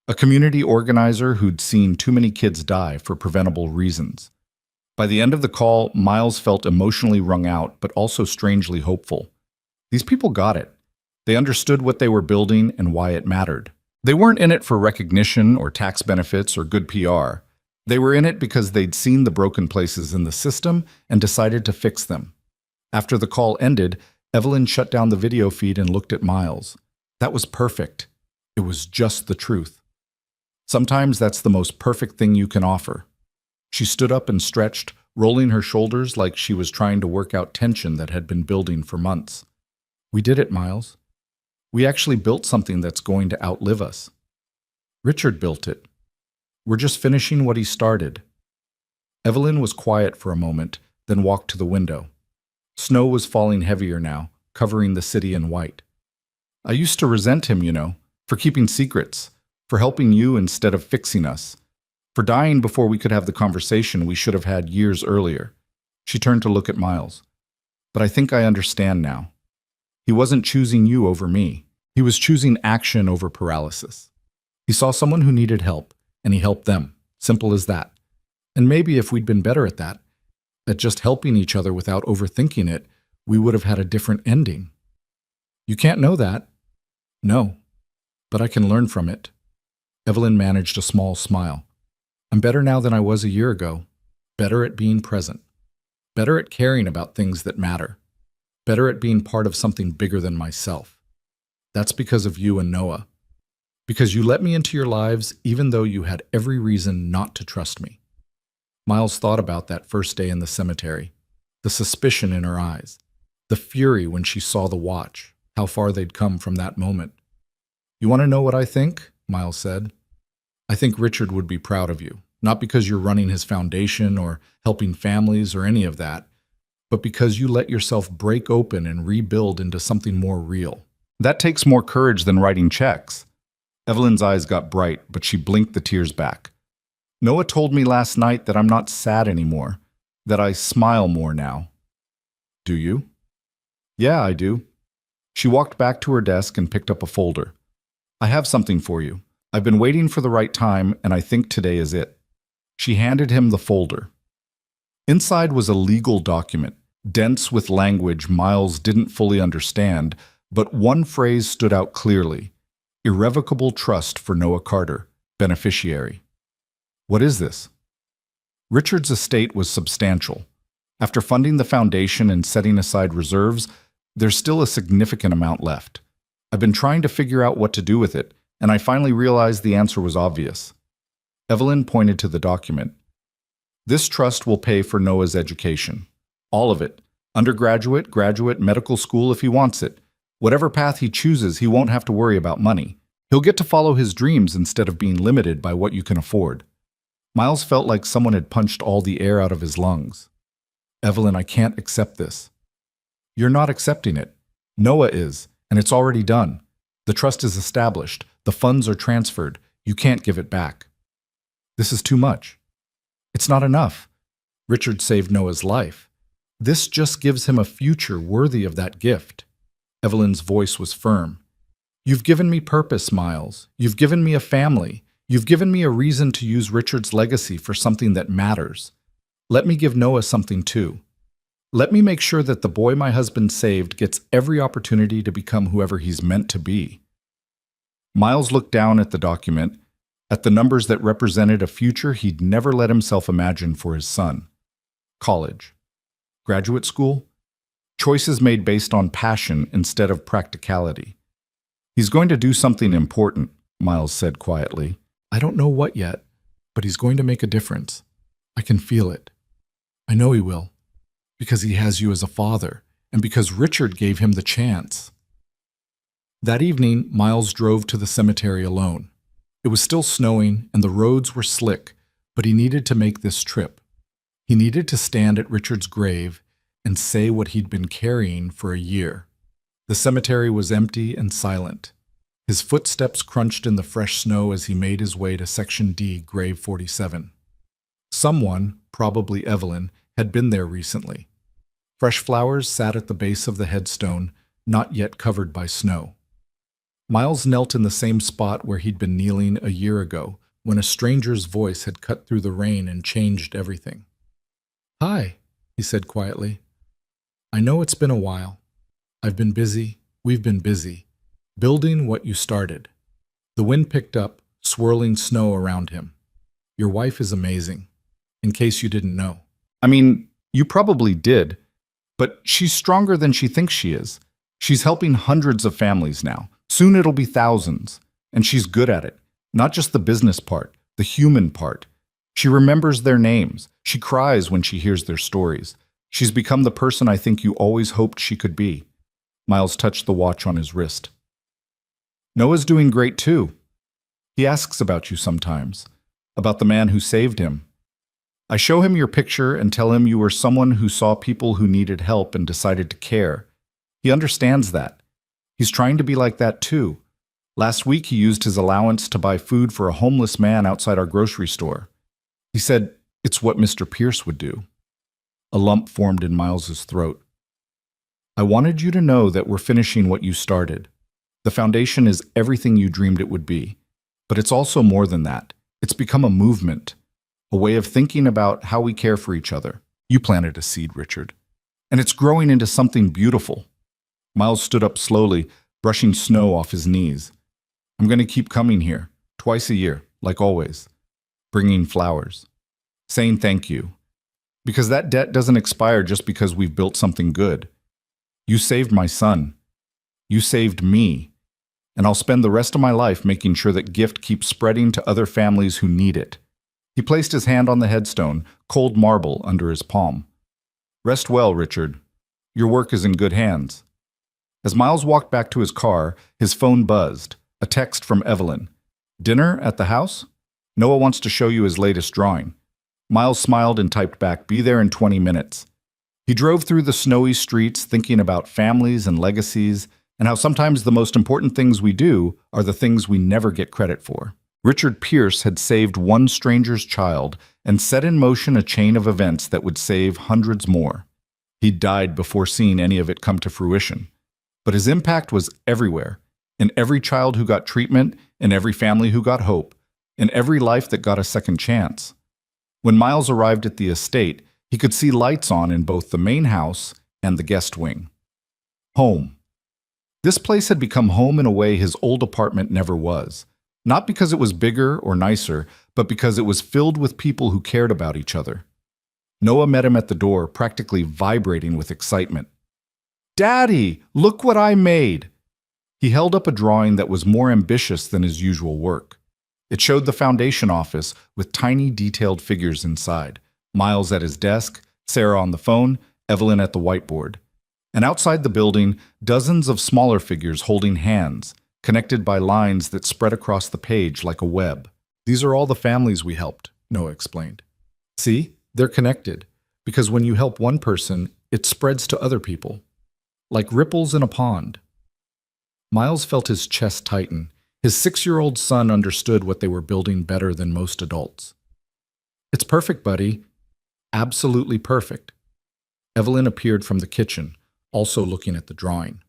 A community organizer who'd seen too many kids die for preventable reasons. By the end of the call, Miles felt emotionally wrung out, but also strangely hopeful. These people got it. They understood what they were building and why it mattered. They weren't in it for recognition or tax benefits or good PR. They were in it because they'd seen the broken places in the system and decided to fix them. After the call ended, Evelyn shut down the video feed and looked at Miles. That was perfect. It was just the truth. Sometimes that's the most perfect thing you can offer. She stood up and stretched, rolling her shoulders like she was trying to work out tension that had been building for months. "We did it, Miles. We actually built something that's going to outlive us. Richard built it. We're just finishing what he started." Evelyn was quiet for a moment, then walked to the window. Snow was falling heavier now, covering the city in white. "I used to resent him, for keeping secrets, for helping you instead of fixing us, for dying before we could have the conversation we should have had years earlier." She turned to look at Miles. "But I think I understand now. He wasn't choosing you over me. He was choosing action over paralysis. He saw someone who needed help, and he helped them. Simple as that. And maybe if we'd been better at that, at just helping each other without overthinking it, we would have had a different ending. You can't know that." "No, but I can learn from it." Evelyn managed a small smile. "I'm better now than I was a year ago. Better at being present. Better at caring about things that matter. Better at being part of something bigger than myself. That's because of you and Noah. Because you let me into your lives even though you had every reason not to trust me." Miles thought about that first day in the cemetery, the suspicion in her eyes, the fury when she saw the watch, how far they'd come from that moment. "You want to know what I think?" Miles said. "I think Richard would be proud of you, not because you're running his foundation or helping families or any of that, but because you let yourself break open and rebuild into something more real." That takes more courage than writing checks. Evelyn's eyes got bright, but she blinked the tears back. "Noah told me last night that I'm not sad anymore, that I smile more now." "Do you?" "Yeah, I do." She walked back to her desk and picked up a folder. "I have something for you. I've been waiting for the right time, and I think today is it." She handed him the folder. Inside was a legal document, dense with language Miles didn't fully understand, but one phrase stood out clearly: irrevocable trust for Noah Carter, beneficiary. What is this? Richard's estate was substantial. After funding the foundation and setting aside reserves, there's still a significant amount left. I've been trying to figure out what to do with it, and I finally realized the answer was obvious. Evelyn pointed to the document. "This trust will pay for Noah's education. All of it. Undergraduate, graduate, medical school if he wants it. Whatever path he chooses, he won't have to worry about money. He'll get to follow his dreams instead of being limited by what you can afford." Miles felt like someone had punched all the air out of his lungs. "Evelyn, I can't accept this." "You're not accepting it. Noah is, and it's already done. The trust is established. The funds are transferred. You can't give it back." "This is too much." "It's not enough. Richard saved Noah's life. This just gives him a future worthy of that gift." Evelyn's voice was firm. "You've given me purpose, Miles. You've given me a family. You've given me a reason to use Richard's legacy for something that matters. Let me give Noah something too. Let me make sure that the boy my husband saved gets every opportunity to become whoever he's meant to be." Miles looked down at the document, at the numbers that represented a future he'd never let himself imagine for his son. College. Graduate school. Choices made based on passion instead of practicality. "He's going to do something important," Miles said quietly. "I don't know what yet, but he's going to make a difference. I can feel it. I know he will, because he has you as a father, and because Richard gave him the chance." That evening, Miles drove to the cemetery alone. It was still snowing, and the roads were slick, but he needed to make this trip. He needed to stand at Richard's grave and say what he'd been carrying for a year. The cemetery was empty and silent. His footsteps crunched in the fresh snow as he made his way to Section D, Grave 47. Someone, probably Evelyn, had been there recently. Fresh flowers sat at the base of the headstone, not yet covered by snow. Miles knelt in the same spot where he'd been kneeling a year ago, when a stranger's voice had cut through the rain and changed everything. "Hi," he said quietly. "I know it's been a while. I've been busy, we've been busy, building what you started." The wind picked up, swirling snow around him. "Your wife is amazing, in case you didn't know." "I mean, you probably did, but she's stronger than she thinks she is. She's helping hundreds of families now. Soon it'll be thousands. And she's good at it. Not just the business part, the human part. She remembers their names. She cries when she hears their stories. She's become the person I think you always hoped she could be." Miles touched the watch on his wrist. "Noah's doing great too. He asks about you sometimes, about the man who saved him. I show him your picture and tell him you were someone who saw people who needed help and decided to care. He understands that. He's trying to be like that too. Last week he used his allowance to buy food for a homeless man outside our grocery store. He said it's what Mr. Pierce would do." A lump formed in Miles's throat. "I wanted you to know that we're finishing what you started. The foundation is everything you dreamed it would be. But it's also more than that. It's become a movement, a way of thinking about how we care for each other. You planted a seed, Richard. And it's growing into something beautiful." Miles stood up slowly, brushing snow off his knees. "I'm going to keep coming here, twice a year, like always, bringing flowers, saying thank you. Because that debt doesn't expire just because we've built something good. You saved my son. You saved me. And I'll spend the rest of my life making sure that gift keeps spreading to other families who need it." He placed his hand on the headstone, cold marble under his palm. Rest well, Richard. Your work is in good hands. As Miles walked back to his car, his phone buzzed. A text from Evelyn. Dinner at the house? Noah wants to show you his latest drawing. Miles smiled and typed back, be there in 20 minutes. He drove through the snowy streets thinking about families and legacies, and how sometimes the most important things we do are the things we never get credit for. Richard Pierce had saved one stranger's child and set in motion a chain of events that would save hundreds more. He died before seeing any of it come to fruition. But his impact was everywhere, in every child who got treatment, in every family who got hope, in every life that got a second chance. When Miles arrived at the estate, he could see lights on in both the main house and the guest wing. Home. This place had become home in a way his old apartment never was. Not because it was bigger or nicer, but because it was filled with people who cared about each other. Noah met him at the door, practically vibrating with excitement. Daddy, look what I made! He held up a drawing that was more ambitious than his usual work. It showed the foundation office with tiny detailed figures inside. Miles at his desk, Sarah on the phone, Evelyn at the whiteboard. And outside the building, dozens of smaller figures holding hands, connected by lines that spread across the page like a web. These are all the families we helped, Noah explained. See, they're connected, because when you help one person, it spreads to other people, like ripples in a pond. Miles felt his chest tighten. His 6-year-old son understood what they were building better than most adults. It's perfect, buddy. Absolutely perfect. Evelyn appeared from the kitchen, also looking at the drawing.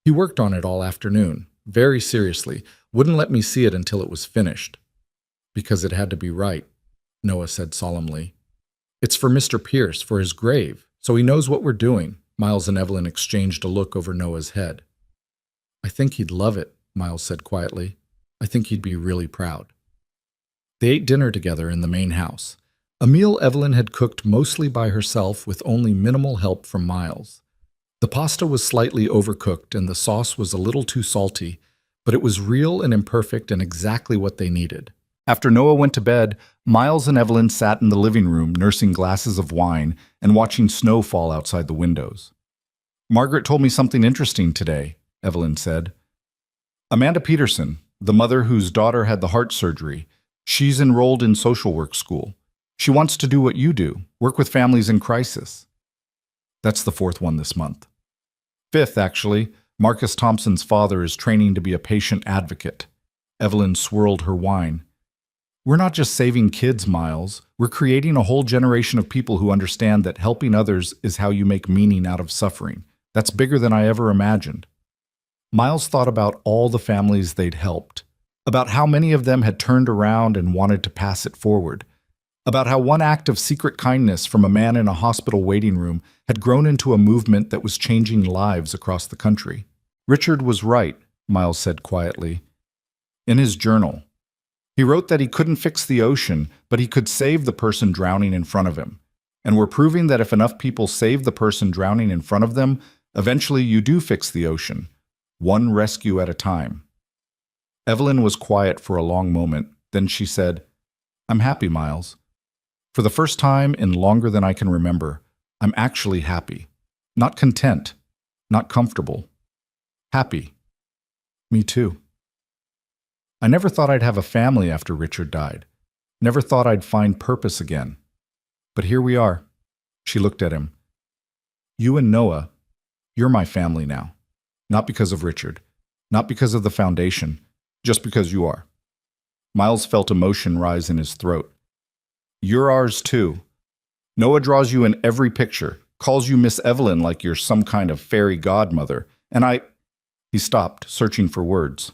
He worked on it all afternoon, very seriously, wouldn't let me see it until it was finished. Because it had to be right, Noah said solemnly. It's for Mr. Pierce, for his grave, so he knows what we're doing. Miles and Evelyn exchanged a look over Noah's head. I think he'd love it, Miles said quietly. I think he'd be really proud. They ate dinner together in the main house, a meal Evelyn had cooked mostly by herself with only minimal help from Miles. The pasta was slightly overcooked and the sauce was a little too salty, but it was real and imperfect and exactly what they needed. After Noah went to bed, Miles and Evelyn sat in the living room nursing glasses of wine and watching snow fall outside the windows. Margaret told me something interesting today, Evelyn said. Amanda Peterson, the mother whose daughter had the heart surgery, she's enrolled in social work school. She wants to do what you do, work with families in crisis. That's the 4th one this month. 5th, actually. Marcus Thompson's father is training to be a patient advocate. Evelyn swirled her wine. We're not just saving kids, Miles. We're creating a whole generation of people who understand that helping others is how you make meaning out of suffering. That's bigger than I ever imagined. Miles thought about all the families they'd helped, about how many of them had turned around and wanted to pass it forward, about how one act of secret kindness from a man in a hospital waiting room had grown into a movement that was changing lives across the country. Richard was right, Miles said quietly. In his journal, he wrote that he couldn't fix the ocean, but he could save the person drowning in front of him. And we're proving that if enough people save the person drowning in front of them, eventually you do fix the ocean, one rescue at a time. Evelyn was quiet for a long moment. Then she said, I'm happy, Miles. For the first time in longer than I can remember, I'm actually happy. Not content, not comfortable. Happy. Me too. I never thought I'd have a family after Richard died. Never thought I'd find purpose again. But here we are. She looked at him. You and Noah, you're my family now. Not because of Richard. Not because of the foundation. Just because you are. Miles felt emotion rise in his throat. You're ours too. Noah draws you in every picture, calls you Miss Evelyn like you're some kind of fairy godmother, and He stopped, searching for words.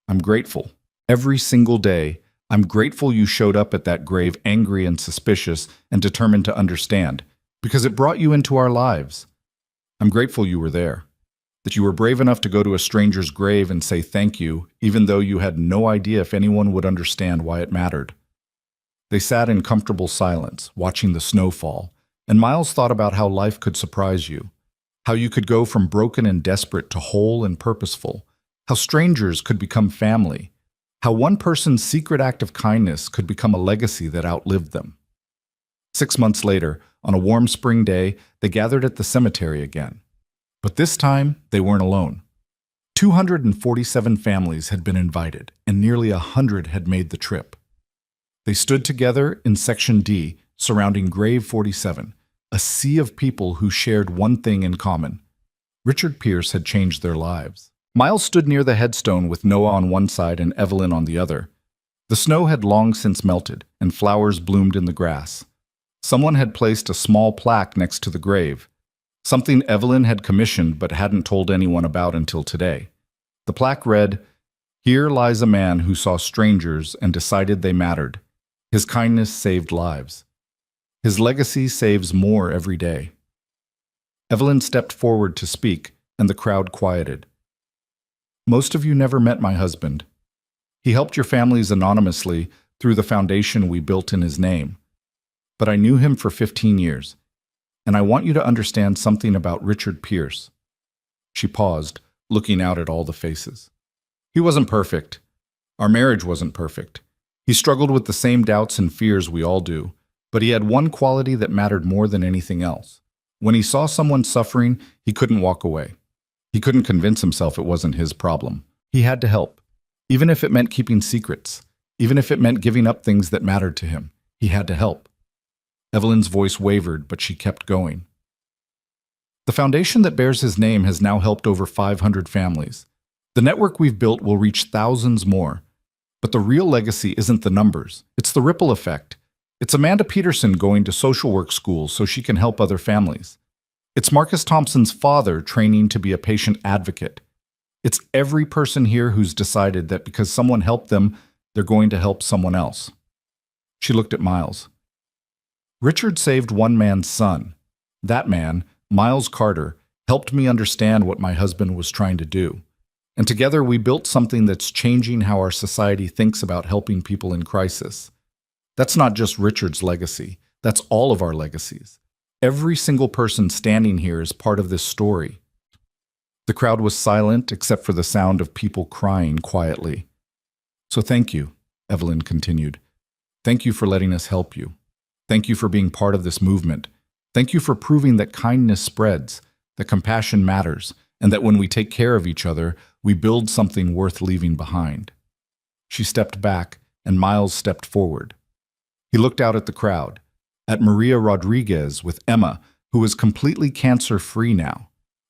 I'm grateful. Every single day, I'm grateful you showed up at that grave angry and suspicious and determined to understand, because it brought you into our lives. I'm grateful you were there, that you were brave enough to go to a stranger's grave and say thank you, even though you had no idea if anyone would understand why it mattered. They sat in comfortable silence, watching the snow fall, and Miles thought about how life could surprise you, how you could go from broken and desperate to whole and purposeful, how strangers could become family, how one person's secret act of kindness could become a legacy that outlived them. 6 months later, on a warm spring day, they gathered at the cemetery again. But this time, they weren't alone. 247 families had been invited, and nearly 100 had made the trip. They stood together in Section D, surrounding Grave 47, a sea of people who shared one thing in common. Richard Pierce had changed their lives. Miles stood near the headstone with Noah on one side and Evelyn on the other. The snow had long since melted, and flowers bloomed in the grass. Someone had placed a small plaque next to the grave, something Evelyn had commissioned but hadn't told anyone about until today. The plaque read, "Here lies a man who saw strangers and decided they mattered. His kindness saved lives. His legacy saves more every day." Evelyn stepped forward to speak, and the crowd quieted. "Most of you never met my husband. He helped your families anonymously through the foundation we built in his name. But I knew him for 15 years, and I want you to understand something about Richard Pierce." She paused, looking out at all the faces. "He wasn't perfect. Our marriage wasn't perfect. He struggled with the same doubts and fears we all do, but he had one quality that mattered more than anything else. When he saw someone suffering, he couldn't walk away. He couldn't convince himself it wasn't his problem. He had to help, even if it meant keeping secrets, even if it meant giving up things that mattered to him. He had to help." Evelyn's voice wavered, but she kept going. "The foundation that bears his name has now helped over 500 families. The network we've built will reach thousands more. But the real legacy isn't the numbers. It's the ripple effect. It's Amanda Peterson going to social work school so she can help other families. It's Marcus Thompson's father training to be a patient advocate. It's every person here who's decided that because someone helped them, they're going to help someone else." She looked at Miles. "Richard saved one man's son. That man, Miles Carter, helped me understand what my husband was trying to do. And together we built something that's changing how our society thinks about helping people in crisis. That's not just Richard's legacy. That's all of our legacies. Every single person standing here is part of this story." The crowd was silent except for the sound of people crying quietly. "So thank you," Evelyn continued. "Thank you for letting us help you. Thank you for being part of this movement. Thank you for proving that kindness spreads, that compassion matters, and that when we take care of each other, we build something worth leaving behind." She stepped back, and Miles stepped forward. He looked out at the crowd, at Maria Rodriguez with Emma, who was completely cancer-free now,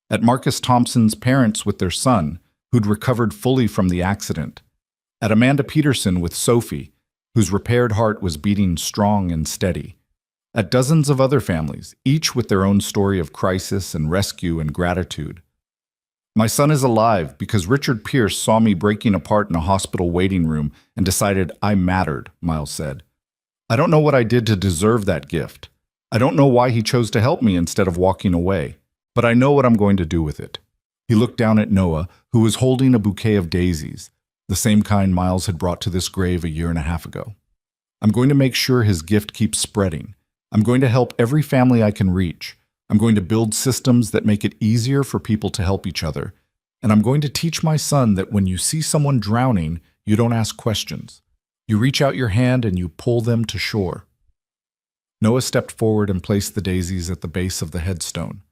at Marcus Thompson's parents with their son, who'd recovered fully from the accident, at Amanda Peterson with Sophie, whose repaired heart was beating strong and steady, at dozens of other families, each with their own story of crisis and rescue and gratitude. "My son is alive because Richard Pierce saw me breaking apart in a hospital waiting room and decided I mattered," Miles said. "I don't know what I did to deserve that gift. I don't know why he chose to help me instead of walking away, but I know what I'm going to do with it." He looked down at Noah, who was holding a bouquet of daisies, the same kind Miles had brought to this grave a year and a half ago. "I'm going to make sure his gift keeps spreading. I'm going to help every family I can reach. I'm going to build systems that make it easier for people to help each other. And I'm going to teach my son that when you see someone drowning, you don't ask questions. You reach out your hand and you pull them to shore." Noah stepped forward and placed the daisies at the base of the headstone.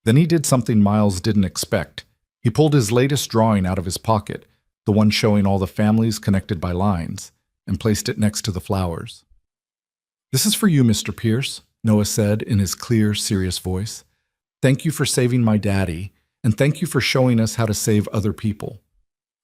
Then he did something Miles didn't expect. He pulled his latest drawing out of his pocket, the one showing all the families connected by lines, and placed it next to the flowers. "This is for you, Mr. Pierce," Noah said in his clear, serious voice. "Thank you for saving my daddy, and thank you for showing us how to save other people."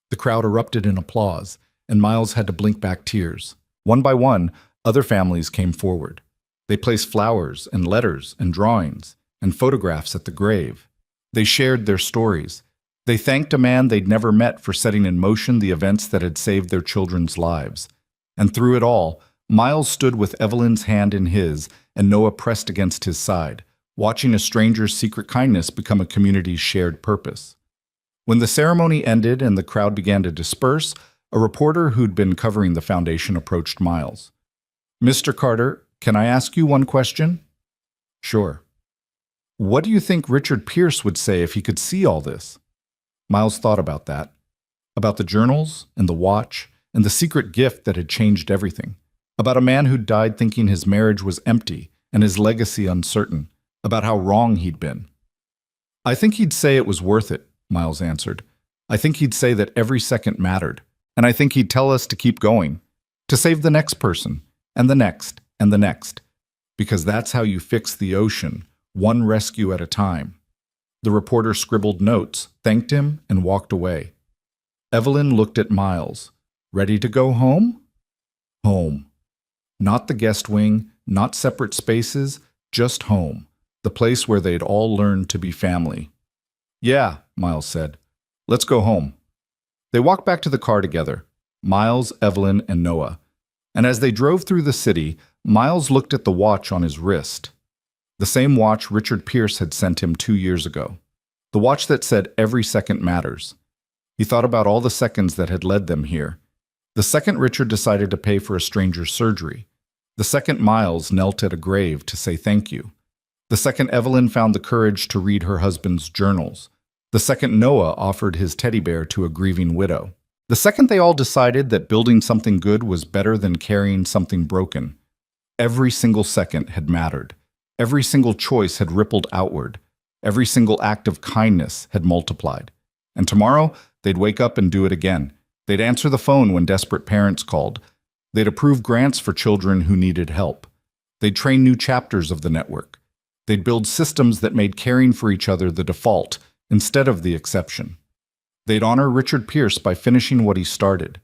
The crowd erupted in applause, and Miles had to blink back tears. One by one, other families came forward. They placed flowers and letters and drawings and photographs at the grave. They shared their stories. They thanked a man they'd never met for setting in motion the events that had saved their children's lives. And through it all, Miles stood with Evelyn's hand in his, and Noah pressed against his side, watching a stranger's secret kindness become a community's shared purpose. When the ceremony ended and the crowd began to disperse, a reporter who'd been covering the foundation approached Miles. "Mr. Carter, can I ask you one question?" "Sure." "What do you think Richard Pierce would say if he could see all this?" Miles thought about that, about the journals and the watch and the secret gift that had changed everything. About a man who died thinking his marriage was empty and his legacy uncertain. About how wrong he'd been. "I think he'd say it was worth it," Miles answered. "I think he'd say that every second mattered. And I think he'd tell us to keep going, to save the next person, and the next, and the next. Because that's how you fix the ocean, one rescue at a time." The reporter scribbled notes, thanked him, and walked away. Evelyn looked at Miles. Ready to go home? Home. Not the guest wing, not separate spaces, just home. The place where they'd all learned to be family. "Yeah," Miles said. "Let's go home." They walked back to the car together, Miles, Evelyn, and Noah. And as they drove through the city, Miles looked at the watch on his wrist. The same watch Richard Pierce had sent him 2 years ago. The watch that said every second matters. He thought about all the seconds that had led them here. The second Richard decided to pay for a stranger's surgery. The second Miles knelt at a grave to say thank you. The second Evelyn found the courage to read her husband's journals. The second Noah offered his teddy bear to a grieving widow. The second they all decided that building something good was better than carrying something broken. Every single second had mattered. Every single choice had rippled outward. Every single act of kindness had multiplied. And tomorrow, they'd wake up and do it again. They'd answer the phone when desperate parents called. They'd approve grants for children who needed help. They'd train new chapters of the network. They'd build systems that made caring for each other the default instead of the exception. They'd honor Richard Pierce by finishing what he started.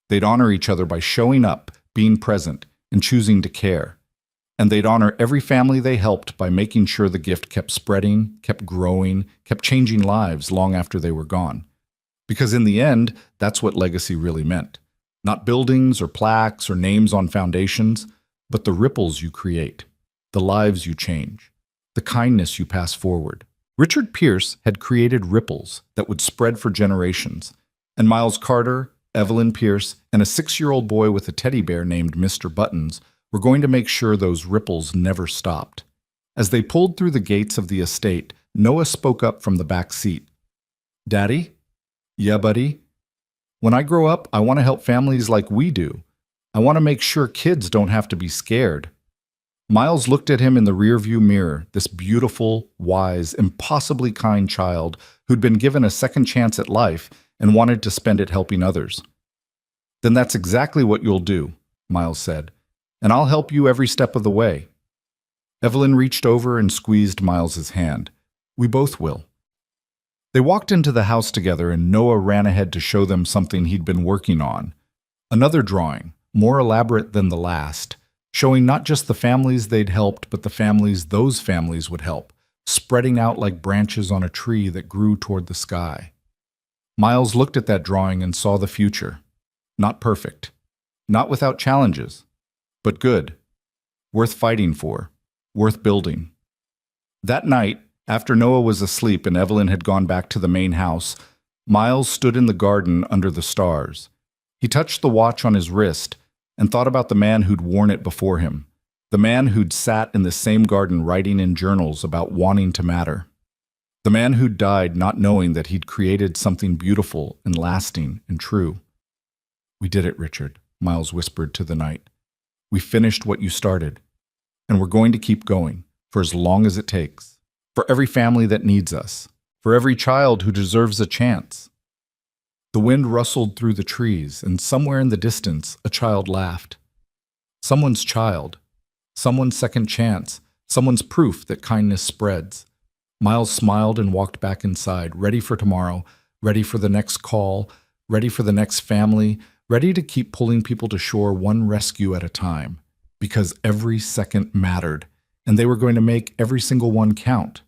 They'd honor each other by showing up, being present, and choosing to care. And they'd honor every family they helped by making sure the gift kept spreading, kept growing, kept changing lives long after they were gone. Because in the end, that's what legacy really meant. Not buildings or plaques or names on foundations, but the ripples you create, the lives you change, the kindness you pass forward. Richard Pierce had created ripples that would spread for generations, and Miles Carter, Evelyn Pierce, and a 6-year-old boy with a teddy bear named Mr. Buttons were going to make sure those ripples never stopped. As they pulled through the gates of the estate, Noah spoke up from the back seat. "Daddy?" "Yeah, buddy?" "When I grow up, I want to help families like we do. I want to make sure kids don't have to be scared." Miles looked at him in the rearview mirror, this beautiful, wise, impossibly kind child who'd been given a second chance at life and wanted to spend it helping others. "Then that's exactly what you'll do," Miles said, "and I'll help you every step of the way." Evelyn reached over and squeezed Miles's hand. "We both will." They walked into the house together and Noah ran ahead to show them something he'd been working on. Another drawing, more elaborate than the last, showing not just the families they'd helped, but the families those families would help, spreading out like branches on a tree that grew toward the sky. Miles looked at that drawing and saw the future. Not perfect, not without challenges, but good, worth fighting for, worth building. That night, after Noah was asleep and Evelyn had gone back to the main house, Miles stood in the garden under the stars. He touched the watch on his wrist and thought about the man who'd worn it before him, the man who'd sat in the same garden writing in journals about wanting to matter, the man who'd died not knowing that he'd created something beautiful and lasting and true. "We did it, Richard," Miles whispered to the night. "We finished what you started, and we're going to keep going for as long as it takes. For every family that needs us, for every child who deserves a chance." The wind rustled through the trees, and somewhere in the distance, a child laughed. Someone's child, someone's second chance, someone's proof that kindness spreads. Miles smiled and walked back inside, ready for tomorrow, ready for the next call, ready for the next family, ready to keep pulling people to shore one rescue at a time. Because every second mattered, and they were going to make every single one count.